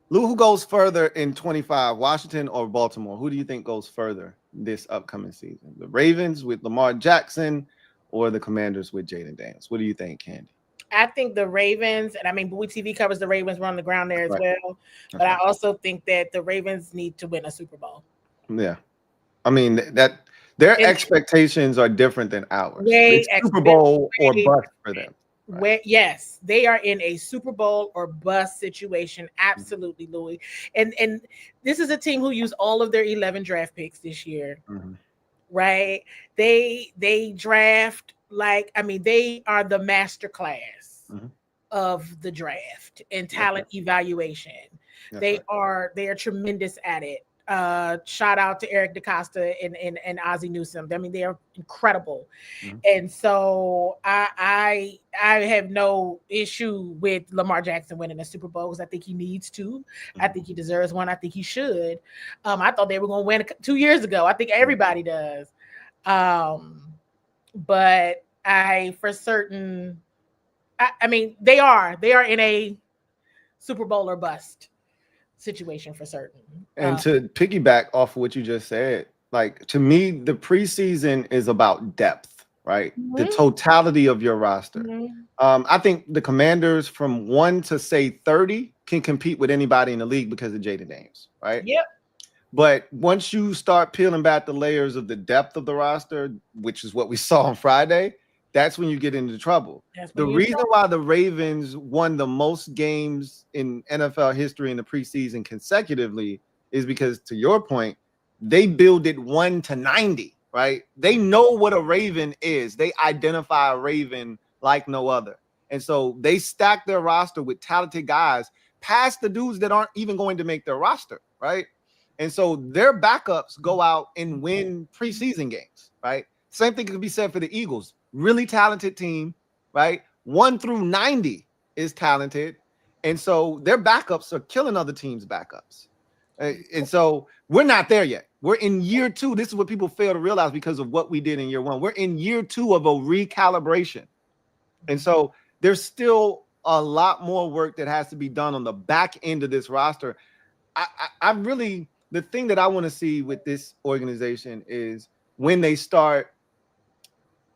Lou, who goes further in 25, Washington or Baltimore? Who do you think goes further this upcoming season? The Ravens with Lamar Jackson or the Commanders with Jaden Daniels? What do you think, Candy? I think the Ravens, and I mean, Bowie TV covers the Ravens. We're on the ground there as well. But I also think that the Ravens need to win a Super Bowl. Yeah. I mean, that their expectations are different than ours. It's Super Bowl or bust for them. Yes, they are in a Super Bowl or bust situation. Absolutely, Louie. And this is a team who used all of their 11 draft picks this year, right? They draft they are the master class of the draft and talent evaluation. They are tremendous at it. shout out to Eric DaCosta and Ozzie Newsome. I mean, they are incredible. Mm-hmm. And so I have no issue with Lamar Jackson winning a Super Bowl because I think he needs to. Mm-hmm. I think he deserves one. I think he should. I thought they were going to win 2 years ago. I think everybody does. But for certain, I mean, they are in a Super Bowl or bust situation for certain. And to piggyback off of what you just said, like, to me, the preseason is about depth, right? Mm-hmm. The totality of your roster. Mm-hmm. I think the Commanders from 1 to say 30 can compete with anybody in the league because of Jaden Daniels, right? Yep. But once you start peeling back the layers of the depth of the roster, which is what we saw on Friday, that's when you get into trouble. The reason why the Ravens won the most games in NFL history in the preseason consecutively is because, to your point, they build it 1 to 90, right? They know what a Raven is. They identify a Raven like no other. And so they stack their roster with talented guys past the dudes that aren't even going to make their roster, right? And so their backups go out and win preseason games, right? Same thing can be said for the Eagles. Really talented team, right? 1 through 90 is talented. And so their backups are killing other teams' backups. And so we're not there yet. We're in year 2. This is what people fail to realize because of what we did in year 1. We're in year 2 of a recalibration. And so there's still a lot more work that has to be done on the back end of this roster. I really, the thing that I want to see with this organization is when they start,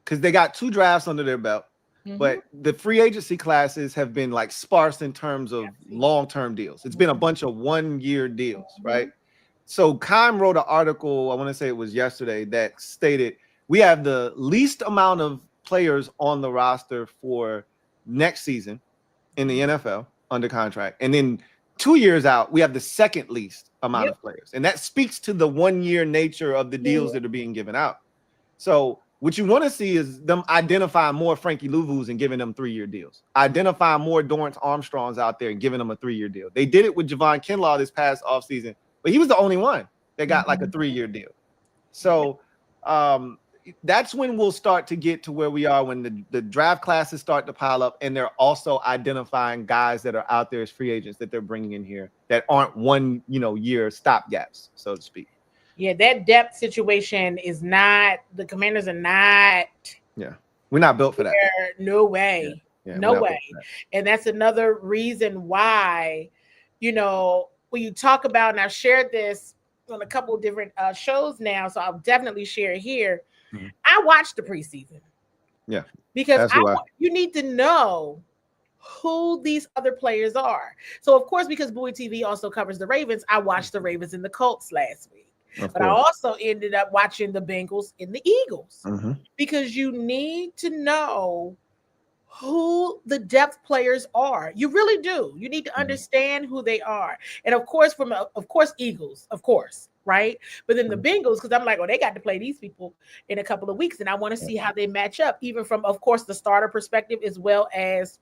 because they got 2 drafts under their belt, mm-hmm. but the free agency classes have been like sparse in terms of long-term deals. It's been a bunch of 1-year deals, mm-hmm. right? So Kime wrote an article, I want to say it was yesterday, that stated we have the least amount of players on the roster for next season in the NFL under contract. And then 2 years out, we have the second least amount of players. And that speaks to the 1-year nature of the deals that are being given out. So what you want to see is them identify more Frankie Louvu's and giving them 3-year deals. Identify more Dorrance Armstrongs out there and giving them a 3-year deal. They did it with Javon Kinlaw this past offseason, but he was the only one that got like a 3-year deal. So that's when we'll start to get to where we are when the draft classes start to pile up, and they're also identifying guys that are out there as free agents that they're bringing in here that aren't 1-year stopgaps, so to speak. Yeah, that depth situation is not, the Commanders are not. Yeah, we're not built for that. No way. Yeah, no way. And that's another reason why, when you talk about, and I've shared this on a couple of different shows now, so I'll definitely share it here. Mm-hmm. I watched the preseason. Yeah. Because you need to know who these other players are. So, of course, because Bowie TV also covers the Ravens, I watched the Ravens and the Colts last week. But I also ended up watching the Bengals and the Eagles, mm-hmm. because you need to know who the depth players are. You really do. You need to understand who they are. And of course, Eagles, of course, right? But then the Bengals, because I'm like, they got to play these people in a couple of weeks, and I want to see how they match up, even from, of course, the starter perspective as well as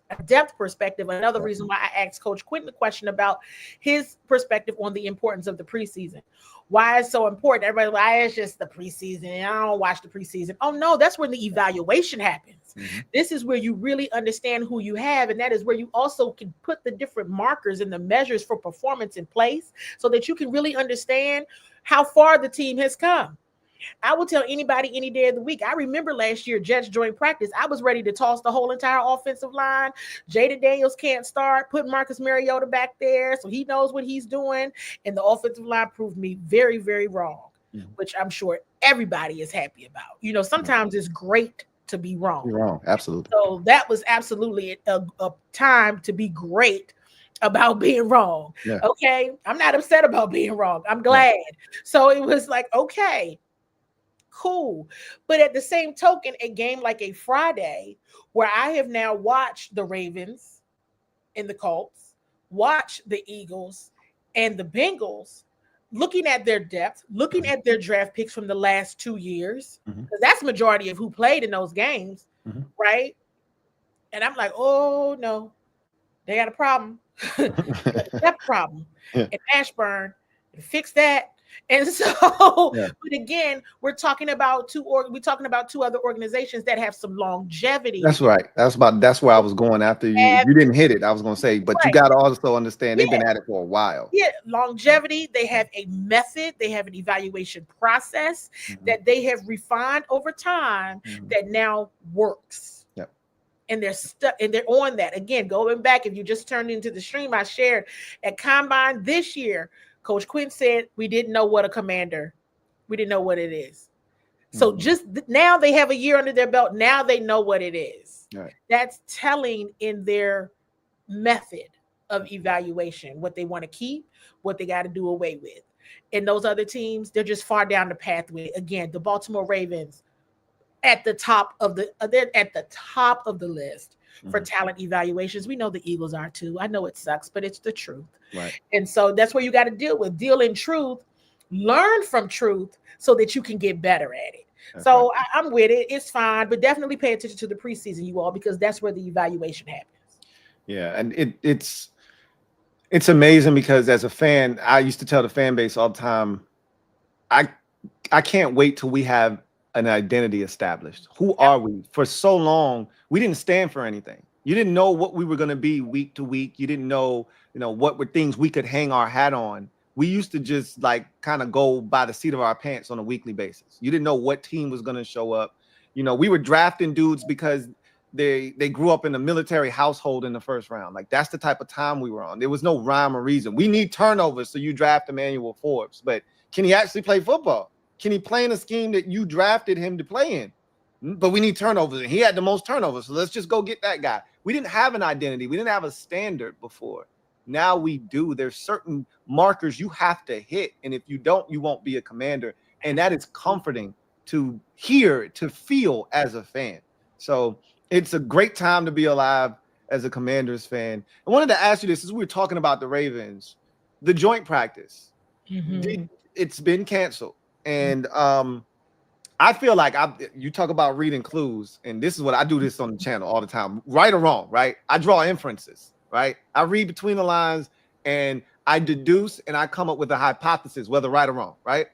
a depth perspective. Another reason why I asked Coach Quinn the question about his perspective on the importance of the preseason. Why it's so important? Everybody's like, it's just the preseason. I don't watch the preseason. Oh, no, that's when the evaluation happens. Mm-hmm. This is where you really understand who you have, and that is where you also can put the different markers and the measures for performance in place so that you can really understand how far the team has come. I will tell anybody any day of the week. I remember last year, Jets joint practice, I was ready to toss the whole entire offensive line. Jaden Daniels can't start. Put Marcus Mariota back there so he knows what he's doing. And the offensive line proved me very, very wrong, which I'm sure everybody is happy about. Sometimes it's great to be wrong. You're wrong, absolutely. So that was absolutely a time to be great about being wrong. Yeah. Okay, I'm not upset about being wrong. I'm glad. So it was like, okay, cool. But at the same token, a game like a Friday, where I have now watched the Ravens and the Colts, watched the Eagles and the Bengals, looking at their depth, looking at their draft picks from the last 2 years, because that's the majority of who played in those games, right? And I'm like, oh no, they got a problem. Depth problem. And Ashburn, Fix that. And so, but again, we're talking about two other organizations that have some longevity. That's right. That's where I was going after you. You didn't hit it. I was going to say, but you got to also understand they've been at it for a while. Yeah, longevity. They have a method. They have an evaluation process that they have refined over time that now works. Yep. And they're stuck, and they're on that. Again, going back, if you just turned into the stream, I shared at Combine this year, Coach Quinn said we didn't know what a commander, we didn't know what it is. So just now they have a year under their belt. Now they know what it is. Right. That's telling in their method of evaluation, what they want to keep, what they got to do away with. And those other teams, they're just far down the pathway. Again, the Baltimore Ravens at the top of they're at the top of the list for talent evaluations. We know the Eagles are too. I know it sucks, but it's the truth. Right. And so that's where you got to deal in truth, learn from truth so that you can get better at it. That's so right. I'm with it. It's fine, but definitely pay attention to the preseason, you all, because that's where the evaluation happens. Yeah, and it's amazing because as a fan, I used to tell the fan base all the time, I can't wait till we have an identity established. Who are we? For so long, we didn't stand for anything. You didn't know what we were going to be week to week. You didn't know, what were things we could hang our hat on. We used to just like kind of go by the seat of our pants on a weekly basis. You didn't know what team was going to show up. We were drafting dudes because they grew up in a military household in the first round. Like that's the type of time we were on. There was no rhyme or reason. We need turnovers, so you draft Emmanuel Forbes. But can he actually play football? Can he play in a scheme that you drafted him to play in? But we need turnovers, and he had the most turnovers, so let's just go get that guy. We didn't have an identity. We didn't have a standard before. Now we do. There's certain markers you have to hit, and if you don't, you won't be a commander. And that is comforting to hear, to feel as a fan. So it's a great time to be alive as a Commanders fan. I wanted to ask you this, as we were talking about the Ravens, the joint practice. It's been canceled. And I feel like you talk about reading clues, and this is what I do this on the channel all the time, right or wrong, right? I draw inferences, right? I read between the lines and I deduce and I come up with a hypothesis, whether right or wrong, right?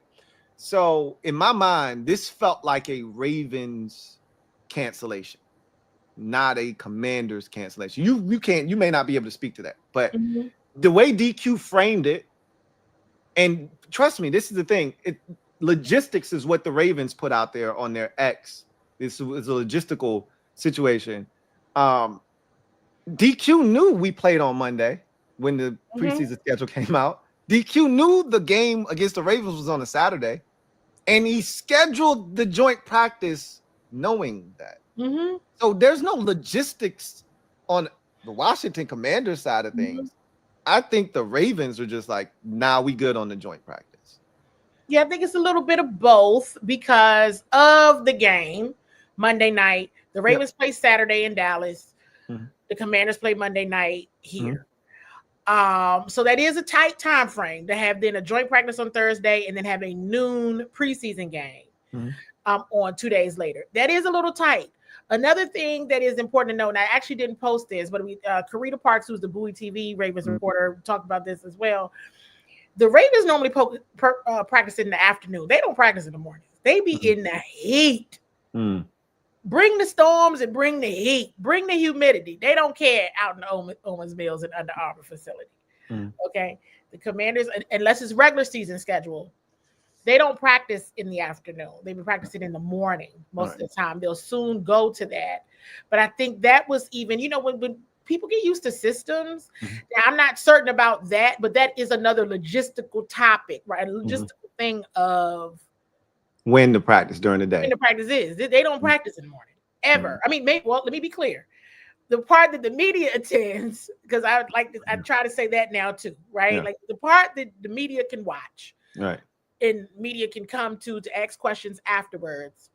So in my mind, this felt like a Ravens cancellation, not a Commanders cancellation. You may not be able to speak to that, but the way DQ framed it, and trust me, this is the thing. Logistics is what the Ravens put out there on their X. This was a logistical situation. DQ knew we played on Monday when the preseason schedule came out. DQ knew the game against the Ravens was on a Saturday, and he scheduled the joint practice knowing that. So there's no logistics on the Washington Commanders side of things. I think the Ravens are just like, nah, we good on the joint practice. Yeah, I think it's a little bit of both because of the game Monday night. The Ravens play Saturday in Dallas. The Commanders play Monday night here. So that is a tight time frame to have then a joint practice on Thursday and then have a noon preseason game on 2 days later. That is a little tight. Another thing that is important to know, and I actually didn't post this, but Karita Parks, who's the Bowie TV Ravens reporter, talked about this as well. The Ravens normally practice in the afternoon. They don't practice in the morning. They be in the heat. Bring the storms and bring the heat. Bring the humidity. They don't care out in the Owens Mills and Under Armour facility. Okay? The Commanders, unless it's regular season schedule, they don't practice in the afternoon. They've been practicing in the morning most of the time. They'll soon go to that. But I think that was even, when people get used to systems. Now, I'm not certain about that, but that is another logistical topic, right? A logistical thing of when to practice during the day. When the practice is. They don't practice in the morning, ever. I mean, let me be clear. The part that the media attends, because I try to say that now too, right? Like the part that the media can watch. Right. And media can come to ask questions afterwards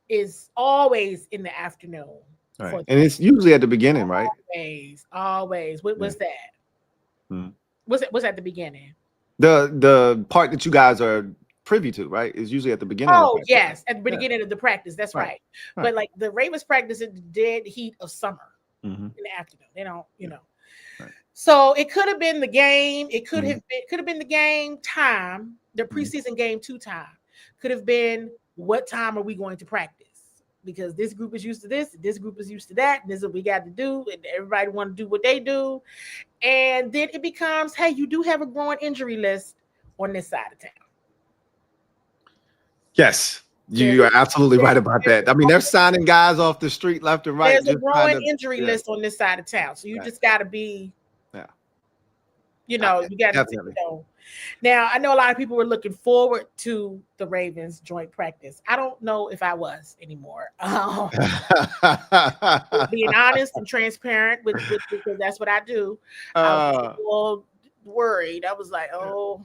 is always in the afternoon. Right. And it's usually at the beginning, right? Always. What's that? What's at the beginning? The part that you guys are privy to, right? Is usually at the beginning. Oh, yes, at the beginning of the practice. That's right. But like the Ravens practice in the dead heat of summer in the afternoon. They don't, So it could have been the game. It could have been the game time, the preseason game 2 time. Could have been what time are we going to practice? Because this group is used to this group is used to that. This is what we got to do, and everybody want to do what they do. And then it becomes, hey, you do have a growing injury list on this side of town. Yes, you are absolutely right about that. I mean, they're signing guys off the street left and right. There's a growing injury list on this side of town, so you just got to be, you got to. Now, I know a lot of people were looking forward to the Ravens joint practice. I don't know if I was anymore. Being honest and transparent with because that's what I do. I was a little worried. I was like, oh.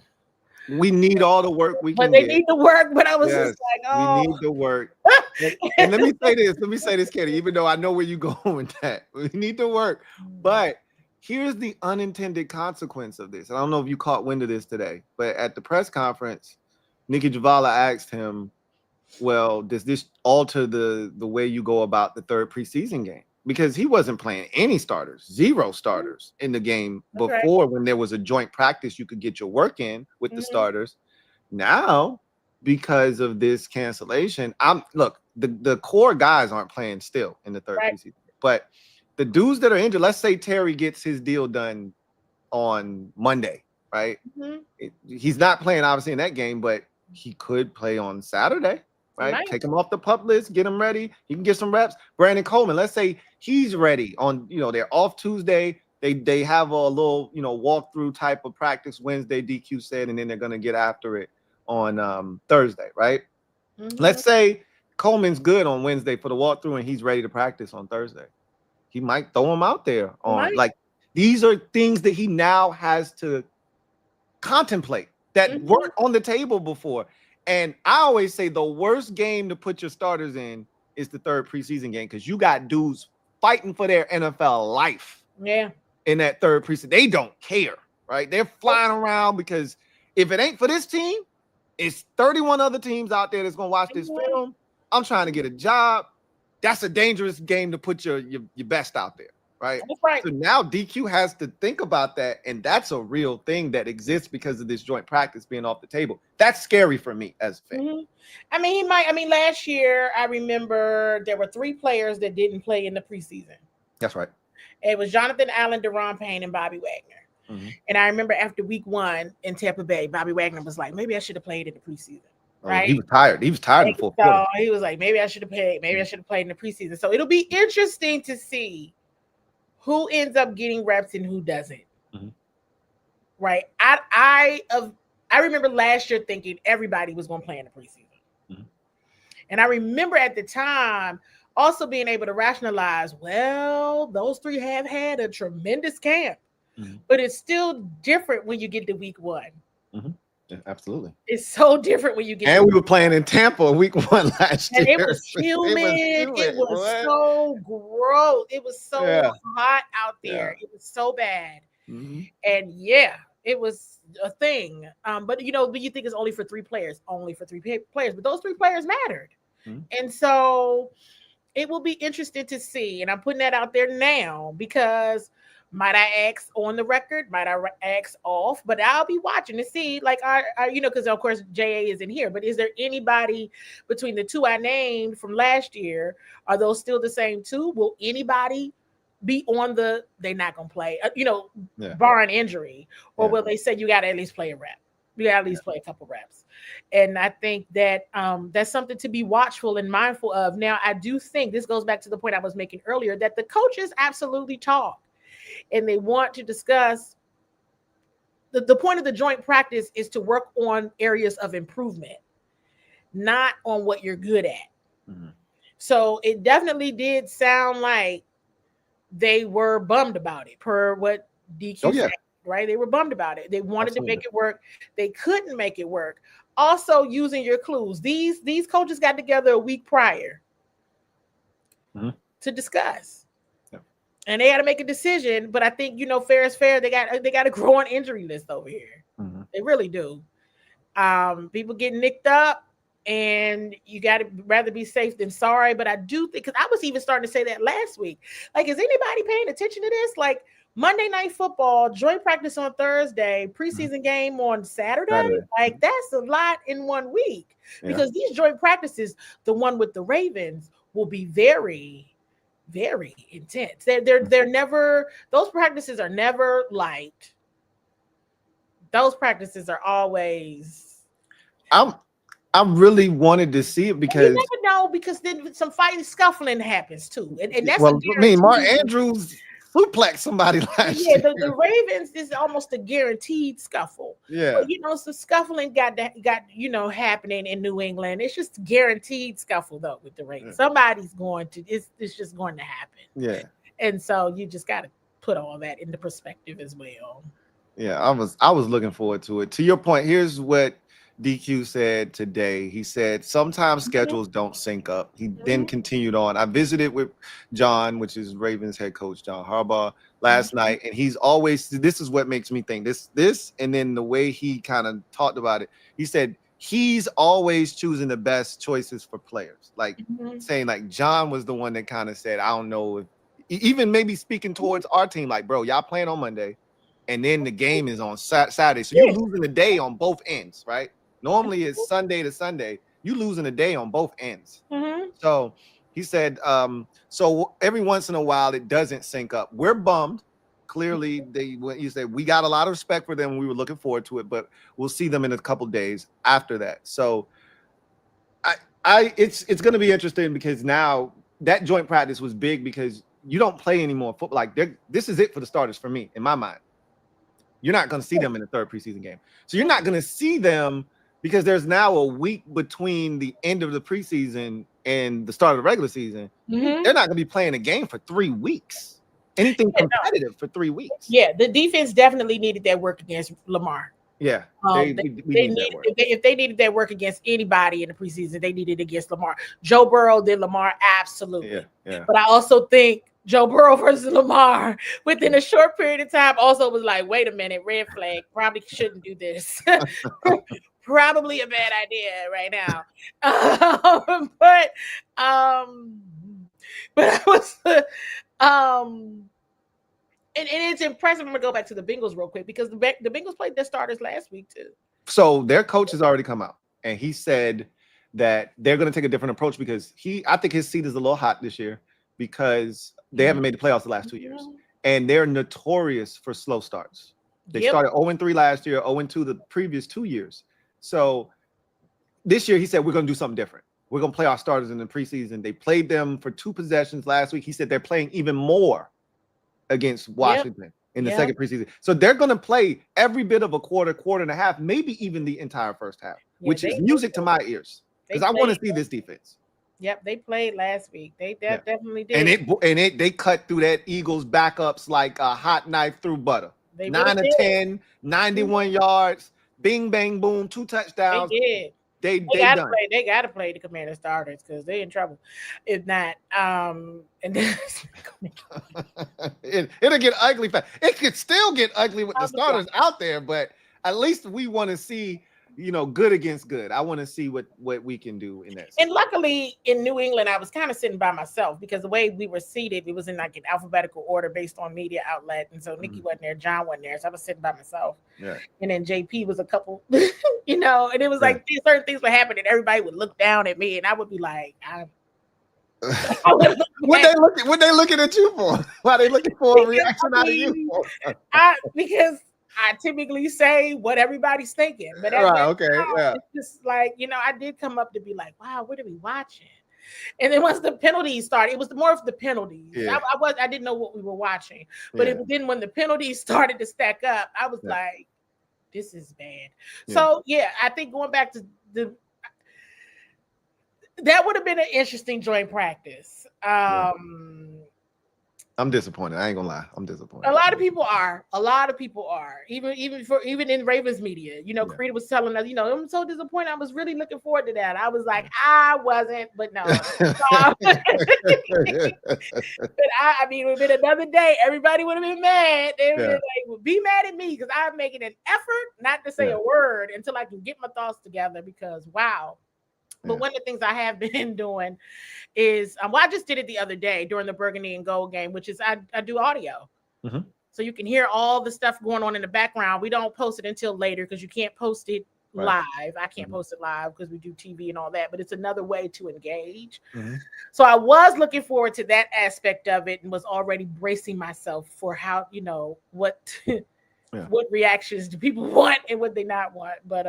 We need all the work we can get. But they need the work, but I was just like, oh. We need the work. And let me say this, Kenny, even though I know where you're going with that. We need the work. But here's the unintended consequence of this. And I don't know if you caught wind of this today, but at the press conference, Nikki Javala asked him, well, does this alter the way you go about the third preseason game? Because he wasn't playing any starters, 0 starters in the game before when there was a joint practice, you could get your work in with the starters. Now, because of this cancellation, the core guys aren't playing still in the third preseason, but the dudes that are injured, let's say Terry gets his deal done on Monday, right? He's not playing obviously in that game, but he could play on Saturday, right? Take him off the pup list, get him ready. He can get some reps. Brandon Coleman, let's say he's ready on, they're off Tuesday. They have a little, walkthrough type of practice Wednesday, DQ said, and then they're going to get after it on Thursday, right? Let's say Coleman's good on Wednesday for the walkthrough and he's ready to practice on Thursday. He might throw him out there on these are things that he now has to contemplate that weren't on the table before. And I always say the worst game to put your starters in is the third preseason game because you got dudes fighting for their NFL life. Yeah. In that third preseason, they don't care, right? They're flying around because if it ain't for this team, it's 31 other teams out there that's gonna watch this film. I'm trying to get a job. That's a dangerous game to put your best out there, right? That's right. So now DQ has to think about that, and that's a real thing that exists because of this joint practice being off the table. That's scary for me as a fan. Last year I remember there were 3 players that didn't play in the preseason. That's right. It was Jonathan Allen, Deron Payne, and Bobby Wagner. And I remember after week 1 in Tampa Bay, Bobby Wagner was like, maybe I should have played in the preseason. Right. He was tired. He was tired in the fourth quarter. He was like, maybe I should have played. Maybe I should have played in the preseason. So it'll be interesting to see who ends up getting reps and who doesn't. Right. I remember last year thinking everybody was going to play in the preseason. And I remember at the time also being able to rationalize, well, those 3 have had a tremendous camp, but it's still different when you get to week 1. Yeah, absolutely. It's so different when you get. And we were playing in Tampa week 1 last year. And it was humid. It was so gross. It was so hot out there. It was so bad. And it was a thing. But you think it's only for 3 players, but those 3 players mattered. And so it will be interesting to see. And I'm putting that out there now because might I ask on the record? Might I ask off? But I'll be watching to see, because of course JA isn't here. But is there anybody between the 2 I named from last year? Are those still the same 2? Will anybody be on they're not gonna play? Barring injury, or will they say you got to at least play a rep? You got to at least play a couple reps. And I think that that's something to be watchful and mindful of. Now, I do think this goes back to the point I was making earlier that the coaches absolutely talk. And they want to discuss the point of the joint practice is to work on areas of improvement, not on what you're good at. So it definitely did sound like they were bummed about it per what DQ said, right? They were bummed about it. They wanted to make it work. They couldn't make it work. Also using your clues. These coaches got together a week prior to discuss. And they got to make a decision, but I think fair is fair. They got a growing injury list over here. They really do. People get nicked up, and you got to rather be safe than sorry. But I do think, because I was even starting to say that last week. Like, is anybody paying attention to this? Like, Monday Night Football, joint practice on Thursday, preseason game on Saturday. Like that's a lot in 1 week because these joint practices, the one with the Ravens, will be very, very intense. They're never, those practices are never light. Those practices are always. I really wanted to see it because you never know, because then some fighting, scuffling happens too, and that's Mark Andrews suplex somebody last year. The Ravens is almost a guaranteed scuffle. Yeah, but, so scuffling got happening in New England. It's just guaranteed scuffle though with the Ravens. Somebody's going to. It's just going to happen. Yeah, and so you just got to put all that into perspective as well. Yeah, I was looking forward to it. To your point, here's what DQ said today. He said sometimes schedules don't sync up. He then continued on. I visited with John, which is Ravens head coach John Harbaugh, last night, and he's always, this is what makes me think this, and then the way he kind of talked about it. He said he's always choosing the best choices for players, like saying like John was the one that kind of said, I don't know if, even maybe speaking towards our team, like, bro, y'all playing on Monday, and then the game is on Saturday, so you're losing the day on both ends, right? Normally it's Sunday to Sunday. You losing a day on both ends. So he said, so every once in a while it doesn't sync up. We're bummed. Clearly, he said we got a lot of respect for them. We were looking forward to it, but we'll see them in a couple days after that. So it's going to be interesting because now that joint practice was big because you don't play any more football. Like this is it for the starters for me, in my mind. You're not going to see them in the third preseason game. So you're not going to see them because there's now a week between the end of the preseason and the start of the regular season. They're not going to be playing a game for 3 weeks. Anything competitive for 3 weeks. Yeah, the defense definitely needed that work against Lamar. Yeah, if they needed that work against anybody in the preseason, they needed it against Lamar. Joe Burrow, then Lamar, absolutely. Yeah. But I also think Joe Burrow versus Lamar within a short period of time also was like, wait a minute, red flag, probably shouldn't do this. Probably a bad idea right now. But I was and it's impressive. I'm gonna go back to the Bengals real quick because the Bengals played their starters last week too. So their coach has already come out and he said that they're going to take a different approach because I think his seat is a little hot this year because they haven't made the playoffs the last 2 years and they're notorious for slow starts. They started 0-3 last year, 0-2 the previous 2 years. So this year he said we're going to do something different. We're going to play our starters in the preseason. They played them for 2 possessions last week. He said they're playing even more against Washington in the second preseason. So they're going to play every bit of a quarter and a half, maybe even the entire first half, which is music to my ears because I want to see this defense. Yep, they played last week. They definitely did. And they cut through that Eagles backups like a hot knife through butter. 9 of 10, 91 yards, bing, bang, boom, 2 touchdowns. They did. They gotta play the Commander starters because they're in trouble. If not, and then it'll get ugly fast. It could still get ugly with the starters out there, but at least we want to see, good against good. I want to see what we can do in that. And luckily in New England, I was kind of sitting by myself because the way we were seated, it was in like an alphabetical order based on media outlet. And so Nikki wasn't there, John wasn't there. So I was sitting by myself. Yeah. And then JP was a couple, and it was like certain things would happen and everybody would look down at me and I would be like, what they looking at you for? Why they looking for a reaction out of you for? Because I typically say what everybody's thinking, but it's just like, I did come up to be like, wow, what are we watching? And then once the penalties started, it was more of the penalties. Yeah. I didn't know what we were watching, but then when the penalties started to stack up, I was like, this is bad. Yeah. So I think going back to that would have been an interesting joint practice. I'm disappointed. I ain't gonna lie. I'm disappointed. A lot of people are. Even in Ravens media. Karita was telling us, I'm so disappointed. I was really looking forward to that. I was like, I wasn't, but no. But I mean, it would have been another day. Everybody would have been mad. They would have been like, be mad at me because I'm making an effort not to say a word until I can get my thoughts together because wow. But one of the things I have been doing is, I just did it the other day during the Burgundy and Gold game, which is I do audio. So you can hear all the stuff going on in the background. We don't post it until later because you can't post it live. I can't post it live because we do TV and all that, but it's another way to engage. So I was looking forward to that aspect of it and was already bracing myself for how, what what reactions do people want and what they not want. But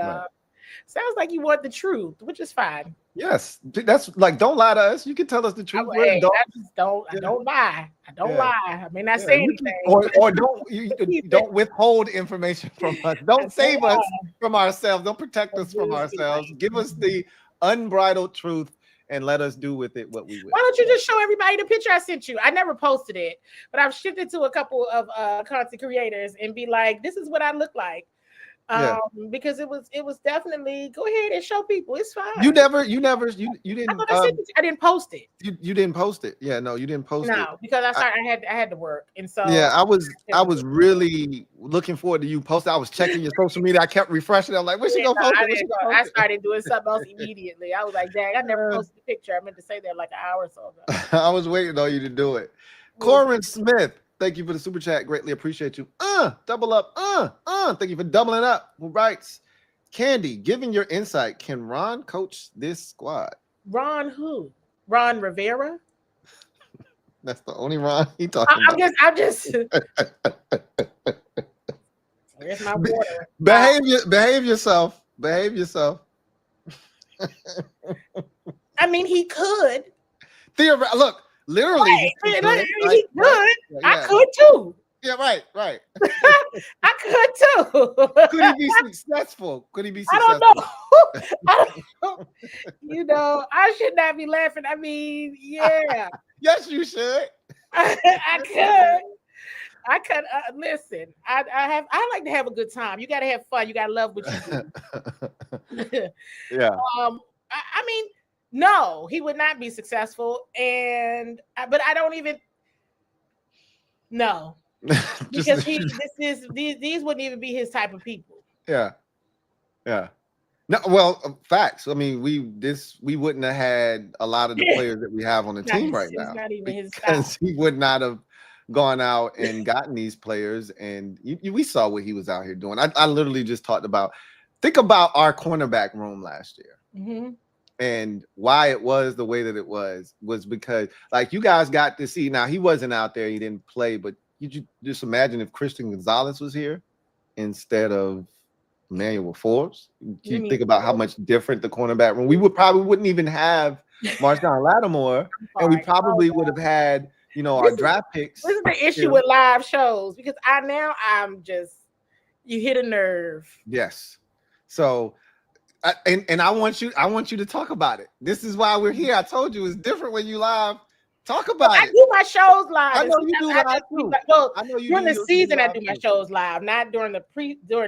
sounds like you want the truth, which is fine. Yes, that's like, don't lie to us. You can tell us the truth. I don't lie. I don't lie. I may not say anything. Or don't withhold information from us. Don't save us from ourselves. Don't protect us from ourselves. Give us the unbridled truth and let us do with it what we will. Why don't you just show everybody the picture I sent you? I never posted it, but I've shipped it to a couple of content creators and be like, this is what I look like. Because it was definitely, go ahead and show people. It's fine. You didn't. I didn't post it. You didn't post it. Yeah, no, you didn't post it. No, because I had to work, and so I was really looking forward to you posting. I was checking your social media. I kept refreshing. I'm like, where's she gonna post it? I started doing something else immediately. I was like, dang, I never posted the picture. I meant to say that like an hour or so ago. I was waiting on you to do it. Corin Smith, thank you for the super chat. Greatly appreciate you. Double up. Thank you for doubling up. Who writes? Candi, given your insight, can Ron coach this squad? Ron who? Ron Rivera? That's the only Ron he talking about. I'm just. Where's my water? Behave yourself. Behave yourself. I mean, he could. Look, literally, he could. I could too. Yeah, right. I could too. Could he be successful? I don't know. I should not be laughing. I mean, yeah. Yes, you should. I could. Listen. I like to have a good time. You got to have fun. You got to love what you do. Yeah. I mean, no, he would not be successful, but I don't even. No. Because these wouldn't even be his type of people. Yeah. No, well, facts. I mean, we wouldn't have had a lot of the players that we have on the team right now. Not even his because he would not have gone out and gotten these players. And we saw what he was out here doing. I literally just think about our cornerback room last year. And why it was the way that it was because, like, you guys got to see. Now, he wasn't out there. He didn't play, but you just imagine if Christian Gonzalez was here instead of Emmanuel Forbes. You think about how much different the cornerback room. We wouldn't even have Marshawn Lattimore, and we probably would have had, our draft picks. This is the issue with live shows because you hit a nerve. Yes. So, and I want you to talk about it. This is why we're here. I told you it's different when you live. Talk about it. I do my shows live. I know you do live too. I know you during the season. I do my shows live. Not during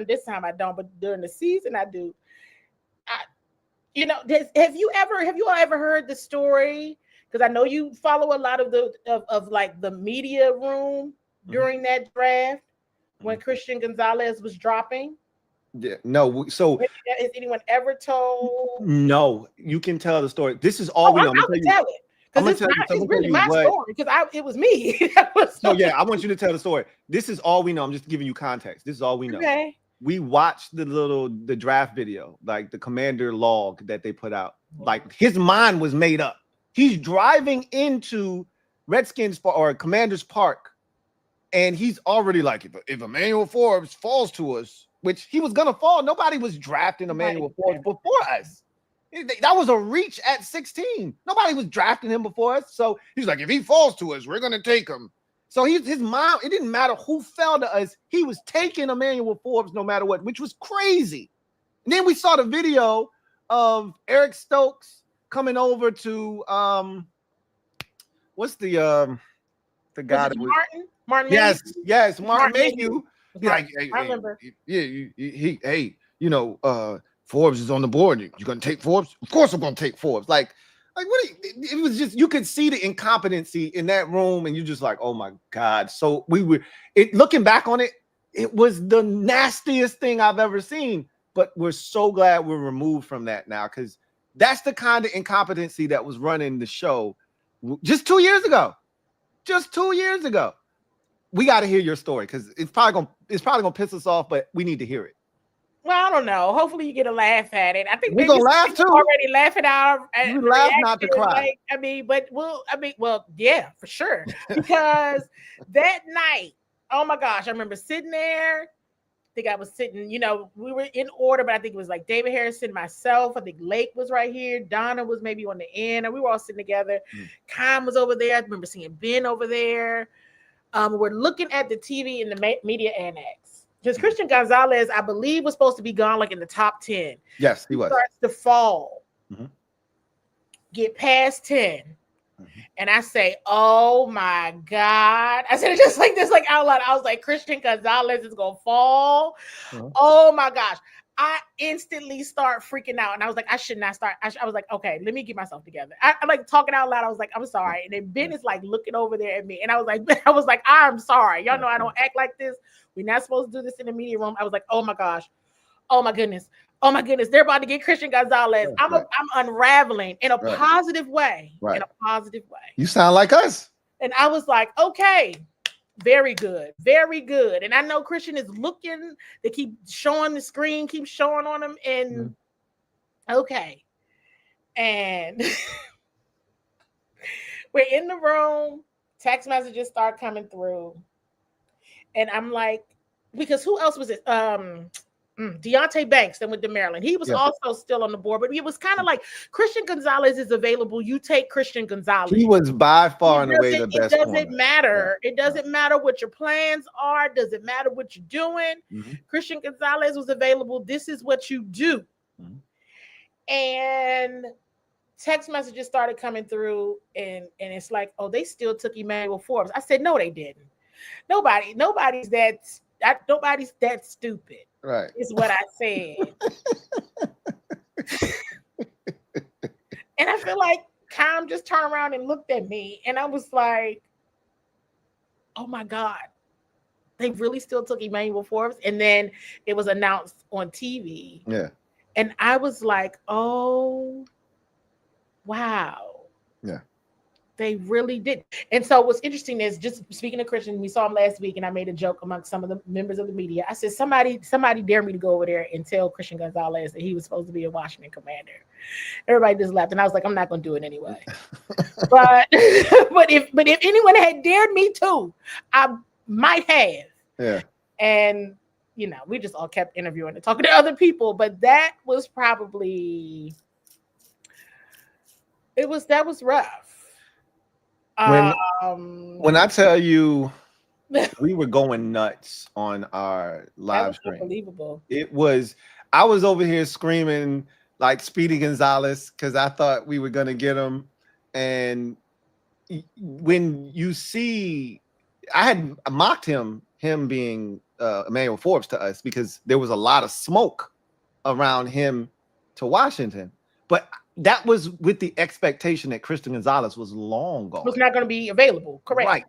this time I don't, but during the season I do. Have you all ever heard the story? Because I know you follow a lot of the media room during that draft when Christian Gonzalez was dropping. Yeah, no. So has anyone ever told? No, you can tell the story. This is all we know. I'll tell it. Because it's really my story. Because it was me. I want you to tell the story. This is all we know. I'm just giving you context. This is all we know. Okay. We watched the draft video, like the commander log that they put out. Like his mind was made up. He's driving into Redskins or Commanders Park, and he's already like, if Emmanuel Forbes falls to us, which he was gonna fall, nobody was drafting Emmanuel Forbes before us. That was a reach at 16. Nobody was drafting him before us. So he's like, if he falls to us, we're going to take him. So his mind, it didn't matter who fell to us. He was taking Emmanuel Forbes no matter what, which was crazy. And then we saw the video of Eric Stokes coming over to, what's the guy that was Martin? Yes, Martin Mayhew. I remember. Forbes is on the board. You're gonna take Forbes? Of course I'm gonna take Forbes. Like what? It was just, you could see the incompetency in that room, and you're just like, oh my God. So looking back on it, it was the nastiest thing I've ever seen. But we're so glad we're removed from that now, because that's the kind of incompetency that was running the show just 2 years ago. we got to hear your story because it's probably gonna piss us off, but we need to hear it. Well, I don't know. Hopefully, you get a laugh at it. I think we're gonna laugh too. Already laughing out. You laugh not to cry. Like, well, yeah, for sure. Because that night, oh my gosh, I remember sitting there. I think I was sitting. We were in order, but I think it was like David Harrison, myself. I think Lake was right here. Donna was maybe on the end, and we were all sitting together. Kyle was over there. I remember seeing Ben over there. We're looking at the TV in the media annex. Because Christian Gonzalez, I believe, was supposed to be gone like in the top 10. Yes, he was. Starts to fall. Get past 10. And I say, oh my God. I said it just like this, like out loud. I was like, Christian Gonzalez is going to fall. Oh my gosh. I instantly start freaking out. And I was like, I should not start. I was like, okay, let me get myself together. I'm like talking out loud. I was like, I'm sorry. And then Ben is like looking over there at me. And I was like, I'm sorry. Y'all know I don't act like this. We're not supposed to do this in the media room. I was like, oh my gosh. Oh my goodness. Oh my goodness. They're about to get Christian Gonzalez. I'm unraveling in a positive way. In a positive way. You sound like us. And I was like, okay. Very good. Very good. And I know Christian is looking. They keep showing the screen, keep showing on him. And okay. And we're in the room. Text messages start coming through. And I'm like, because who else was it? Deontay Banks that went to Maryland. He was also still on the board, but it was kind of like Christian Gonzalez is available. You take Christian Gonzalez. He was by far and away the best. It doesn't matter. Yeah. It doesn't matter what your plans are. It doesn't matter what you're doing. Christian Gonzalez was available. This is what you do. And text messages started coming through, and it's like, oh, they still took Emmanuel Forbes. I said, no, they didn't. Nobody's that stupid. Right. Is what I said. And I feel like Cam just turned around and looked at me, and I was like, oh my God, they really still took Emmanuel Forbes. And then it was announced on TV. Yeah. And I was like, oh, wow. Yeah. They really did. And so what's interesting is, just speaking of Christian, we saw him last week, and I made a joke amongst some of the members of the media. I said, somebody dare me to go over there and tell Christian Gonzalez that he was supposed to be a Washington Commander. Everybody just laughed, and I was like, I'm not going to do it anyway. but if anyone had dared me to, I might have. Yeah. And we just all kept interviewing and talking to other people, but that was probably that was rough. When I tell you we were going nuts on our live stream, unbelievable. I was over here screaming like Speedy Gonzalez because I thought we were gonna get him. And when you see, I had mocked him being Emmanuel Forbes to us because there was a lot of smoke around him to Washington, but that was with the expectation that Christian Gonzalez was long gone. Was not going to be available. Correct. Right.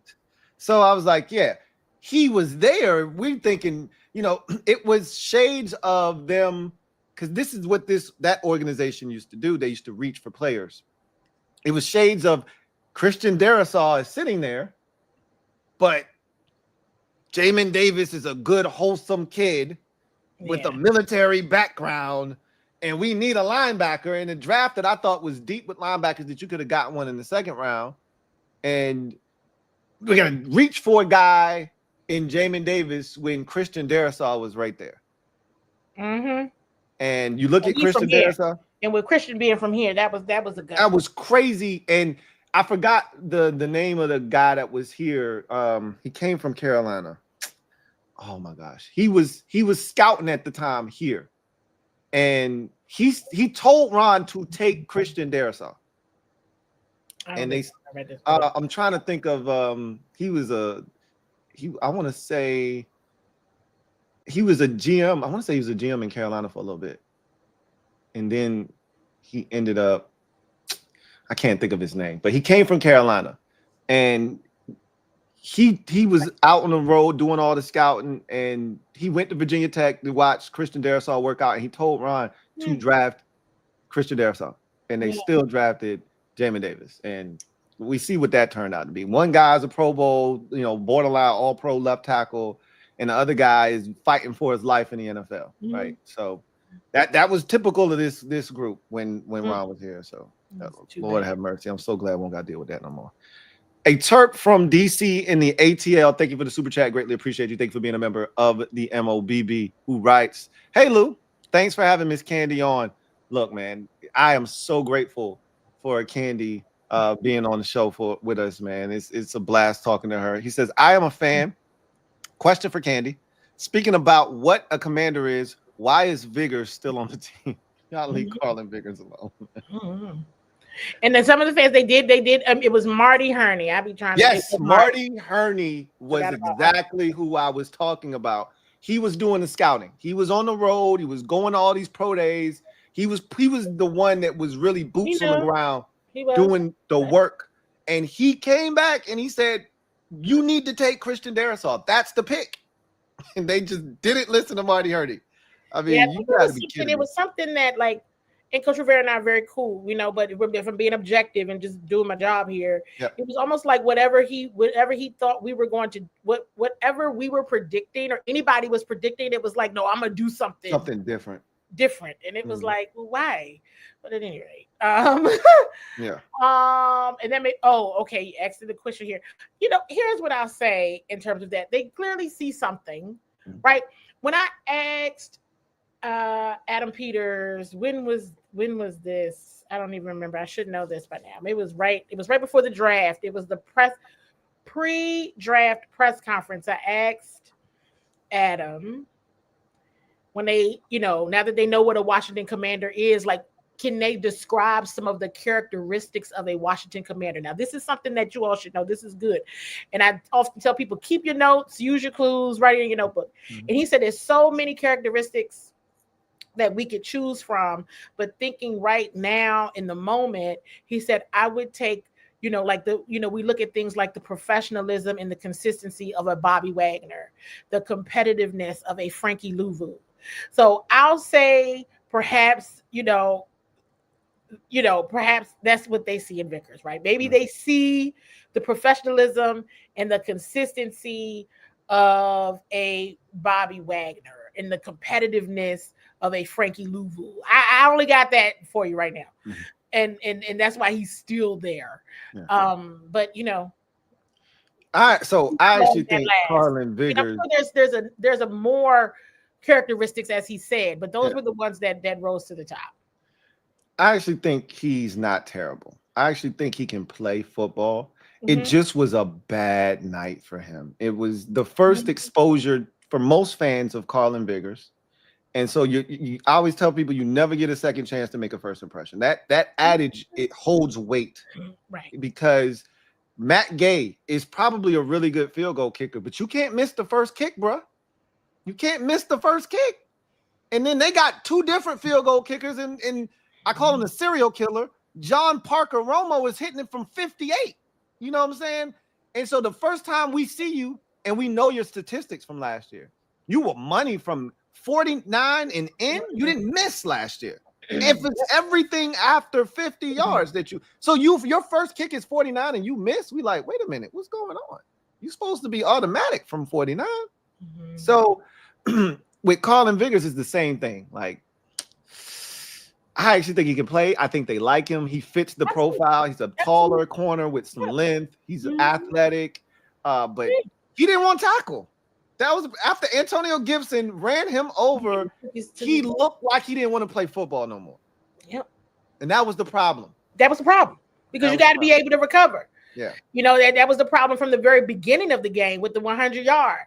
So I was like, yeah, he was there. We're thinking, it was shades of them, because this is what that organization used to do. They used to reach for players. It was shades of Christian Darrisaw is sitting there, but Jamin Davis is a good, wholesome kid with a military background. And we need a linebacker in a draft that I thought was deep with linebackers that you could have gotten one in the second round. And we're going to reach for a guy in Jamin Davis when Christian Darrisaw was right there. And you look at Christian Darrisaw. And with Christian being from here, that was a good. That was crazy. And I forgot the name of the guy that was here. He came from Carolina. Oh my gosh. He was scouting at the time here. And he told Ron to take Christian Darrisaw. And I'm trying to think of I want to say he was a GM. I want to say he was a GM in Carolina for a little bit. And then he ended up, I can't think of his name, but he came from Carolina. And he was out on the road doing all the scouting, and he went to Virginia Tech to watch Christian Darrisaw work out, and he told Ron to draft Christian Darrisaw, and they still drafted Jamin Davis. And we see what that turned out to be. One guy's a Pro Bowl, borderline All Pro left tackle, and the other guy is fighting for his life in the NFL, right? So that was typical of this group when Ron was here. So Lord have mercy. I'm so glad we won't got to deal with that no more. A Terp from DC in the ATL. Thank you for the super chat. Greatly appreciate you. Thank you for being a member of the MOBB, who writes, "Hey Lou, thanks for having Miss Candi on. Look, man, I am so grateful for Candi being on the show with us, man. It's a blast talking to her." He says, "I am a fan. Question for Candi. Speaking about what a commander is, why is Vigors still on the team? Y'all leave Carlin Vigors alone." And then some of the fans they did. It was Marty Herney. I be trying to. Yes, Marty Herney was exactly who I was talking about. He was doing the scouting. He was on the road. He was going to all these pro days. He was the one that was really boots on the ground doing the work. And he came back and he said, "You need to take Christian Darrisaw. That's the pick." And they just didn't listen to Marty Herney. I mean, you gotta be kidding me. It was something that and Coach Rivera and I are very cool, but if I'm being objective and just doing my job here, it was almost like whatever he thought we were going to, whatever we were predicting or anybody was predicting, it was like, no, I'm gonna do something different. And it was like, well, why? But at any rate, and then okay, you asked the question here. Here's what I'll say in terms of that. They clearly see something, right? When I asked Adam Peters, when was this? I don't even remember. I should know this by now. It was right before the draft. It was the pre-draft press conference. I asked Adam when they, now that they know what a Washington commander is, can they describe some of the characteristics of a Washington commander? Now, this is something that you all should know. This is good. And I often tell people, keep your notes, use your clues, write it in your notebook. And he said there's so many characteristics that we could choose from, but thinking right now in the moment, he said, I would take, we look at things like the professionalism and the consistency of a Bobby Wagner, the competitiveness of a Frankie Louvu. So I'll say perhaps, perhaps that's what they see in Vickers, right? Maybe they see the professionalism and the consistency of a Bobby Wagner and the competitiveness of a Frankie Louvu. I only got that for you right now. And that's why he's still there. But I actually think Carlin Vigors. There's a more characteristics, as he said, but those were the ones that rose to the top. I actually think he's not terrible. I actually think he can play football. It just was a bad night for him. It was the first exposure for most fans of Carlin Vigors. And so I always tell people you never get a second chance to make a first impression. That adage, it holds weight. Right. Because Matt Gay is probably a really good field goal kicker, but you can't miss the first kick, bro. You can't miss the first kick. And then they got two different field goal kickers, and I call him the serial killer. John Parker Romo is hitting it from 58. You know what I'm saying? And so the first time we see you, and we know your statistics from last year, you were money from 49 and in. You didn't miss last year. If it's everything after 50 yards your first kick is 49 and you miss, we like, wait a minute, what's going on? You're supposed to be automatic from 49. So with Carlin Vigors, it's the same thing. I actually think he can play. I think they like him. He fits the profile. He's a taller corner with some length. He's athletic, but he didn't want to tackle. That was after Antonio Gibson ran him over. He looked like he didn't want to play football no more. Yep. And that was the problem. That was the problem because you got to be able to recover. Yeah. That was the problem from the very beginning of the game with the 100-yard.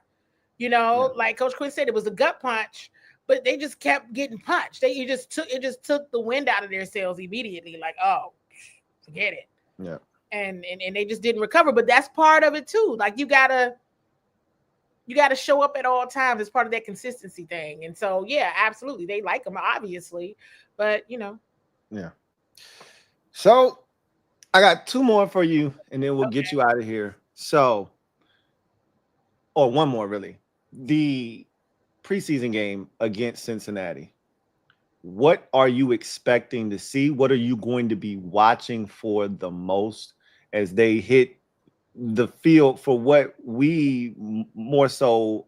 Like Coach Quinn said, it was a gut punch, but they just kept getting punched. It just took the wind out of their sails immediately. Like, oh, forget it. Yeah. And they just didn't recover. But that's part of it too. Like you gotta show up at all times as part of that consistency thing. And so, yeah, absolutely. They like him, obviously, but Yeah. So I got two more for you, and then we'll get you out of here. So, or one more, really. The preseason game against Cincinnati. What are you expecting to see? What are you going to be watching for the most? as they hit the field for what we more so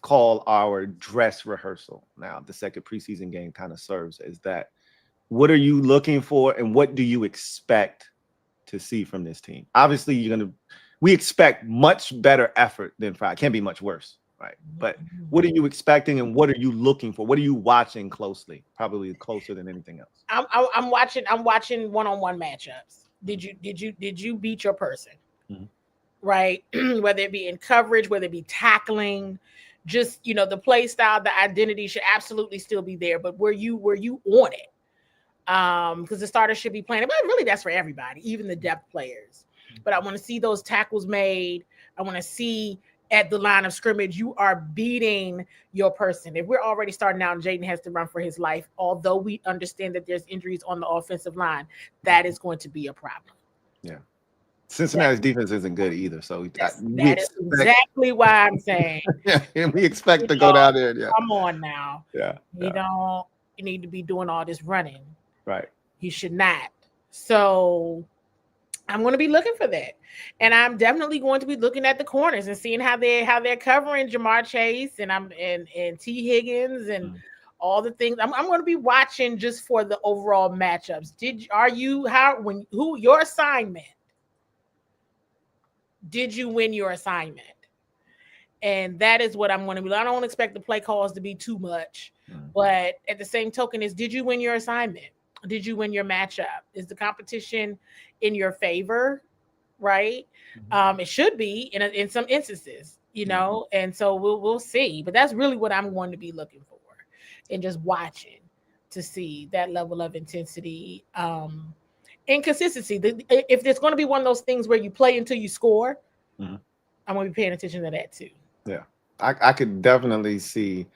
call our dress rehearsal. Now, the second preseason game kind of serves as that. What are you looking for, and what do you expect to see from this team? Obviously, we expect much better effort than Friday. Can't be much worse, right? But what are you expecting, and what are you looking for? What are you watching closely? Probably closer than anything else. I'm watching one-on-one matchups. Did you beat your person? Mm-hmm. Right? Whether it be in coverage, whether it be tackling, just the play style, the identity should absolutely still be there. But were you on it? Because the starters should be playing it, but really that's for everybody, even the depth players. But I want to see those tackles made. I want to see at the line of scrimmage, you are beating your person. If we're already starting out and Jaden has to run for his life, although we understand that there's injuries on the offensive line, that is going to be a problem. Yeah. Cincinnati's defense isn't good either. So that is exactly why I'm saying. And we expect to go down there. Yeah. Come on now. Yeah. You need to be doing all this running. Right. You should not. So I'm going to be looking for that. And I'm definitely going to be looking at the corners and seeing how they're covering Jamar Chase and T. Higgins and all the things. I'm going to be watching just for the overall matchups. Your assignment? Did you win your assignment? And that is what I'm going to be. I don't expect the play calls to be too much, but at the same token did you win your assignment? Did you win your matchup? Is the competition in your favor? Right? It should be in some instances, and so we'll see. But that's really what I'm going to be looking for and just watching to see that level of intensity. And consistency. If there's going to be one of those things where you play until you score, I'm going to be paying attention to that too. Yeah, I could definitely see.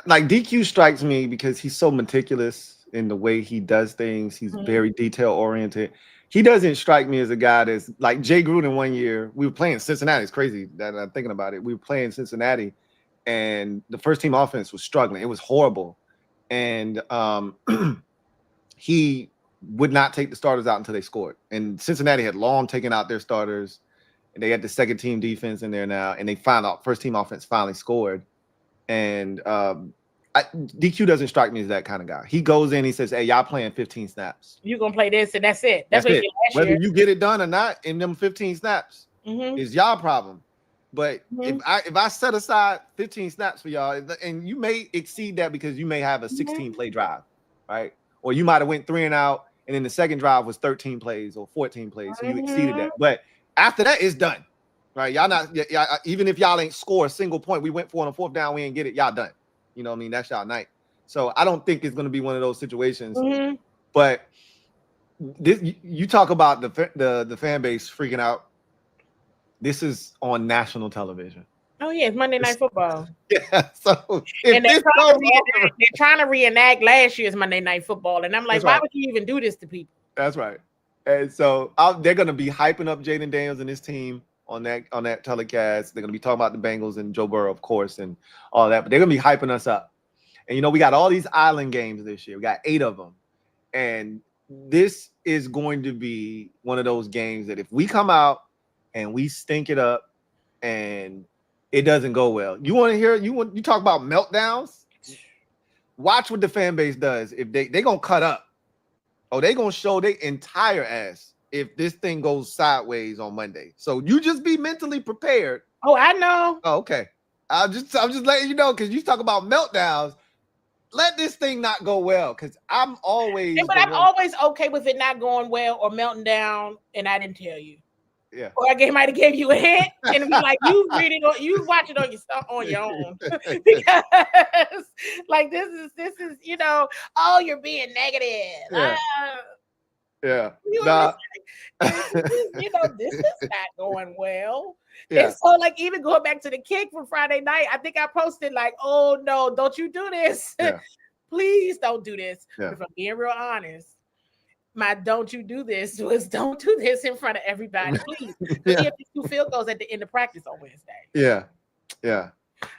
Like DQ strikes me because he's so meticulous in the way he does things. He's very detail oriented. He doesn't strike me as a guy that's like Jay Gruden. One year we were playing Cincinnati. It's crazy that I'm thinking about it. We were playing Cincinnati, and the first team offense was struggling. It was horrible, and he would not take the starters out until they scored. And Cincinnati had long taken out their starters, and they had the second team defense in there now, and they found out first team offense finally scored. And DQ doesn't strike me as that kind of guy. He goes in, he says, "Hey, y'all playing 15 snaps. You're gonna play this, and that's it. That's what it. Whether you get it done or not in them 15 snaps is y'all problem. But if I set aside 15 snaps for y'all, and you may exceed that because you may have a 16 play drive, right? Or you might have went 3 and out, and then the second drive was 13 plays or 14 plays, so you exceeded that. But after that, it's done, right? Y'all not, even if y'all ain't score a single point, we went for on a fourth down, we ain't get it, y'all done. You know what I mean? That's y'all night. So I don't think it's going to be one of those situations. But this, you talk about the fan base freaking out. This is on national television. Oh yeah, it's Monday Night Football. Yeah, so and they're trying to reenact last year's Monday Night Football, and I'm like, why would you even do this to people? That's right. And so they're going to be hyping up Jaden Daniels and his team on that telecast. They're going to be talking about the Bengals and Joe Burrow, of course, and all that. But they're going to be hyping us up. And we got all these island games this year. We got 8 of them, and this is going to be one of those games that if we come out and we stink it up and it doesn't go well. You want to hear you talk about meltdowns? Watch what the fan base does. If they're gonna cut up, they're gonna show their entire ass if this thing goes sideways on Monday. So you just be mentally prepared. Oh, I know. Oh, okay. I'm just letting you know, because you talk about meltdowns. Let this thing not go well, because I'm always always okay with it not going well or melting down, and I didn't tell you. Yeah. Or I might have gave you a hint and be like, you read it or you watch it on your own. Because like this is you're being negative. Yeah. Yeah. This is not going well. Yeah. And so like even going back to the kick from Friday night, I think I posted like, oh no, don't you do this. Yeah. Please don't do this. Yeah. If I'm being real honest, my don't you do this was don't do this in front of everybody, please. We have 2 field goals at the end of practice on Wednesday. Yeah. Yeah.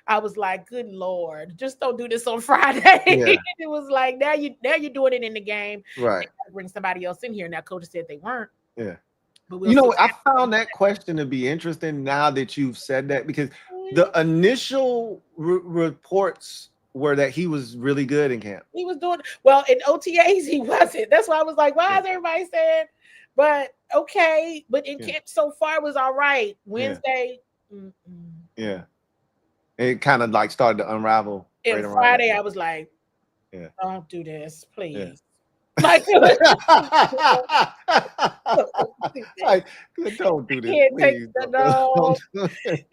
I was like, good Lord, just don't do this on Friday. Yeah. It was like, now you're doing it in the game. Right. Bring somebody else in here. Now coach said they weren't. Yeah. But we'll see. I found that question to be interesting now that you've said that, because the initial reports were that he was really good in camp. He was doing well in OTAs. He wasn't. That's why I was like, why is everybody saying? But okay, but in camp so far was all right. Wednesday, it kind of like started to unravel. And Friday, I was like, don't do this, please. Yeah. Like, don't do this, please. No.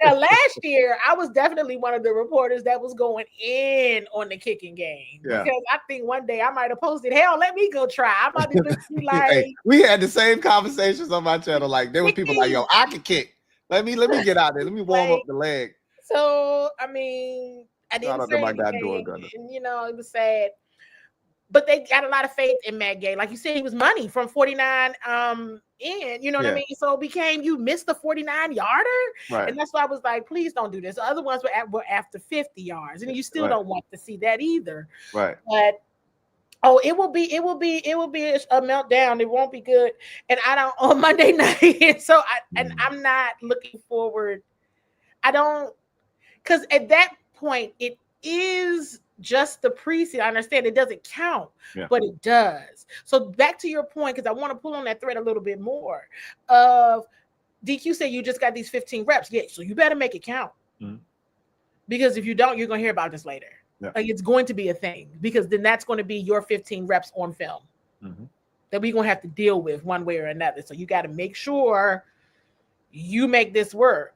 Now, last year, I was definitely one of the reporters that was going in on the kicking game, because I think one day I might have posted, hell, let me go try. I might be like, hey, we had the same conversations on my channel. Like, there were people like, yo, I can kick. Let me get out there. Let me warm up the leg. So, I mean, I didn't say anything, and it was sad. But they got a lot of faith in Matt Gay. Like you said, he was money from 49 in, you know what I mean? So it became, you missed the 49-yarder. Right. And that's why I was like, please don't do this. The other ones were after 50 yards. And you still don't want to see that either. Right. But it will be a meltdown. It won't be good. And I don't on Monday night. So I'm not looking forward. Because at that point, it is just the preseason. I understand it doesn't count, but it does. So back to your point, because I want to pull on that thread a little bit more. Of DQ said you just got these 15 reps. Yeah, so you better make it count. Because if you don't, you're going to hear about this later. Like, it's going to be a thing, because then that's going to be your 15 reps on film that we're going to have to deal with one way or another. So you got to make sure you make this work.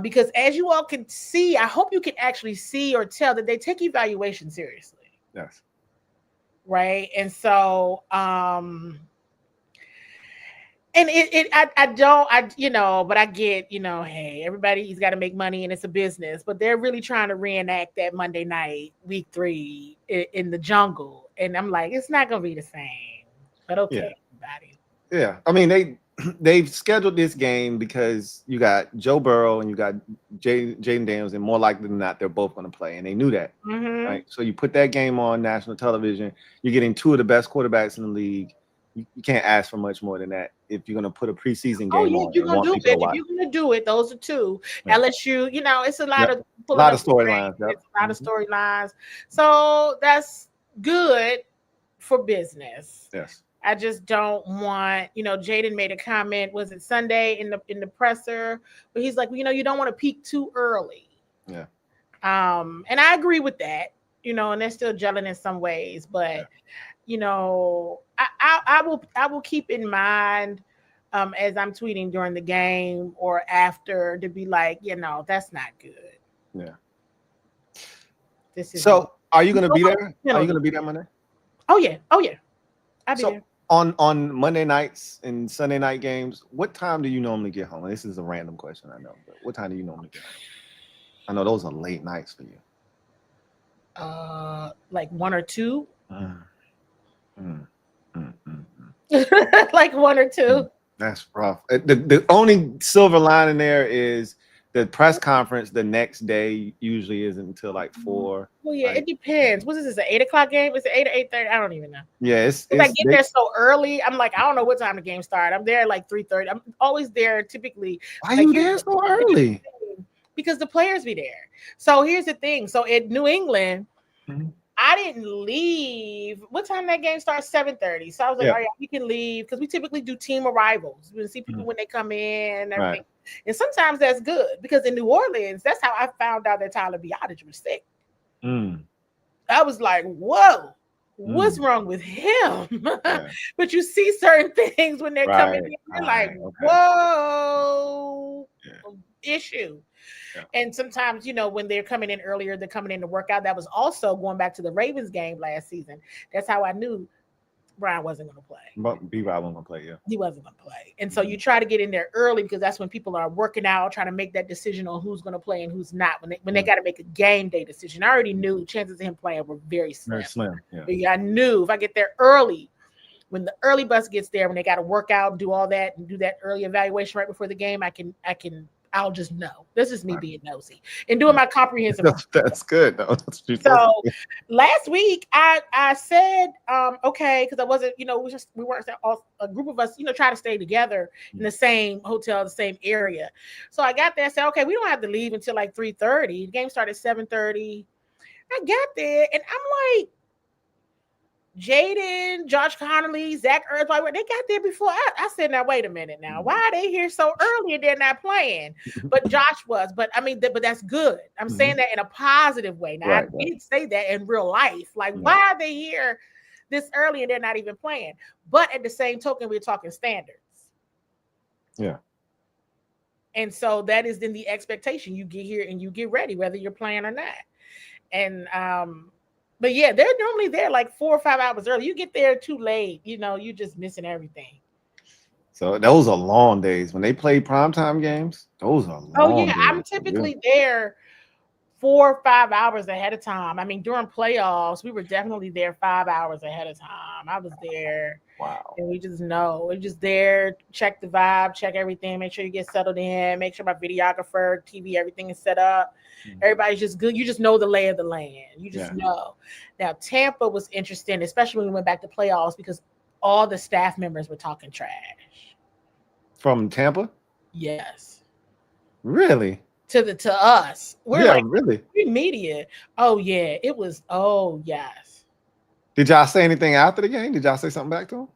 Because as you all can see, I hope you can actually see or tell that they take evaluation seriously. Yes. Right. And so, but I get, hey, everybody's got to make money and it's a business, but they're really trying to reenact that Monday night, week 3 in the jungle. And I'm like, it's not going to be the same, but okay. Everybody. Yeah. I mean, they've scheduled this game because you got Joe Burrow and you got Jaden Daniels, and more likely than not, they're both going to play, and they knew that. Right? So you put that game on national television. You're getting 2 of the best quarterbacks in the league. You can't ask for much more than that if you're going to put a preseason game on. You're going to do it. If you're going to do it, those are 2. LSU, it's a lot of storylines. It's a lot of storylines. So that's good for business. Yes. I just don't want, Jaden made a comment, was it Sunday in the presser, but he's like, you don't want to peak too early. Yeah. And I agree with that, and they're still gelling in some ways, but I will keep in mind as I'm tweeting during the game or after to be like, that's not good. Yeah. This is are you going to be there? Are you going to be there Monday? Oh yeah. I'll be there. On Monday nights and Sunday night games, what time do you normally get home? This is a random question, I know, but what time do you normally get home? I know those are late nights for you. Like 1 or 2. Like 1 or 2. That's rough. The only silver lining there is the press conference the next day usually isn't until like 4. Well, yeah, it depends. What is this, an 8:00 game? Is it 8 or 8:30? I don't even know. Yeah, I get there so early. I'm like, I don't know what time the game started. I'm there like 3:30. I'm always there typically. Why are you there so early? Because the players be there. So here's the thing. So at New England, I didn't leave. What time that game starts? 7:30. So I was like, all right, we can leave, because we typically do team arrivals. We see people when they come in and everything. Right. And sometimes that's good, because in New Orleans, that's how I found out that Tyler Biadasz was sick. I was like, whoa, what's wrong with him? But you see certain things when they're coming in, you're like, whoa, issue. And sometimes, when they're coming in earlier, they're coming in to work out. That was also going back to the Ravens game last season. That's how I knew Brian wasn't going to play. But B-Rob wasn't going to play, He wasn't going to play. And so you try to get in there early, because that's when people are working out, trying to make that decision on who's going to play and who's not. When they got to make a game day decision, I already knew chances of him playing were very slim. Very slim, yeah. But I knew if I get there early, when the early bus gets there, when they got to work out and do all that and do that early evaluation right before the game, I can I'll just know. This is me being nosy and doing my comprehensive. That's good though. So last week I said okay, because I wasn't, we weren't all, a group of us, try to stay together in the same hotel, the same area. So I got there and said, okay, we don't have to leave until like 3:30. The game started 7:30. I got there and I'm like, Jaden, Josh Connolly, Zach Ertz, they got there before I said, now wait a minute now. Why are they here so early and they're not playing? But Josh was. But I mean, but that's good. I'm saying that in a positive way. Now, I did say that in real life. Like, why are they here this early and they're not even playing? But at the same token, we're talking standards. Yeah. And so that is then the expectation. You get here and you get ready, whether you're playing or not. And but yeah, they're normally there like 4 or 5 hours early. You get there too late, you're just missing everything. So those are long days. When they play primetime games, those are long days. I'm typically there 4 or 5 hours ahead of time. I mean, during playoffs, we were definitely there 5 hours ahead of time. I was there. Wow. And we just know. We're just there, check the vibe, check everything, make sure you get settled in, make sure my videographer, TV, everything is set up. Everybody's just good. You just know the lay of the land. You just know. Now, Tampa was interesting, especially when we went back to playoffs, because all the staff members were talking trash. From Tampa? Yes. Really? To us. We're like, really? Media. Oh, yeah. It was, oh, yes. Did y'all say anything after the game? Did y'all say something back to them?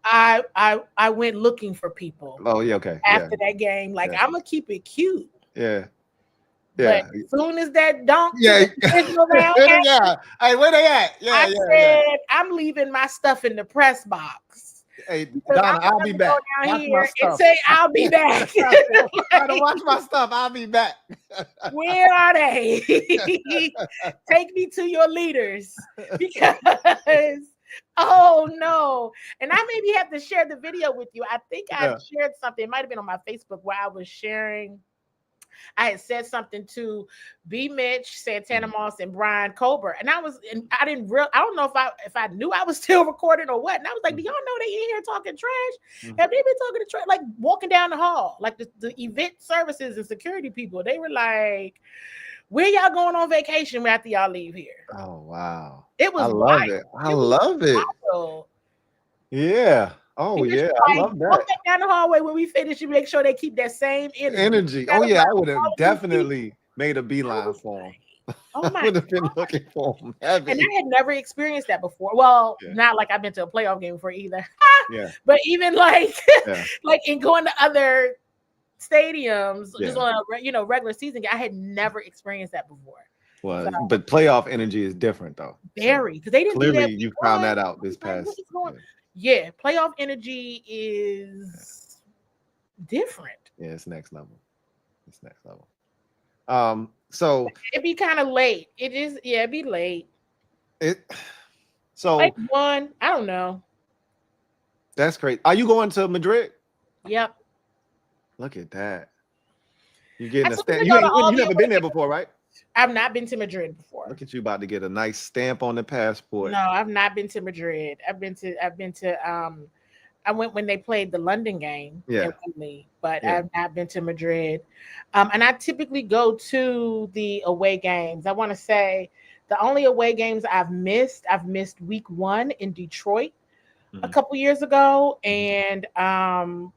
I went looking for people. Oh, yeah, okay. After that game. Like, I'm going to keep it cute. Yeah. But as soon as that dunk, Hey, where they at? I said, I'm leaving my stuff in the press box. Hey, Donna, I'll be back. Down here and say, I'll be back. I don't watch my stuff. I'll be back. Where are they? Take me to your leaders, because oh no. And I maybe have to share the video with you. I think I shared something. It might have been on my Facebook where I was sharing. I had said something to B. Mitch, Santana Moss, and Brian Colbert, and I don't know if I knew I was still recording or what. And I was like, do y'all know they in here talking trash? Have they been talking trash? Like walking down the hall, like the event services and security people, they were like, where y'all going on vacation after y'all leave here? Oh wow. It was I love it. Wild. Yeah. Oh yeah, I love that. Walk down the hallway when we finish, you make sure they keep that same energy. Oh yeah, I would have definitely made a beeline for him. Oh my! I would have been looking for him. And I had never experienced that before. Well, not like I've been to a playoff game before either. But even like, like in going to other stadiums, just on a regular season game, I had never experienced that before. Well, but playoff energy is different though. Very, because they didn't clearly do that. You found that out this past. Yeah, playoff energy is different. Yeah, it's next level. So it'd be kind of late. It is, it'd be late. So like 1, I don't know. That's great. Are you going to Madrid? Yep. Look at that. You getting a stamp. You never been there before, right? I've not been to Madrid before. Look at you about to get a nice stamp on the passport. No, I've not been to Madrid. I've been to I went when they played the London game. But I've not been to Madrid. And I typically go to the away games. I want to say the only away games I've missed week 1 in Detroit a couple years ago, and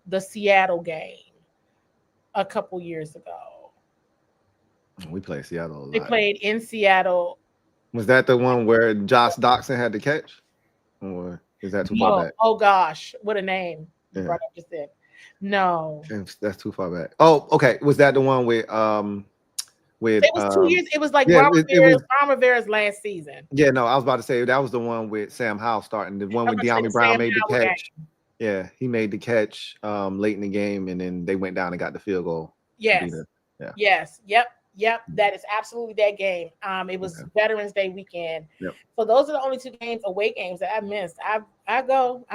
the Seattle game a couple years ago. We played Seattle a lot. They played in Seattle. Was that the one where Josh Doxson had to catch? Or is that too far back? Oh gosh, what a name. You brought up just then. No. That's too far back. Oh, okay. Was that the one with it was 2 years. It was like Ron Rivera's last season. Yeah, no, I was about to say that was the one with Sam Howell starting. The one with De'Ami Brown made the catch. Yeah, he made the catch late in the game, and then they went down and got the field goal. Yes. Yes. Yep, that is absolutely that game. It was Veterans Day weekend. So those are the only 2 games, away games, that I missed. I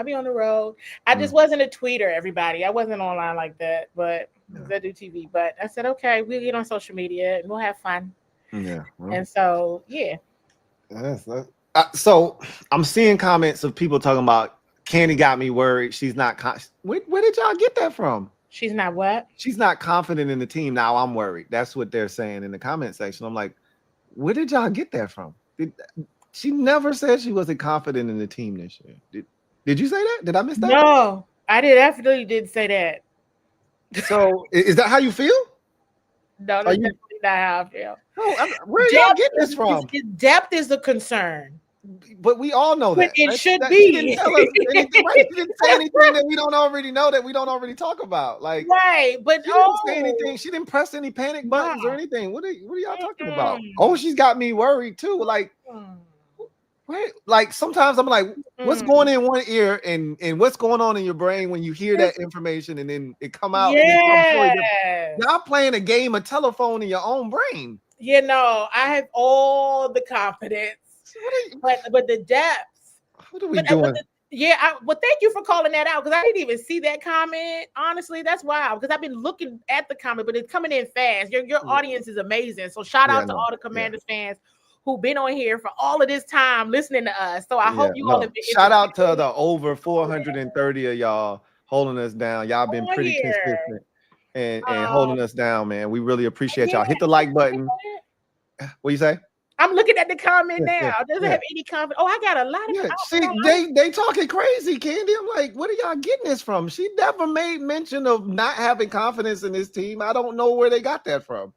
be on the road. I just wasn't a tweeter, everybody. I wasn't online like that, but I do TV. But I said, okay, we'll get on social media and we'll have fun. Yeah. Well, and so, yeah. So I'm seeing comments of people talking about Candi got me worried. She's not. Where did y'all get that from? She's not what? She's not confident in the team. Now I'm worried. That's what they're saying in the comment section. I'm like, where did y'all get that from? She never said she wasn't confident in the team this year. Did you say that? Did I miss that? No, I definitely didn't say that. So is that how you feel? No, that's definitely not how I feel. No, where y'all get this from? Depth is a concern. But we all know that. It should be. She didn't tell us anything, right? She didn't say anything that we don't already know, that we don't already talk about. Like, right, but she didn't say anything. She didn't press any panic buttons or anything. What are y'all talking about? Oh, she's got me worried too. Like, wait, like sometimes I'm like, what's going in one ear and what's going on in your brain when you hear that information and then it come out? Yeah, y'all playing a game of telephone in your own brain. You know, I have all the confidence. But the depth. What are we doing? Well, thank you for calling that out because I didn't even see that comment. Honestly, that's wild because I've been looking at the comment, but it's coming in fast. Your audience is amazing. So shout out to all the Commanders fans who've been on here for all of this time listening to us. So I hope you all have been. Shout out to the over 430 of y'all holding us down. Y'all been pretty consistent and holding us down, man. We really appreciate y'all. Hit the like button. What you say? I'm looking at the comment now. Doesn't have any comment. Oh, I got a lot of see, they talking crazy, Candy. I'm like, what are y'all getting this from? She never made mention of not having confidence in this team. I don't know where they got that from.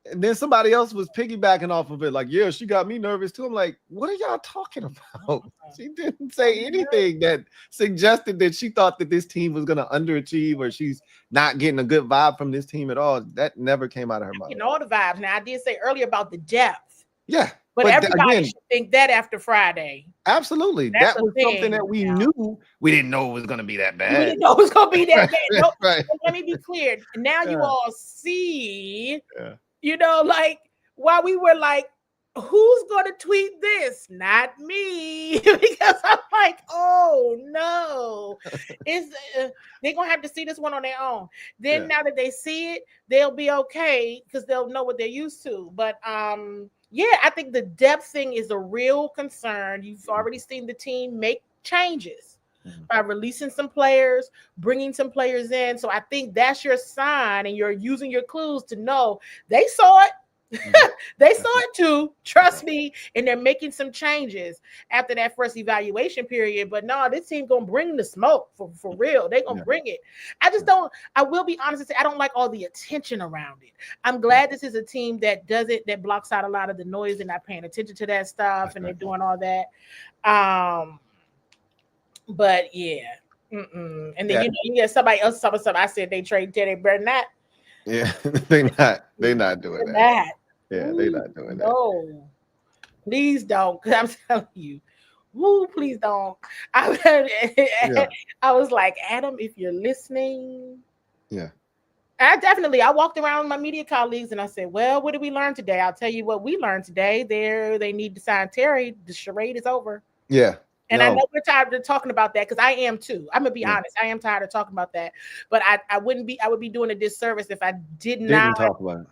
And then somebody else was piggybacking off of it, like, yeah, she got me nervous too. I'm like, what are y'all talking about? She didn't say anything that suggested that she thought that this team was going to underachieve or she's not getting a good vibe from this team at all. That never came out of her mouth. All the vibes. Now, I did say earlier about the depth. Yeah. But everybody should think that after Friday. Absolutely. That was something that we knew. We didn't know it was going to be that bad. We didn't know it was going to be that bad. No, right. Let me be clear. Now you all see, you know, like while we were like, who's going to tweet this? Not me. Because I'm like, oh no. They're going to have to see this one on their own. Then now that they see it, they'll be okay because they'll know what they're used to. But yeah, I think the depth thing is a real concern. You've already seen the team make changes by releasing some players, bringing some players in. So I think that's your sign, and you're using your clues to know they saw it. They saw it too. Trust me. And they're making some changes after that first evaluation period. But no, this team gonna bring the smoke for real. They're gonna bring it. I will be honest and say I don't like all the attention around it. I'm glad this is a team that blocks out a lot of the noise and not paying attention to that stuff, and they're doing all that. But yeah. And then you get somebody else talking something. I said they trade Teddy, better not. Yeah, they're not doing that. Yeah, they're not doing that. No, please don't. Because I'm telling you, please don't. I was like, Adam, if you're listening. Yeah. I walked around with my media colleagues and I said, well, what did we learn today? I'll tell you what we learned today. They need to sign Terry. The charade is over. Yeah. And I know we're tired of talking about that because I am too. I'm gonna be honest. I am tired of talking about that. But I would be doing a disservice if I didn't talk about it.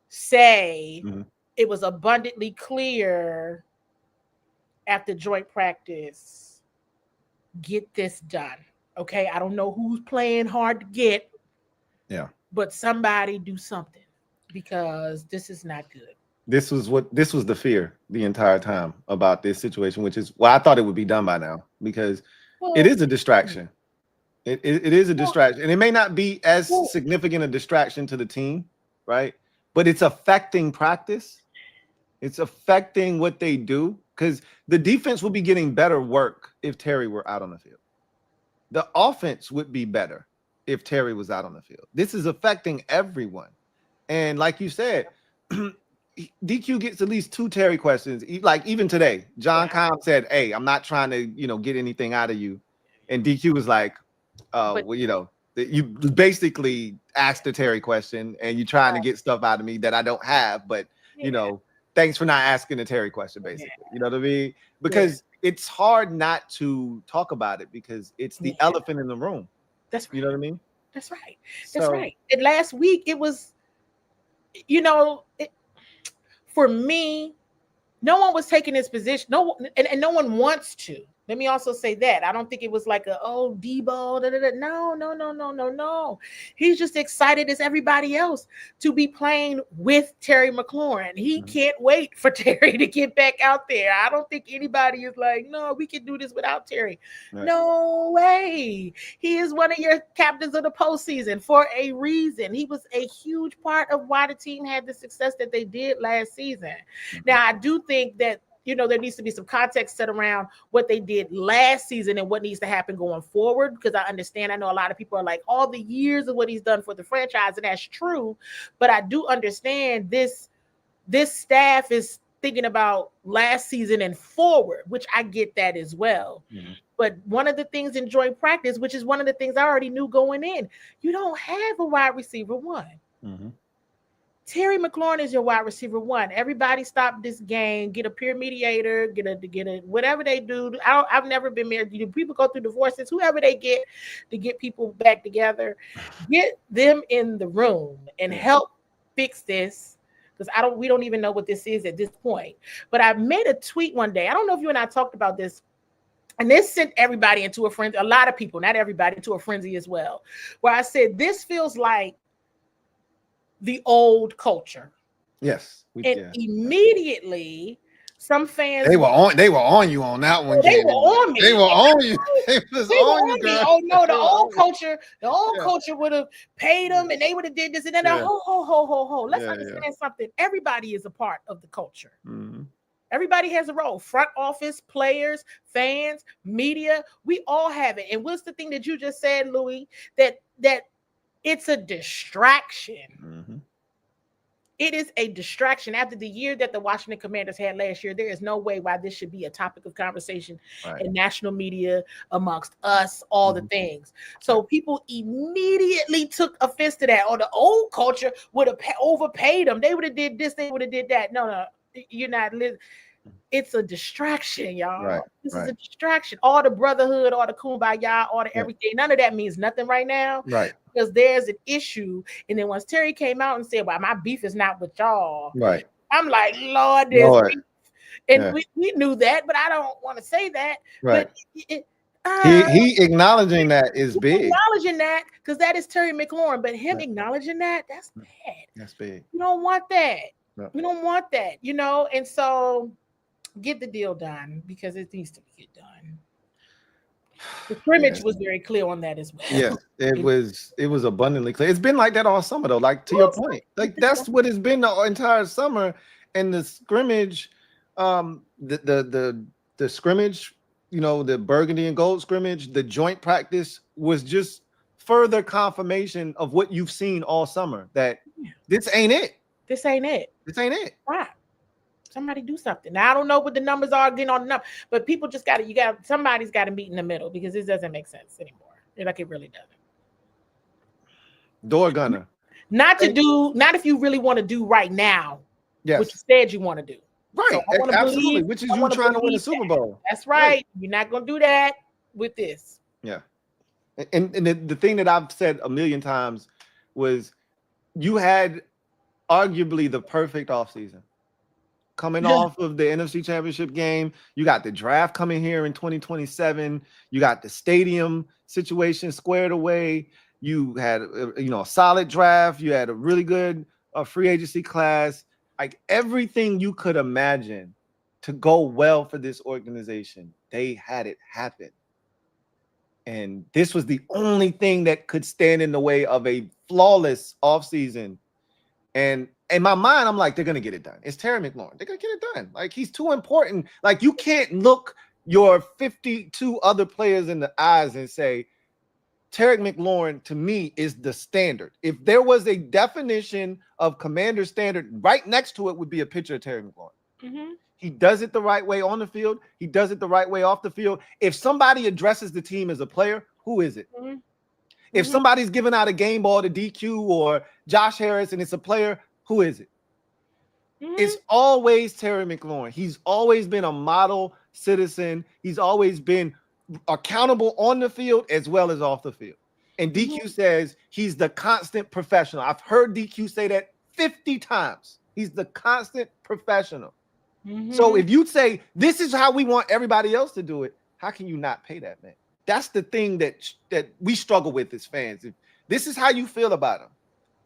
Say it was abundantly clear after joint practice. Get this done. Okay. I don't know who's playing hard to get. Yeah. But somebody do something because this is not good. This was the fear the entire time about this situation, which is why I thought it would be done by now, because it is a distraction. It is a distraction, and it may not be as significant a distraction to the team, right? But it's affecting practice. It's affecting what they do, because the defense would be getting better work if Terry were out on the field. The offense would be better if Terry was out on the field. This is affecting everyone. And like you said, DQ gets at least 2 Terry questions. Like even today, John Cobb said, hey, I'm not trying to, get anything out of you. And DQ was like, you basically asked the Terry question and you're trying to get stuff out of me that I don't have. But, thanks for not asking the Terry question, basically. You know what I mean? Because it's hard not to talk about it because it's the elephant in the room. That's right. You know what I mean? That's right. That's right. And last week it was, for me, no one was taking this position. No one, and no one wants to. Let me also say that I don't think it was like Debo. No. He's just excited as everybody else to be playing with Terry McLaurin. He can't wait for Terry to get back out there. I don't think anybody is like, no, we can do this without Terry. Right. No way. He is one of your captains of the postseason for a reason. He was a huge part of why the team had the success that they did last season. Now, I do think that there needs to be some context set around what they did last season and what needs to happen going forward. Because I know a lot of people are like, all the years of what he's done for the franchise, and that's true. But I do understand this staff is thinking about last season and forward, which I get that as well. Mm-hmm. But one of the things in joint practice, which is one of the things I already knew going in, you don't have a wide receiver one. Mm-hmm. Terry McLaurin is your wide receiver one. Everybody stop this game, get a peer mediator, get a whatever they do. I've never been married. People go through divorces, whoever they get to get people back together, get them in the room and help fix this. Because we don't even know what this is at this point. But I made a tweet one day. I don't know if you and I talked about this. And this sent everybody into a frenzy, a lot of people, not everybody, into a frenzy as well. Where I said, this feels like the old culture. Yes. Immediately, some fans they were on you on that one. They were on me. They were on you. They were on you, girl. Oh no, the old culture would have paid them and they would have did this and then ho. Let's understand something. Everybody is a part of the culture. Mm-hmm. Everybody has a role. Front office, players, fans, media. We all have it. And what's the thing that you just said, Louie? That it's a distraction. Mm-hmm. It is a distraction. After the year that the Washington Commanders had last year, there is no way why this should be a topic of conversation in national media, amongst us, all the things. So people immediately took offense to that. Or the old culture would have overpaid them. They would have did this. They would have did that. No, you're not listening. It's a distraction, y'all. Right, this is a distraction. All the brotherhood, all the kumbaya, all the everything. None of that means nothing right now. Right. Because there's an issue. And then once Terry came out and said, well, my beef is not with y'all. Right. I'm like, Lord, there's beef. And we knew that, but I don't want to say that. Right. But he acknowledging that is big. Acknowledging that, because that is Terry McLaurin. But him acknowledging that, that's bad. That's big. You don't want that. No. We don't want that, and so get the deal done because it needs to get done. The scrimmage was very clear on that as well. Yes, it was abundantly clear. It's been like that all summer though, like to your point. Like that's what it's been the entire summer. And the scrimmage, the scrimmage, the burgundy and gold scrimmage, the joint practice was just further confirmation of what you've seen all summer, that this ain't it. This ain't it. Right. Somebody do something. Now I don't know what the numbers are getting on the number, but people just somebody's got to meet in the middle because this doesn't make sense anymore. Like it really doesn't. Door gunner. Not if you really want to do right now. Yes. What you said you want to do. Right. So absolutely. Which is you trying to win a Super Bowl. That's right. You're not going to do that with this. Yeah. And the thing that I've said a million times was you had arguably the perfect offseason. Coming off of the NFC Championship game, you got the draft coming here in 2027. You got the stadium situation squared away. You had a solid draft. You had a really good free agency class. Like everything you could imagine to go well for this organization, they had it happen. And this was the only thing that could stand in the way of a flawless offseason. And in my mind, I'm like, they're going to get it done. It's Terry McLaurin. They're going to get it done. Like, he's too important. Like, you can't look your 52 other players in the eyes and say, Terry McLaurin, to me, is the standard. If there was a definition of commander standard, right next to it would be a picture of Terry McLaurin. Mm-hmm. He does it the right way on the field. He does it the right way off the field. If somebody addresses the team as a player, who is it? Mm-hmm. If somebody's giving out a game ball to DQ or Josh Harris and it's a player, who is it? Mm-hmm. It's always Terry McLaurin. He's always been a model citizen. He's always been accountable on the field as well as off the field. And DQ says he's the constant professional. I've heard DQ say that 50 times. He's the constant professional. Mm-hmm. So if you say this is how we want everybody else to do it, how can you not pay that man? That's the thing that we struggle with as fans. If this is how you feel about him.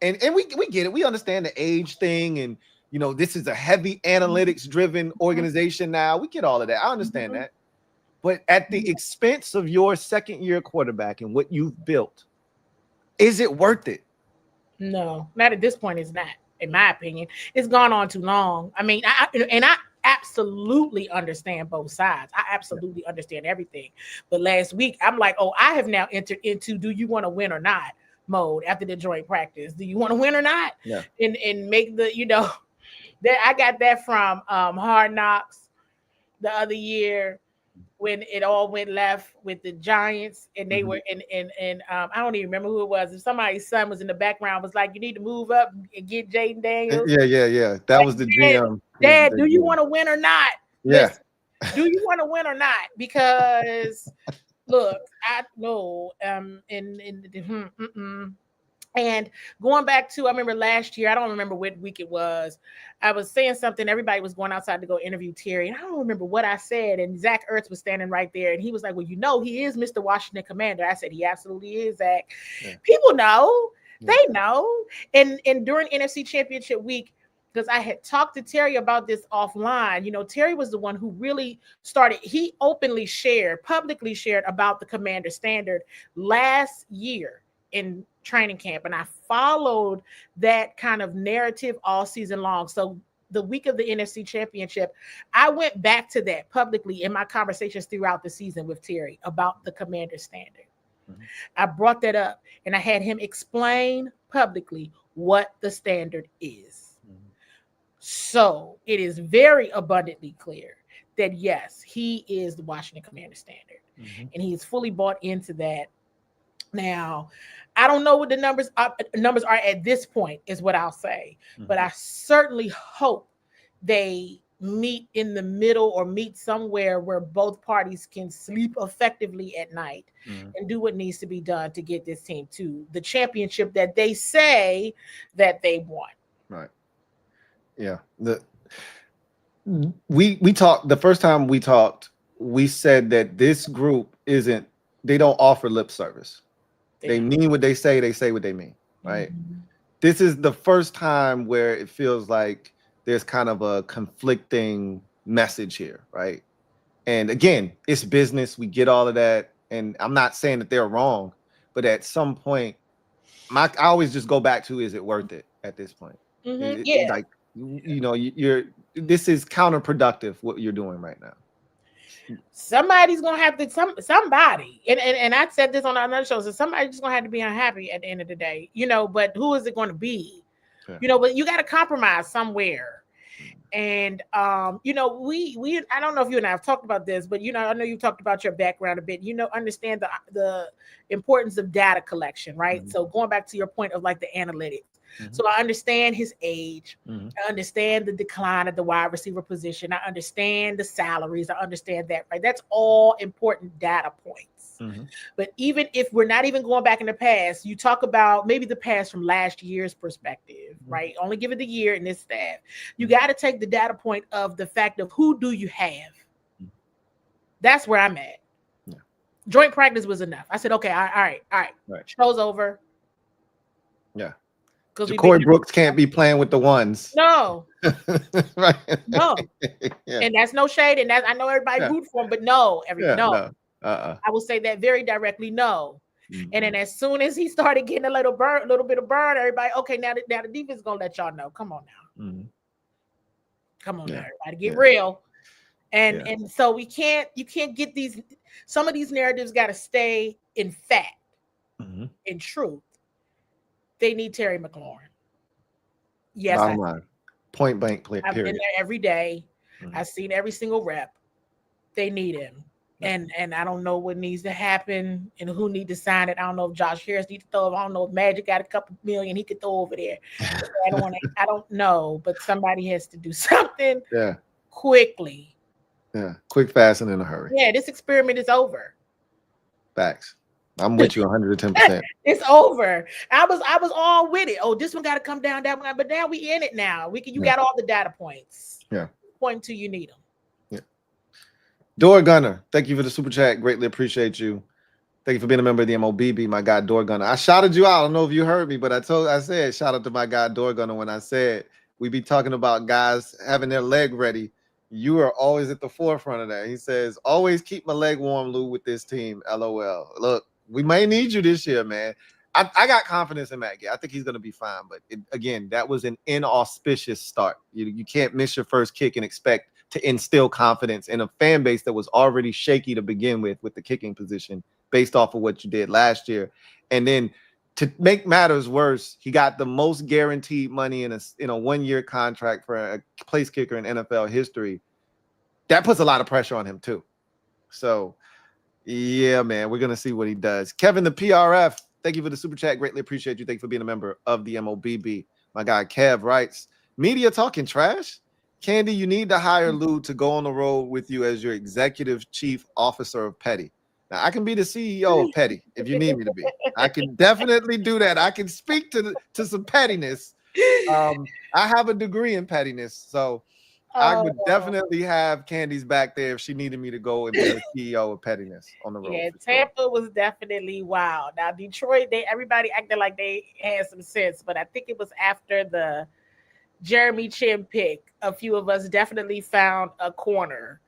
And we get it. We understand the age thing, and this is a heavy analytics driven organization now. We get all of that. I understand that. But at the expense of your second year quarterback and what you've built, is it worth it? No, not at this point. It's not, in my opinion. It's gone on too long. I mean, I absolutely understand both sides. I absolutely understand everything. But last week, I'm like, oh, I have now entered into do you want to win or not mode after the joint practice. Do you want to win or not? Yeah. And make the, that I got that from Hard Knocks the other year when it all went left with the Giants, and they were in I don't even remember who it was. If somebody's son was in the background, was like, you need to move up and get Jaden Daniels. Yeah. That was the GM. Dad, do you want to win or not? Yeah. Listen, do you want to win or not? Because look, I know and going back to, I remember last year, I don't remember what week it was. I was saying something. Everybody was going outside to go interview Terry. And I don't remember what I said. And Zach Ertz was standing right there. And he was like, well, he is Mr. Washington Commander. I said, he absolutely is, Zach. Yeah. People know. Yeah. They know. And during NFC Championship week, because I had talked to Terry about this offline, Terry was the one who really started. He openly publicly shared about the Commander Standard last year in training camp, and I followed that kind of narrative all season long. So the week of the NFC Championship, I went back to that publicly in my conversations throughout the season with Terry about the Commander Standard. I brought that up, and I had him explain publicly what the standard is. So it is very abundantly clear that yes, he is the Washington Commander Standard, and he's fully bought into that. Now, I don't know what the numbers are at this point, is what I'll say. But I certainly hope they meet in the middle or meet somewhere where both parties can sleep effectively at night and do what needs to be done to get this team to the championship that they say that they want. Right. Yeah. We talked the first time we talked, we said that this group they don't offer lip service. They mean what they say what they mean, right? This is the first time where it feels like there's kind of a conflicting message here, right? And again, it's business. We get all of that. And I'm not saying that they're wrong, but at some point, I always just go back to, is it worth it at this point? Like, this is counterproductive what you're doing right now. Somebody's gonna have to somebody, and I said this on another show, so somebody's just gonna have to be unhappy at the end of the day, but who is it going to be? Yeah. But you got to compromise somewhere. And we I don't know if you and I have talked about this, but I know you've talked about your background a bit. Understand the importance of data collection, right? So going back to your point of like the analytics. So I understand his age. I understand the decline of the wide receiver position. I understand the salaries. I understand that, right? That's all important data points. But even if we're not even going back in the past, you talk about maybe the past from last year's perspective, right? Only give it the year and this staff. You got to take the data point of the fact of who do you have? That's where I'm at. Yeah. Joint practice was enough. I said, okay, all right. Show's over. Yeah. Corey Brooks can't be playing with the ones. No. Right. No. Yeah. And that's no shade. And I know everybody root for him, but no. No. I will say that very directly, no. And then as soon as he started getting a little bit of burn, everybody, okay, now the defense is gonna let y'all know. Come on now. Come on now, everybody. Get real. And so you can't get some of these narratives gotta stay in fact, in truth. They need Terry McLaurin. Yes, point blank. Period. I've been there every day. I've seen every single rep. They need him, and I don't know what needs to happen and who need to sign it. I don't know if Josh Harris needs to throw. I don't know if Magic got a couple million he could throw over there. I don't know, but somebody has to do something. Yeah. Quickly. Yeah, quick, fast, and in a hurry. Yeah, this experiment is over. Facts. I'm with you 110%. It's over. I was all with it. Oh, this one got to come down, that one. But now we in it now. You got all the data points. Yeah. Point to you need them. Door Gunner, thank you for the super chat. Greatly appreciate you. Thank you for being a member of the MOBB, my guy Door Gunner. I shouted you out. I don't know if you heard me, but I said shout out to my guy Door Gunner when I said we be talking about guys having their leg ready. You are always at the forefront of that. He says, always keep my leg warm, Lou, with this team. LOL. Look, we may need you this year, man. I got confidence in Maggie. I think he's going to be fine. But again, that was an inauspicious start. You can't miss your first kick and expect to instill confidence in a fan base that was already shaky to begin with the kicking position based off of what you did last year. And then to make matters worse, he got the most guaranteed money in a 1-year contract for a place kicker in NFL history. That puts a lot of pressure on him too. So yeah, man, we're going to see what he does. Kevin, the PRF, thank you for the super chat. Greatly appreciate you. Thank you for being a member of the MOBB. My guy Kev writes, media talking trash. Candi, you need to hire Lou to go on the road with you as your executive chief officer of Petty. Now, I can be the CEO of Petty if you need me to be. I can definitely do that. I can speak to some pettiness. I have a degree in pettiness, so I would definitely have Candi's back there if she needed me to go and be the CEO of pettiness on the road. Yeah, Tampa was definitely wild. Now Detroit, everybody acted like they had some sense, but I think it was after the Jeremy Chin pick. A few of us definitely found a corner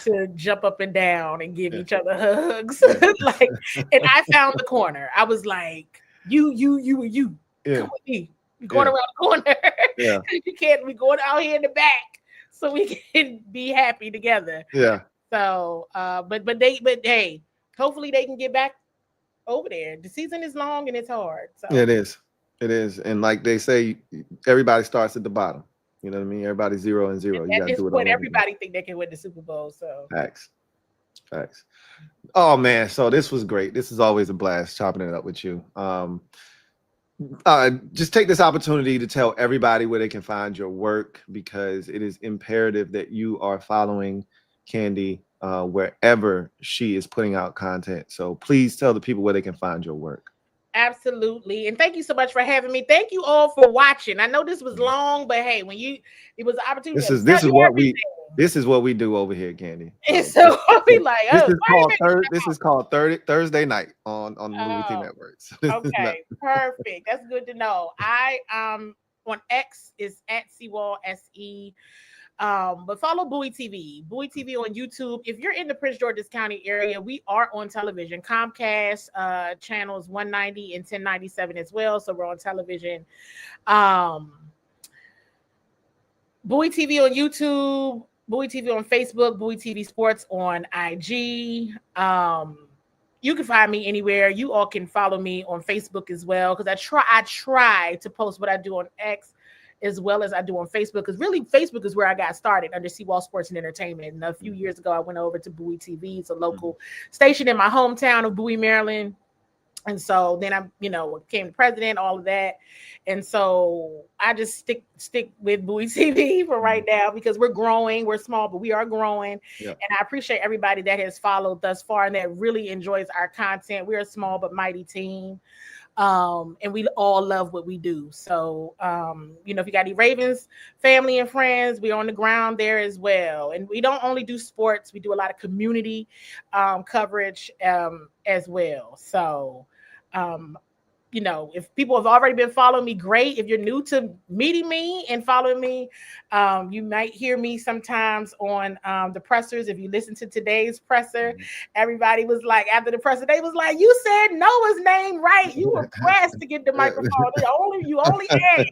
to jump up and down and give each other hugs. Like, and I found the corner. I was like, you. Come with me. We're going around the corner. Yeah. We're going out here in the back so we can be happy together. Yeah. So but hey, hopefully they can get back over there. The season is long and it's hard. So it is. And like they say, everybody starts at the bottom. You know what I mean? Everybody's 0-0. You got to do it all everybody think they can win the Super Bowl. So facts. Oh man, so this was great. This is always a blast chopping it up with you. Just take this opportunity to tell everybody where they can find your work, because it is imperative that you are following Candi wherever she is putting out content. So please tell the people where they can find your work. Absolutely. And thank you so much for having me. Thank you all for watching. I know this was long, but hey, it was an opportunity. This is what we do over here, Candi. And so I'll be like, this is called Thursday night on LouieTeeNetwork. Okay, perfect. That's good to know. I on X is at Seawall SE. But follow Bowie TV on YouTube. If you're in the Prince George's County area, we are on television. Comcast channels 190 and 1097 as well. So we're on television. Bowie TV on YouTube, Bowie TV on Facebook, Bowie TV Sports on IG. You can find me anywhere. You all can follow me on Facebook as well, because I try to post what I do on X as well as I do on Facebook, because really Facebook is where I got started under Seawall Sports and Entertainment. And a few years ago, I went over to Bowie TV. It's a local station in my hometown of Bowie, Maryland. And so then I, became the president, all of that. And so I just stick with Bowie TV for right now, because we're growing. We're small, but we are growing. Yeah. And I appreciate everybody that has followed thus far and that really enjoys our content. We're a small but mighty team. And we all love what we do. So, if you got any Ravens family and friends, we're on the ground there as well. And we don't only do sports, we do a lot of community coverage as well. So, if people have already been following me, great. If you're new to meeting me and following me, you might hear me sometimes on the pressers. If you listen to today's presser, everybody was like, after the presser, they was like, you said Noah's name right. You were pressed to get the microphone. You only asked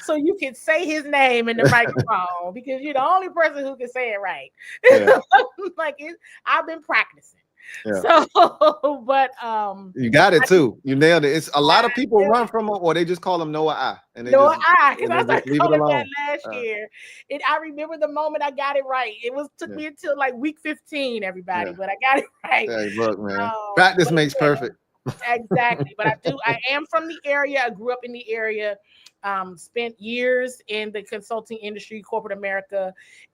so you can say his name in the microphone, because you're the only person who can say it right. Yeah. I've been practicing. Yeah. So, but you got it too. You nailed it. It's a lot of people run from him, or they just call him Noah I. And Noah I, because I started calling that last year. And I remember the moment I got it right. It took me until like week 15, everybody, but I got it right. Hey, look, man, practice makes perfect. Exactly. But I am from the area. I grew up in the area, spent years in the consulting industry, corporate America,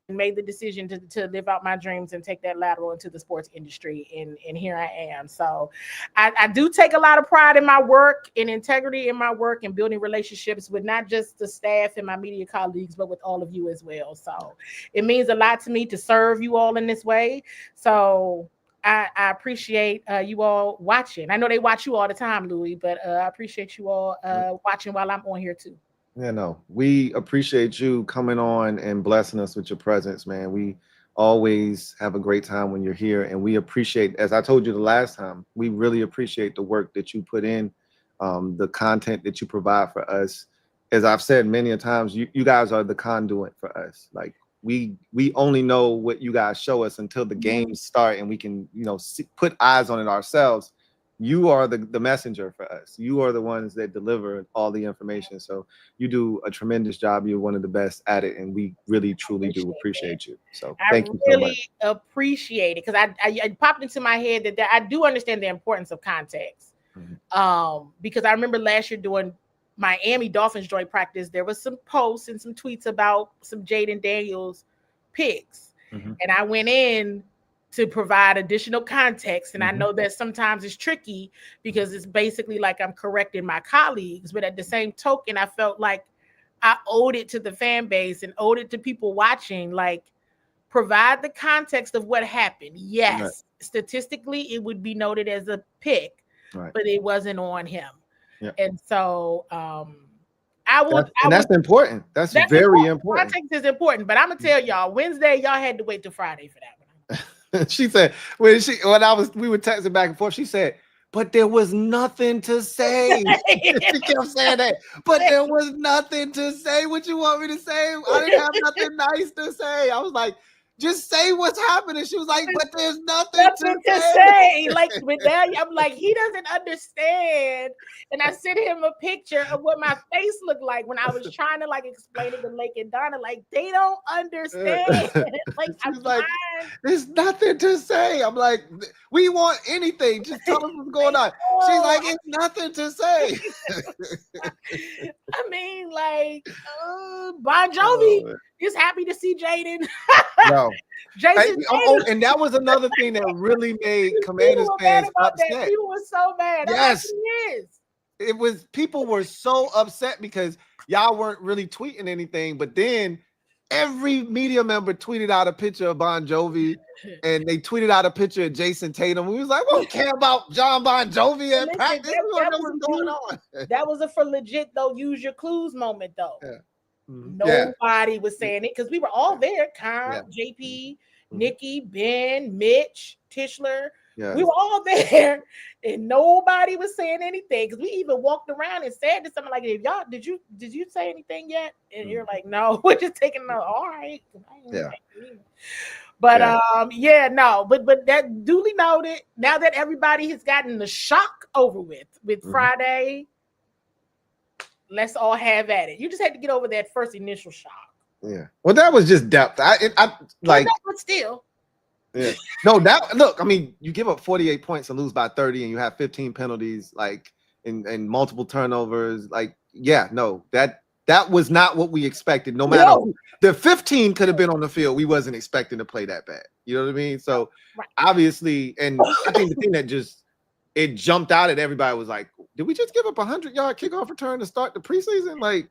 and made the decision to live out my dreams and take that lateral into the sports industry. And here I am. So I do take a lot of pride in my work and integrity in my work and building relationships with not just the staff and my media colleagues, but with all of you as well. So it means a lot to me to serve you all in this way. So I appreciate you all watching. I know they watch you all the time, Louie, but I appreciate you all watching while I'm on here too. Yeah, no, we appreciate you coming on and blessing us with your presence, man. We always have a great time when you're here, and we appreciate, as I told you the last time, we really appreciate the work that you put in, the content that you provide for us. As I've said many a times, you guys are the conduit for us. Like, we only know what you guys show us until the games start and we can, put eyes on it ourselves. You are the messenger for us. You are the ones that deliver all the information. So you do a tremendous job. You're one of the best at it, and we really truly do appreciate you. So thank you so much. I really appreciate it, because I popped into my head that I do understand the importance of context. Because I remember last year doing Miami Dolphins joint practice, there was some posts and some tweets about some Jaden Daniels picks. And I went in to provide additional context. And I know that sometimes it's tricky because it's basically like I'm correcting my colleagues, but at the same token, I felt like I owed it to the fan base and owed it to people watching, like, provide the context of what happened. Yes, statistically, it would be noted as a pick, but it wasn't on him. And so that's important. That's very important. Context is important, but I'm gonna tell y'all, Wednesday, y'all had to wait till Friday for that one. She said we were texting back and forth. She said, but there was nothing to say. She kept saying that, but there was nothing to say. What you want me to say? I didn't have nothing nice to say. I was like, just say what's happening. She was like, but there's nothing to say. Like, with that, I'm like, he doesn't understand. And I sent him a picture of what my face looked like when I was trying to, like, explain it to Lake and Donna. Like, they don't understand. Like, I'm like, there's nothing to say. I'm like, we want anything. Just tell us what's going on. She's like, it's nothing to say. I mean, like, Bon Jovi is happy to see Jaden. No. And that was another thing that really made Commanders fans upset. People were so mad. Yes. It was, people were so upset because y'all weren't really tweeting anything, but then every media member tweeted out a picture of Bon Jovi, and they tweeted out a picture of Jason Tatum. We was like, we don't care about John Bon Jovi at practice. We don't know what's going on. That was a for legit, though, use your clues moment, though. Nobody was saying it because we were all there. JP, Nikki, Ben, Mitch, Tischler. We were all there, and nobody was saying anything because we even walked around and said to someone like, "If y'all did you say anything yet?" And you're like, "No, we're just taking it. All right." But but that duly noted. Now that everybody has gotten the shock over with Friday, let's all have at it. You just had to get over that first initial shock. Yeah. Well, that was just depth. But still. Yeah. No, look, I mean, you give up 48 points and lose by 30, and you have 15 penalties, like, and multiple turnovers. Like, that was not what we expected. No matter the 15 could have been on the field, we wasn't expecting to play that bad. You know what I mean? So obviously, and I think the thing that it jumped out at everybody was like, did we just give up 100-yard kickoff return to start the preseason? Like,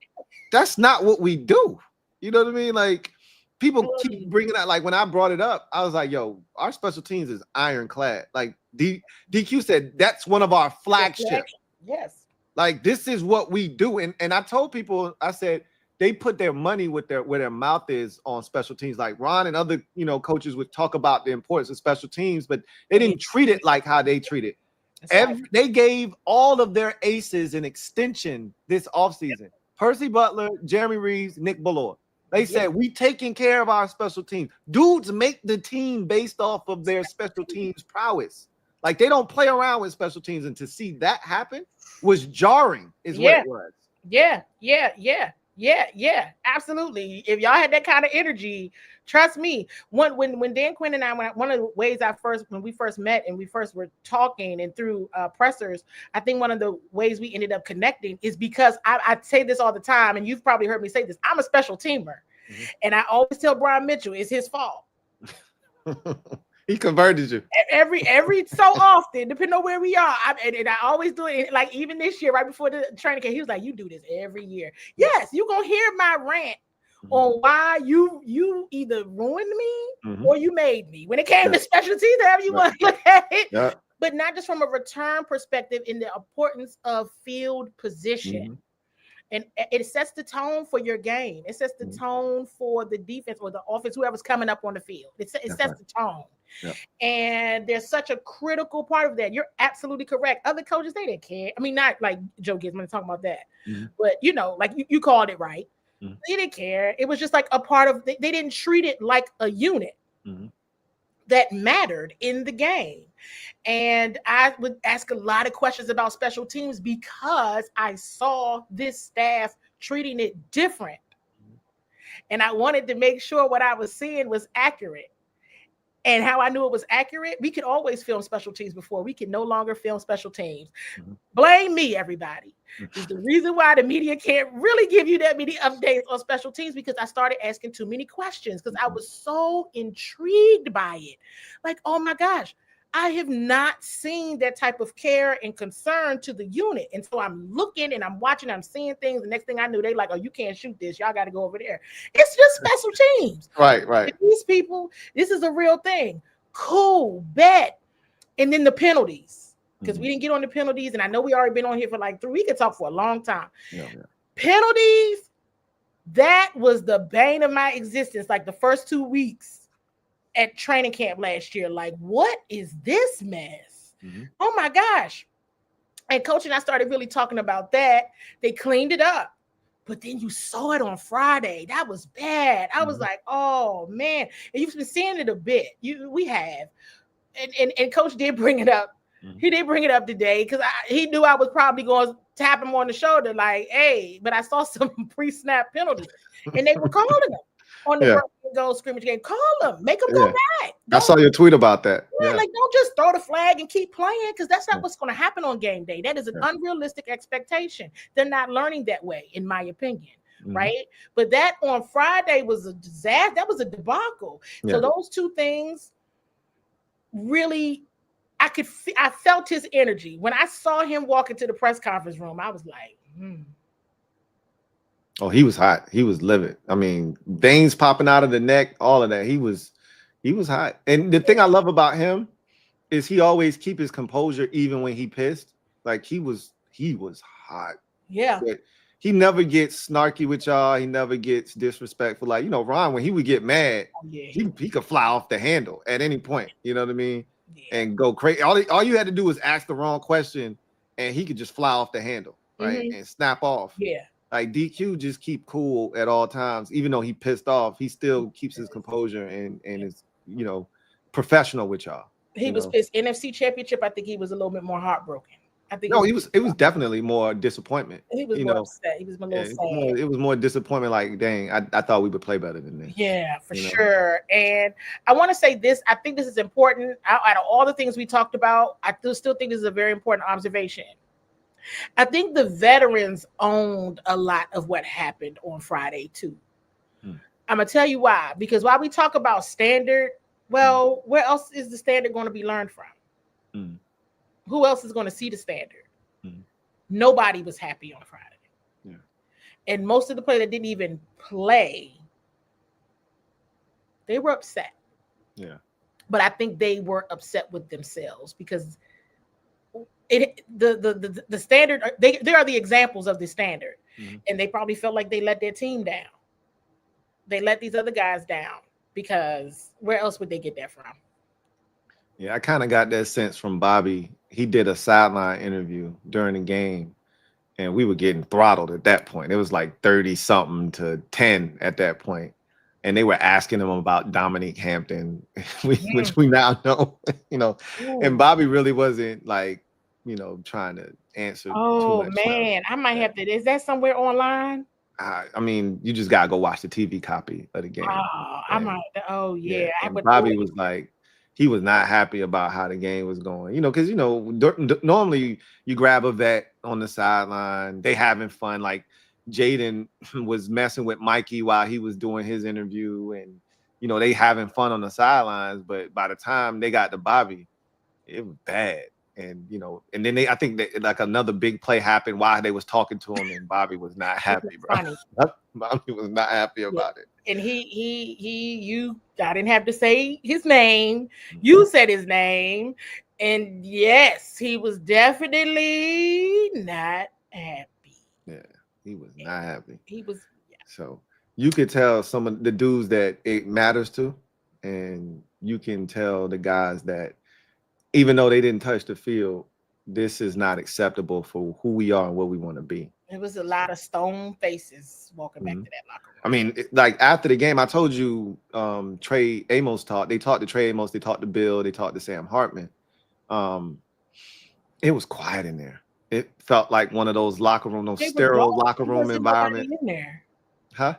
that's not what we do. You know what I mean? Like, people keep bringing that. Like, when I brought it up, I was like, yo, our special teams is ironclad. Like, DQ said that's one of our flagships. Yes. Like, this is what we do. And I told people, I said, they put their money where their mouth is on special teams. Like, Ron and other, coaches would talk about the importance of special teams, but they didn't treat it like how they treat it. They gave all of their aces an extension this offseason. Percy Butler, Jeremy Reeves, Nick Ballore. They said, we taking care of our special teams. Dudes make the team based off of their special teams prowess. Like, they don't play around with special teams. And to see that happen was jarring, is what it was. Yeah. Yeah, absolutely. If y'all had that kind of energy, trust me. When Dan Quinn and I went, one of the ways when we first met and we first were talking and through pressers, I think one of the ways we ended up connecting is because I say this all the time, and you've probably heard me say this. I'm a special teamer, and I always tell Brian Mitchell it's his fault. He converted you every so often, depending on where we are. And I always do it. Like even this year, right before the training camp, he was like, "You do this every year." Yes, you're gonna hear my rant on why you either ruined me or you made me when it came to special teams, however you want to look at it. But not just from a return perspective in the importance of field position. And it sets the tone for your game. It sets the tone for the defense or the offense, whoever's coming up on the field. It sets the tone. And there's such a critical part of that. You're absolutely correct. Other coaches, they didn't care. I mean, not like Joe Gizman talking about that, but like you called it right. They didn't care. It was just like a part of. They didn't treat it like a unit that mattered in the game. And I would ask a lot of questions about special teams because I saw this staff treating it different. And I wanted to make sure what I was seeing was accurate. And how I knew it was accurate, we could always film special teams before. We can no longer film special teams. Blame me, everybody. It's the reason why the media can't really give you that many updates on special teams, because I started asking too many questions because I was so intrigued by it. Like, oh my gosh, I have not seen that type of care and concern to the unit. And so I'm looking and I'm watching, I'm seeing things. The next thing I knew, they like, oh, you can't shoot this. Y'all got to go over there. It's just special teams. Right. These people, this is a real thing. Cool, bet. And then the penalties, because we didn't get on the penalties. And I know we already been on here for like 3 weeks. We could talk for a long time. Penalties, that was the bane of my existence. Like the first 2 weeks at training camp last year, like, what is this mess? Oh my gosh. And Coach and I started really talking about that. They cleaned it up, but then you saw it on Friday. That was bad. I was like, oh man. And you've been seeing it a bit. We have. And Coach did bring it up. He did bring it up today because he knew I was probably going to tap him on the shoulder like, hey, but I saw some pre-snap penalties and they were calling them on the goal scrimmage game. Call them, make them go back. I saw your tweet about that. Like, don't just throw the flag and keep playing, because that's not what's going to happen on game day. That is an unrealistic expectation. They're not learning that way, in my opinion. Right? But that on Friday was a disaster. That was a debacle. So those two things really, I felt his energy. When I saw him walk into the press conference room, I was like, Oh, he was hot. He was livid. I mean, veins popping out of the neck, all of that. He was hot. And the thing I love about him is he always keep his composure even when he pissed. Like he was hot. Yeah. But he never gets snarky with y'all. He never gets disrespectful. Like, Ron, when he would get mad, he could fly off the handle at any point. You know what I mean? And go crazy. All you had to do was ask the wrong question and he could just fly off the handle, right? And snap off. Yeah. Like DQ just keep cool at all times, even though he pissed off, he still keeps his composure and is, professional with y'all. He was pissed. NFC Championship, I think he was a little bit more heartbroken. I think it was definitely more disappointment. He was more upset. He was a little sad. It was more disappointment. Like, dang, I thought we would play better than this. Yeah, for sure. And I want to say this. I think this is important. Out of all the things we talked about, I still think this is a very important observation. I think the veterans owned a lot of what happened on Friday too. I'm gonna tell you why. Because while we talk about standard, well, where else is the standard going to be learned from? Who else is going to see the standard? Nobody was happy on Friday. And most of the players that didn't even play, they were upset. But I think they were upset with themselves because the standard, they are the examples of the standard. And they probably felt like they let their team down. They let these other guys down because where else would they get that from? Yeah, I kind of got that sense from Bobby. He did a sideline interview during the game and we were getting throttled at that point. It was like 30-something to 10 at that point. And they were asking him about Dominique Hampton, which we now know, and Bobby really wasn't like, trying to answer. Oh man, I might have to. Is that somewhere online? I mean, you just gotta go watch the TV copy of the game. I might. Oh yeah. And Bobby was like, he was not happy about how the game was going. You know, because you know, normally you grab a vet on the sideline, they having fun. Like Jaden was messing with Mikey while he was doing his interview, and you know, they having fun on the sidelines. But by the time they got to Bobby, it was bad. And you know, and then I think that like another big play happened while they was talking to him, and Bobby was not happy, bro. Bobby was not happy about it. And you, I didn't have to say his name. You said his name, and yes, he was definitely not happy. Yeah, he was not happy. He was. Yeah. So you could tell some of the dudes that it matters to, and you can tell the guys that even though they didn't touch the field, this is not acceptable for who we are and what we want to be. It was a lot of stone faces walking back to that locker room. I mean, like after the game, I told you Trey Amos talked. They talked to Trey Amos. They talked to Bill. They talked to Sam Hartman. It was quiet in there. It felt like one of those locker room, those sterile locker room environment. In there. Huh?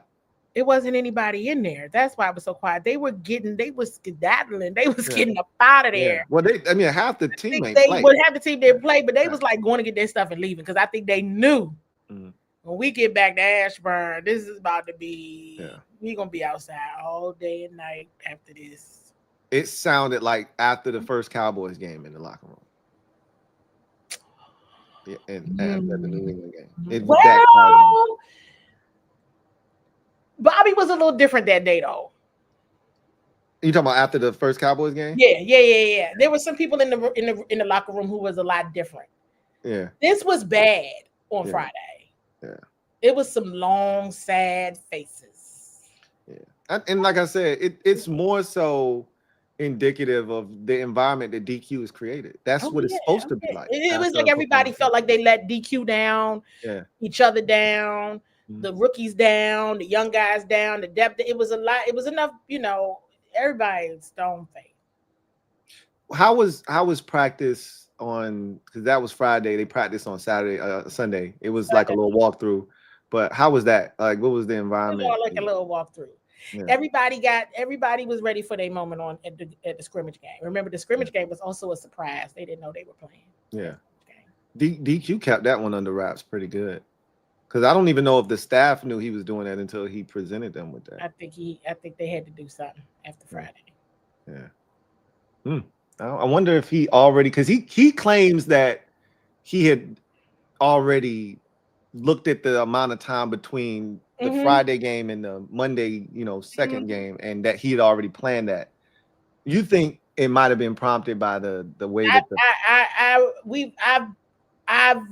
It wasn't anybody in there. That's why it was so quiet. They were skedaddling. They was getting up out of there. Well, half the team ain't played. Half the team didn't play, but they was like going to get their stuff and leaving because I think they knew when we get back to Ashburn, this is about to be. We're gonna be outside all day and night after this. It sounded like after the first Cowboys game in the locker room. Yeah, and after the New England game. It was that crowded. Bobby was a little different that day, though. You talking about after the first Cowboys game? Yeah. There were some people in the locker room who was a lot different. Yeah. This was bad on Friday. Yeah. It was some long, sad faces. Yeah. And like I said, it's more so indicative of the environment that DQ has created. That's what it's supposed to be like. It was like everybody felt like they let DQ down, each other down. The rookies down, the young guys down, the depth. It was a lot. It was enough, you know. Everybody was stone faced. How was practice on? Because that was Friday. They practiced on Sunday. It was like a little walkthrough. But how was that? Like, what was the environment? Like a little walkthrough. Yeah. Everybody was ready for their moment on at the scrimmage game. Remember, the scrimmage game was also a surprise. They didn't know they were playing. Yeah. DQ kept that one under wraps pretty good. Because I don't even know if the staff knew he was doing that until he presented them with that. I think they had to do something after Friday. Yeah. I wonder if he already, because he claims that he had already looked at the amount of time between the Friday game and the Monday, second game, and that he had already planned that. You think it might have been prompted by the way that I've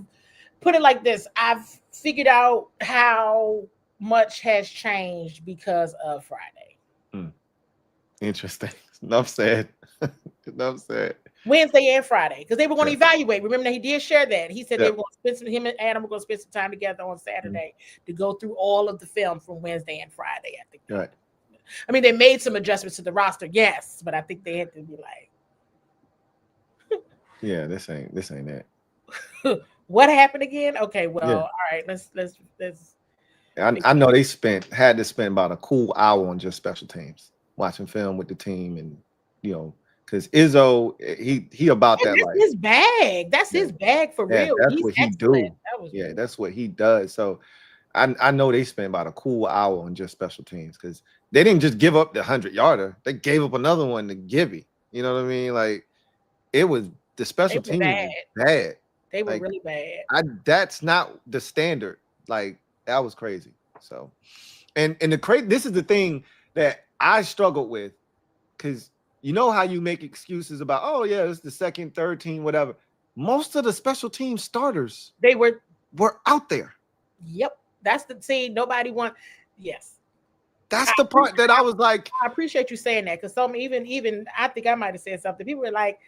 put it like this. I've figured out how much has changed because of Friday. Interesting. Enough said. Wednesday and Friday, because they were going to evaluate. Remember that he did share that. He said they were going to him and Adam were going to spend some time together on Saturday to go through all of the film from Wednesday and Friday. I think. Right. I mean, they made some adjustments to the roster, yes, but I think they had to be like, yeah, this ain't it. What happened again? Okay, well, all right, let's. I know they had to spend about a cool hour on just special teams, watching film with the team, and because Izzo, he about that life. His bag. That's his bag for real. That's what he do. That's what he does. So I know they spent about a cool hour on just special teams because they didn't just give up the 100-yarder. They gave up another one to Gibby. You know what I mean? Like it was the special team was bad. They were really bad. That's not the standard. Like that was crazy. So, and this is the thing that I struggled with, because you know how you make excuses about, oh yeah, it's the second, third team, whatever. Most of the special team starters they were out there. Yep, that's the team. Nobody won. Yes, that's the part that I was like. I appreciate you saying that, because some even I think I might have said something. People were like,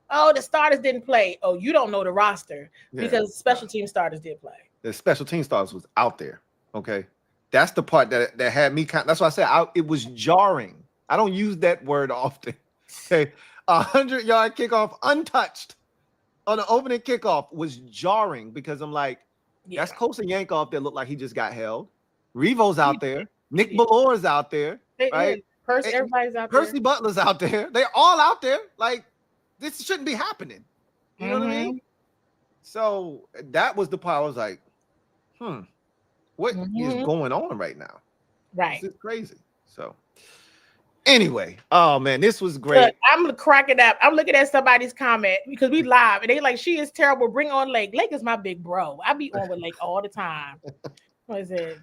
oh, the starters didn't play. Oh, you don't know the roster because special team starters did play. The special team starters was out there. Okay. That's the part that had me that's why I said it was jarring. I don't use that word often. Okay. 100-yard kickoff untouched on the opening kickoff was jarring because I'm like, that's Kosa Yankoff that looked like he just got held. Revo's out there. Nick Ballor's out there. Right? Everybody's out there. Percy Butler's out there. They're all out there. Like, this shouldn't be happening. You know what I mean? So that was the part. I was like, what is going on right now? Right. This is crazy. So anyway, oh man, this was great. Look, I'm cracking up. I'm looking at somebody's comment because we live and they like, she is terrible. Bring on Lake. Lake is my big bro. I be on with Lake all the time. What is it?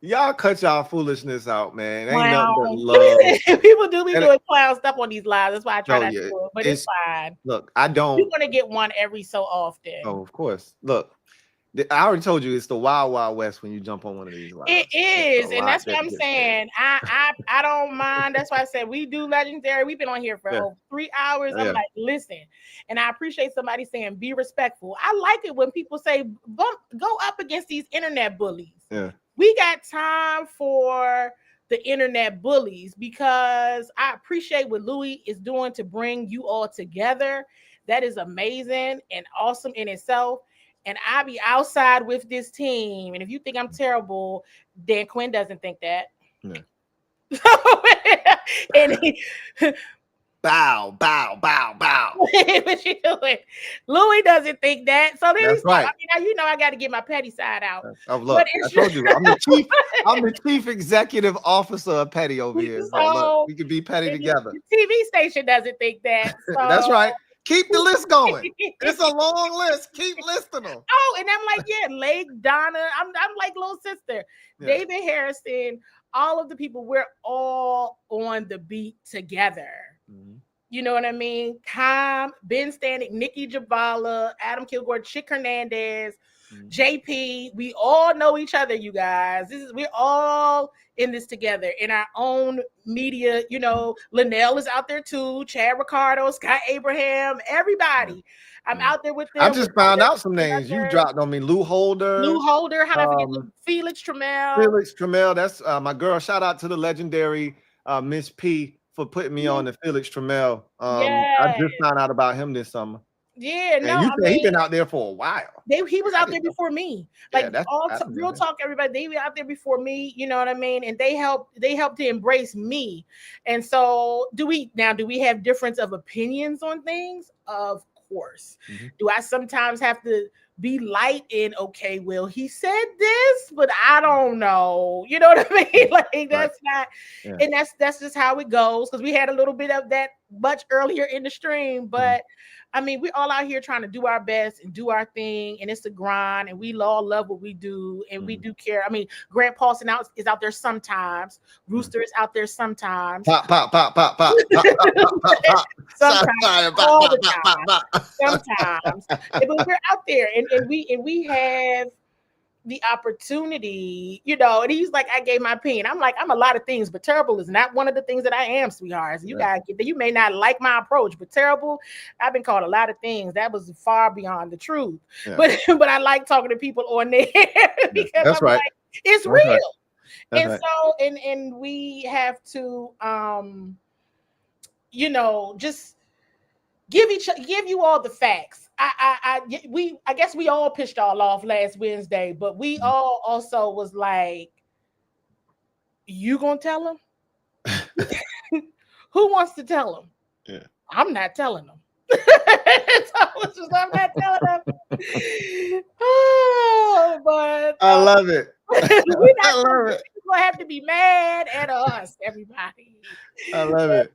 Y'all cut y'all foolishness out, man. Ain't nothing but love. People do be doing clown stuff on these lives. That's why I try not to do it, but it's fine. Look, I don't. You're gonna get one every so often. Oh, of course. Look, I already told you it's the wild, wild west when you jump on one of these lives. It is, and that's what I'm saying. I don't mind. That's why I said we do legendary. We've been on here for over 3 hours. I'm like, listen, and I appreciate somebody saying be respectful. I like it when people say go up against these internet bullies. Yeah. We got time for the internet bullies because I appreciate what Louie is doing to bring you all together. That is amazing and awesome in itself. And I be outside with this team. And if you think I'm terrible, then Quinn doesn't think that. Yeah. And bow. What you doing? Louie doesn't think that. So that's right. I mean, I got to get my petty side out. Look, I told you, I'm the chief executive officer of petty over here. So look, we can be petty together. The TV station doesn't think that. So. That's right. Keep the list going. It's a long list. Keep listing them. Oh, and I'm like, Lake, Donna. I'm like little sister. Yeah. David Harrison, all of the people, we're all on the beat together. Mm-hmm. You know what I mean? Ben Stanek, Nikki Jabala, Adam Kilgore, Chick Hernandez, JP. We all know each other, you guys. We're all in this together in our own media. You know, Linnell is out there too. Chad Ricardo, Scott Abraham, everybody. I'm out there with them. I just found out some names you dropped on me. Lou Holder. How did I forget? Felix Trammell. That's my girl. Shout out to the legendary Miss P for putting me on the Felix Trammell. I just found out about him this summer. Yeah, and he's been out there for a while. He was out there before me. Like real talk, everybody. They were out there before me. You know what I mean? And they helped to embrace me. And so, do we have difference of opinions on things? Of course. Mm-hmm. Do I sometimes have to be light in? Okay, well, he said this, but I don't know. You know what I mean? Like that's not, and that's just how it goes. Because we had a little bit of that much earlier in the stream, but. I mean, we're all out here trying to do our best and do our thing, and it's a grind, and we all love what we do, and we do care. I mean, Grant Paulson is out there sometimes. Rooster is out there sometimes. Pop. Sometimes, all the time. Sometimes, but we're out there, and we have the opportunity, you know. And he's like, I gave my opinion. I'm like, I'm a lot of things, but terrible is not one of the things that I am, sweethearts. You gotta get that. You may not like my approach, but terrible, I've been called a lot of things that was far beyond the truth. Yeah. But I like talking to people on there because that's I'm right. Like, it's real. Right. And right. So and we have to you know, just give you all the facts. I guess we all pissed all off last Wednesday, but we all also was like, you gonna tell him? Who wants to tell him? Yeah. I'm not telling them. I'm not telling them. Oh, but I love it. I love it. People have to be mad at us, everybody. I love it.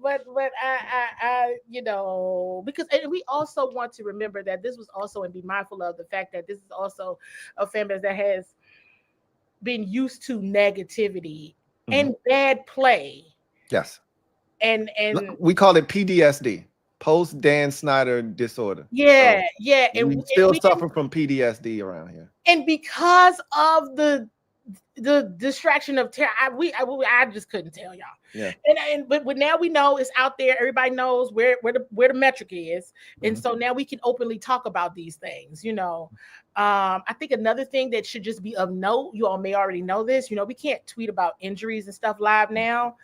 But I you know, because and we also want to remember that this was also, and be mindful of the fact that this is also a fan base that has been used to negativity and bad play. Yes. And we call it PTSD, post Dan Snyder disorder. Yeah, so yeah. And we still suffer from PTSD around here. And because of the distraction of terror, I just couldn't tell y'all. Yeah. But now we know it's out there. Everybody knows where the metric is, and so now we can openly talk about these things. You know, I think another thing that should just be of note. You all may already know this. You know, we can't tweet about injuries and stuff live now.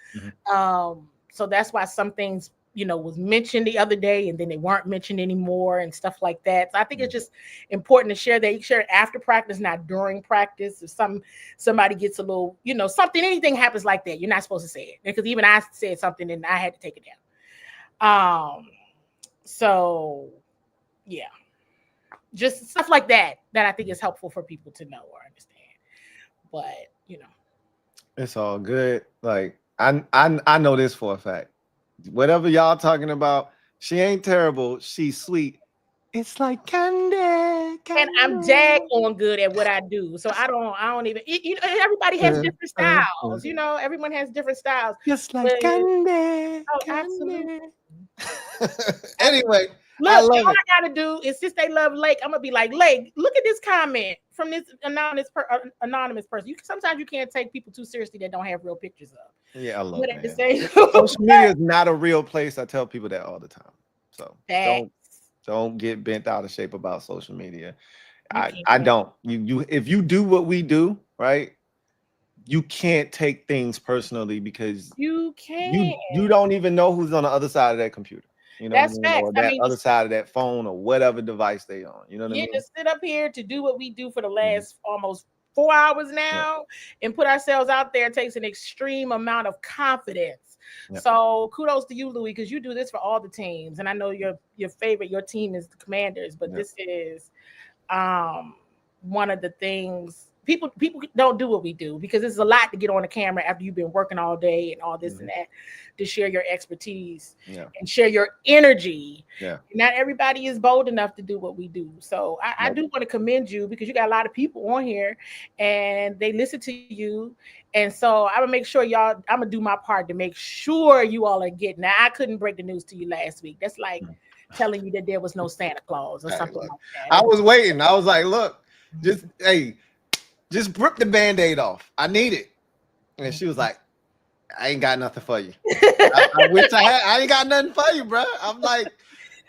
So that's why some things was mentioned the other day and then they weren't mentioned anymore and stuff like that. So I think it's just important to share that. You share it after practice, not during practice. If somebody gets a little, anything happens like that, you're not supposed to say it. Because even I said something and I had to take it down. So yeah, just stuff like that I think is helpful for people to know or understand. But it's all good. Like I know this for a fact. Whatever y'all talking about, she ain't terrible. She's sweet. It's like candy. And I'm daggone good at what I do. So I don't even, everybody has different styles. Everyone has different styles. Just like candy. Oh, absolutely. Anyway, look, all I gotta do is, since they love Lake, I'm gonna be like, Lake, look at this comment from this anonymous person. Sometimes you can't take people too seriously that don't have real pictures of. Yeah, I love it. Social media is not a real place. I tell people that all the time. So don't get bent out of shape about social media. I don't. You if you do what we do, right? You can't take things personally because you can't. You don't even know who's on the other side of that computer. That's facts. Or that other side of that phone or whatever device they on. You know what I mean? To sit up here to do what we do for the last almost 4 hours now and put ourselves out there takes an extreme amount of confidence. So kudos to you, Louie, because you do this for all the teams. And I know your team is the Commanders, but this is one of the things people don't do what we do, because it's a lot to get on the camera after you've been working all day and all this and that, to share your expertise and share your energy. Not everybody is bold enough to do what we do. So I do want to commend you, because you got a lot of people on here and they listen to you. And so I'm gonna make sure I'm gonna do my part to make sure you all are getting. Now, I couldn't break the news to you last week. That's like telling you that there was no Santa Claus or something like that. I was waiting. I was like, look, just rip the Band-Aid off. I need it. And she was like, I ain't got nothing for you. I wish I had. I ain't got nothing for you, bro. I'm like,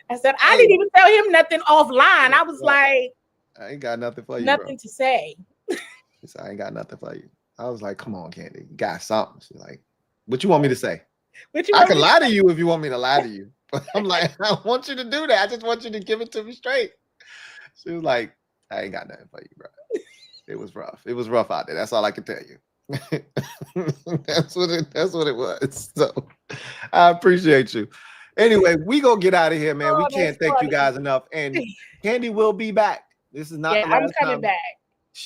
I said, I didn't even tell him nothing offline. I was like, I ain't got nothing for you. Nothing to say. She said, I ain't got nothing for you. I was like, come on, Candy. You got something. She's like, what you want me to say? I can lie to you if you want me to lie to you. But I'm like, I don't want you to do that. I just want you to give it to me straight. She was like, I ain't got nothing for you, bro. It was rough. It was rough out there. That's all I can tell you. That's what it was. So I appreciate you. Anyway, we gonna get out of here, man. We can't thank you guys enough. And Candy will be back. This is not the last I'm coming back.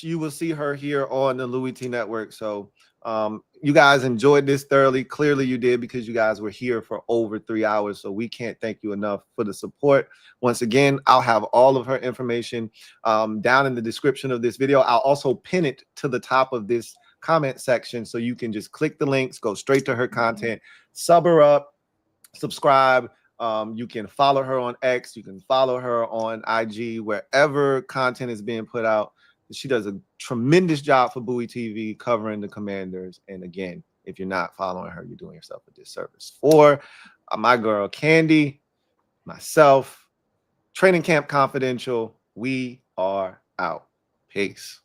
You will see her here on the Louie T Network. So you guys enjoyed this thoroughly. Clearly you did, because you guys were here for over 3 hours. So we can't thank you enough for the support. Once again, I'll have all of her information down in the description of this video. I'll also pin it to the top of this comment section, so you can just click the links, go straight to her content, sub her up, subscribe. You can follow her on X. You can follow her on IG, wherever content is being put out. She does a tremendous job for Bowie TV covering the Commanders. And again, if you're not following her, you're doing yourself a disservice. For my girl Candy, myself, Training Camp Confidential, we are out. Peace.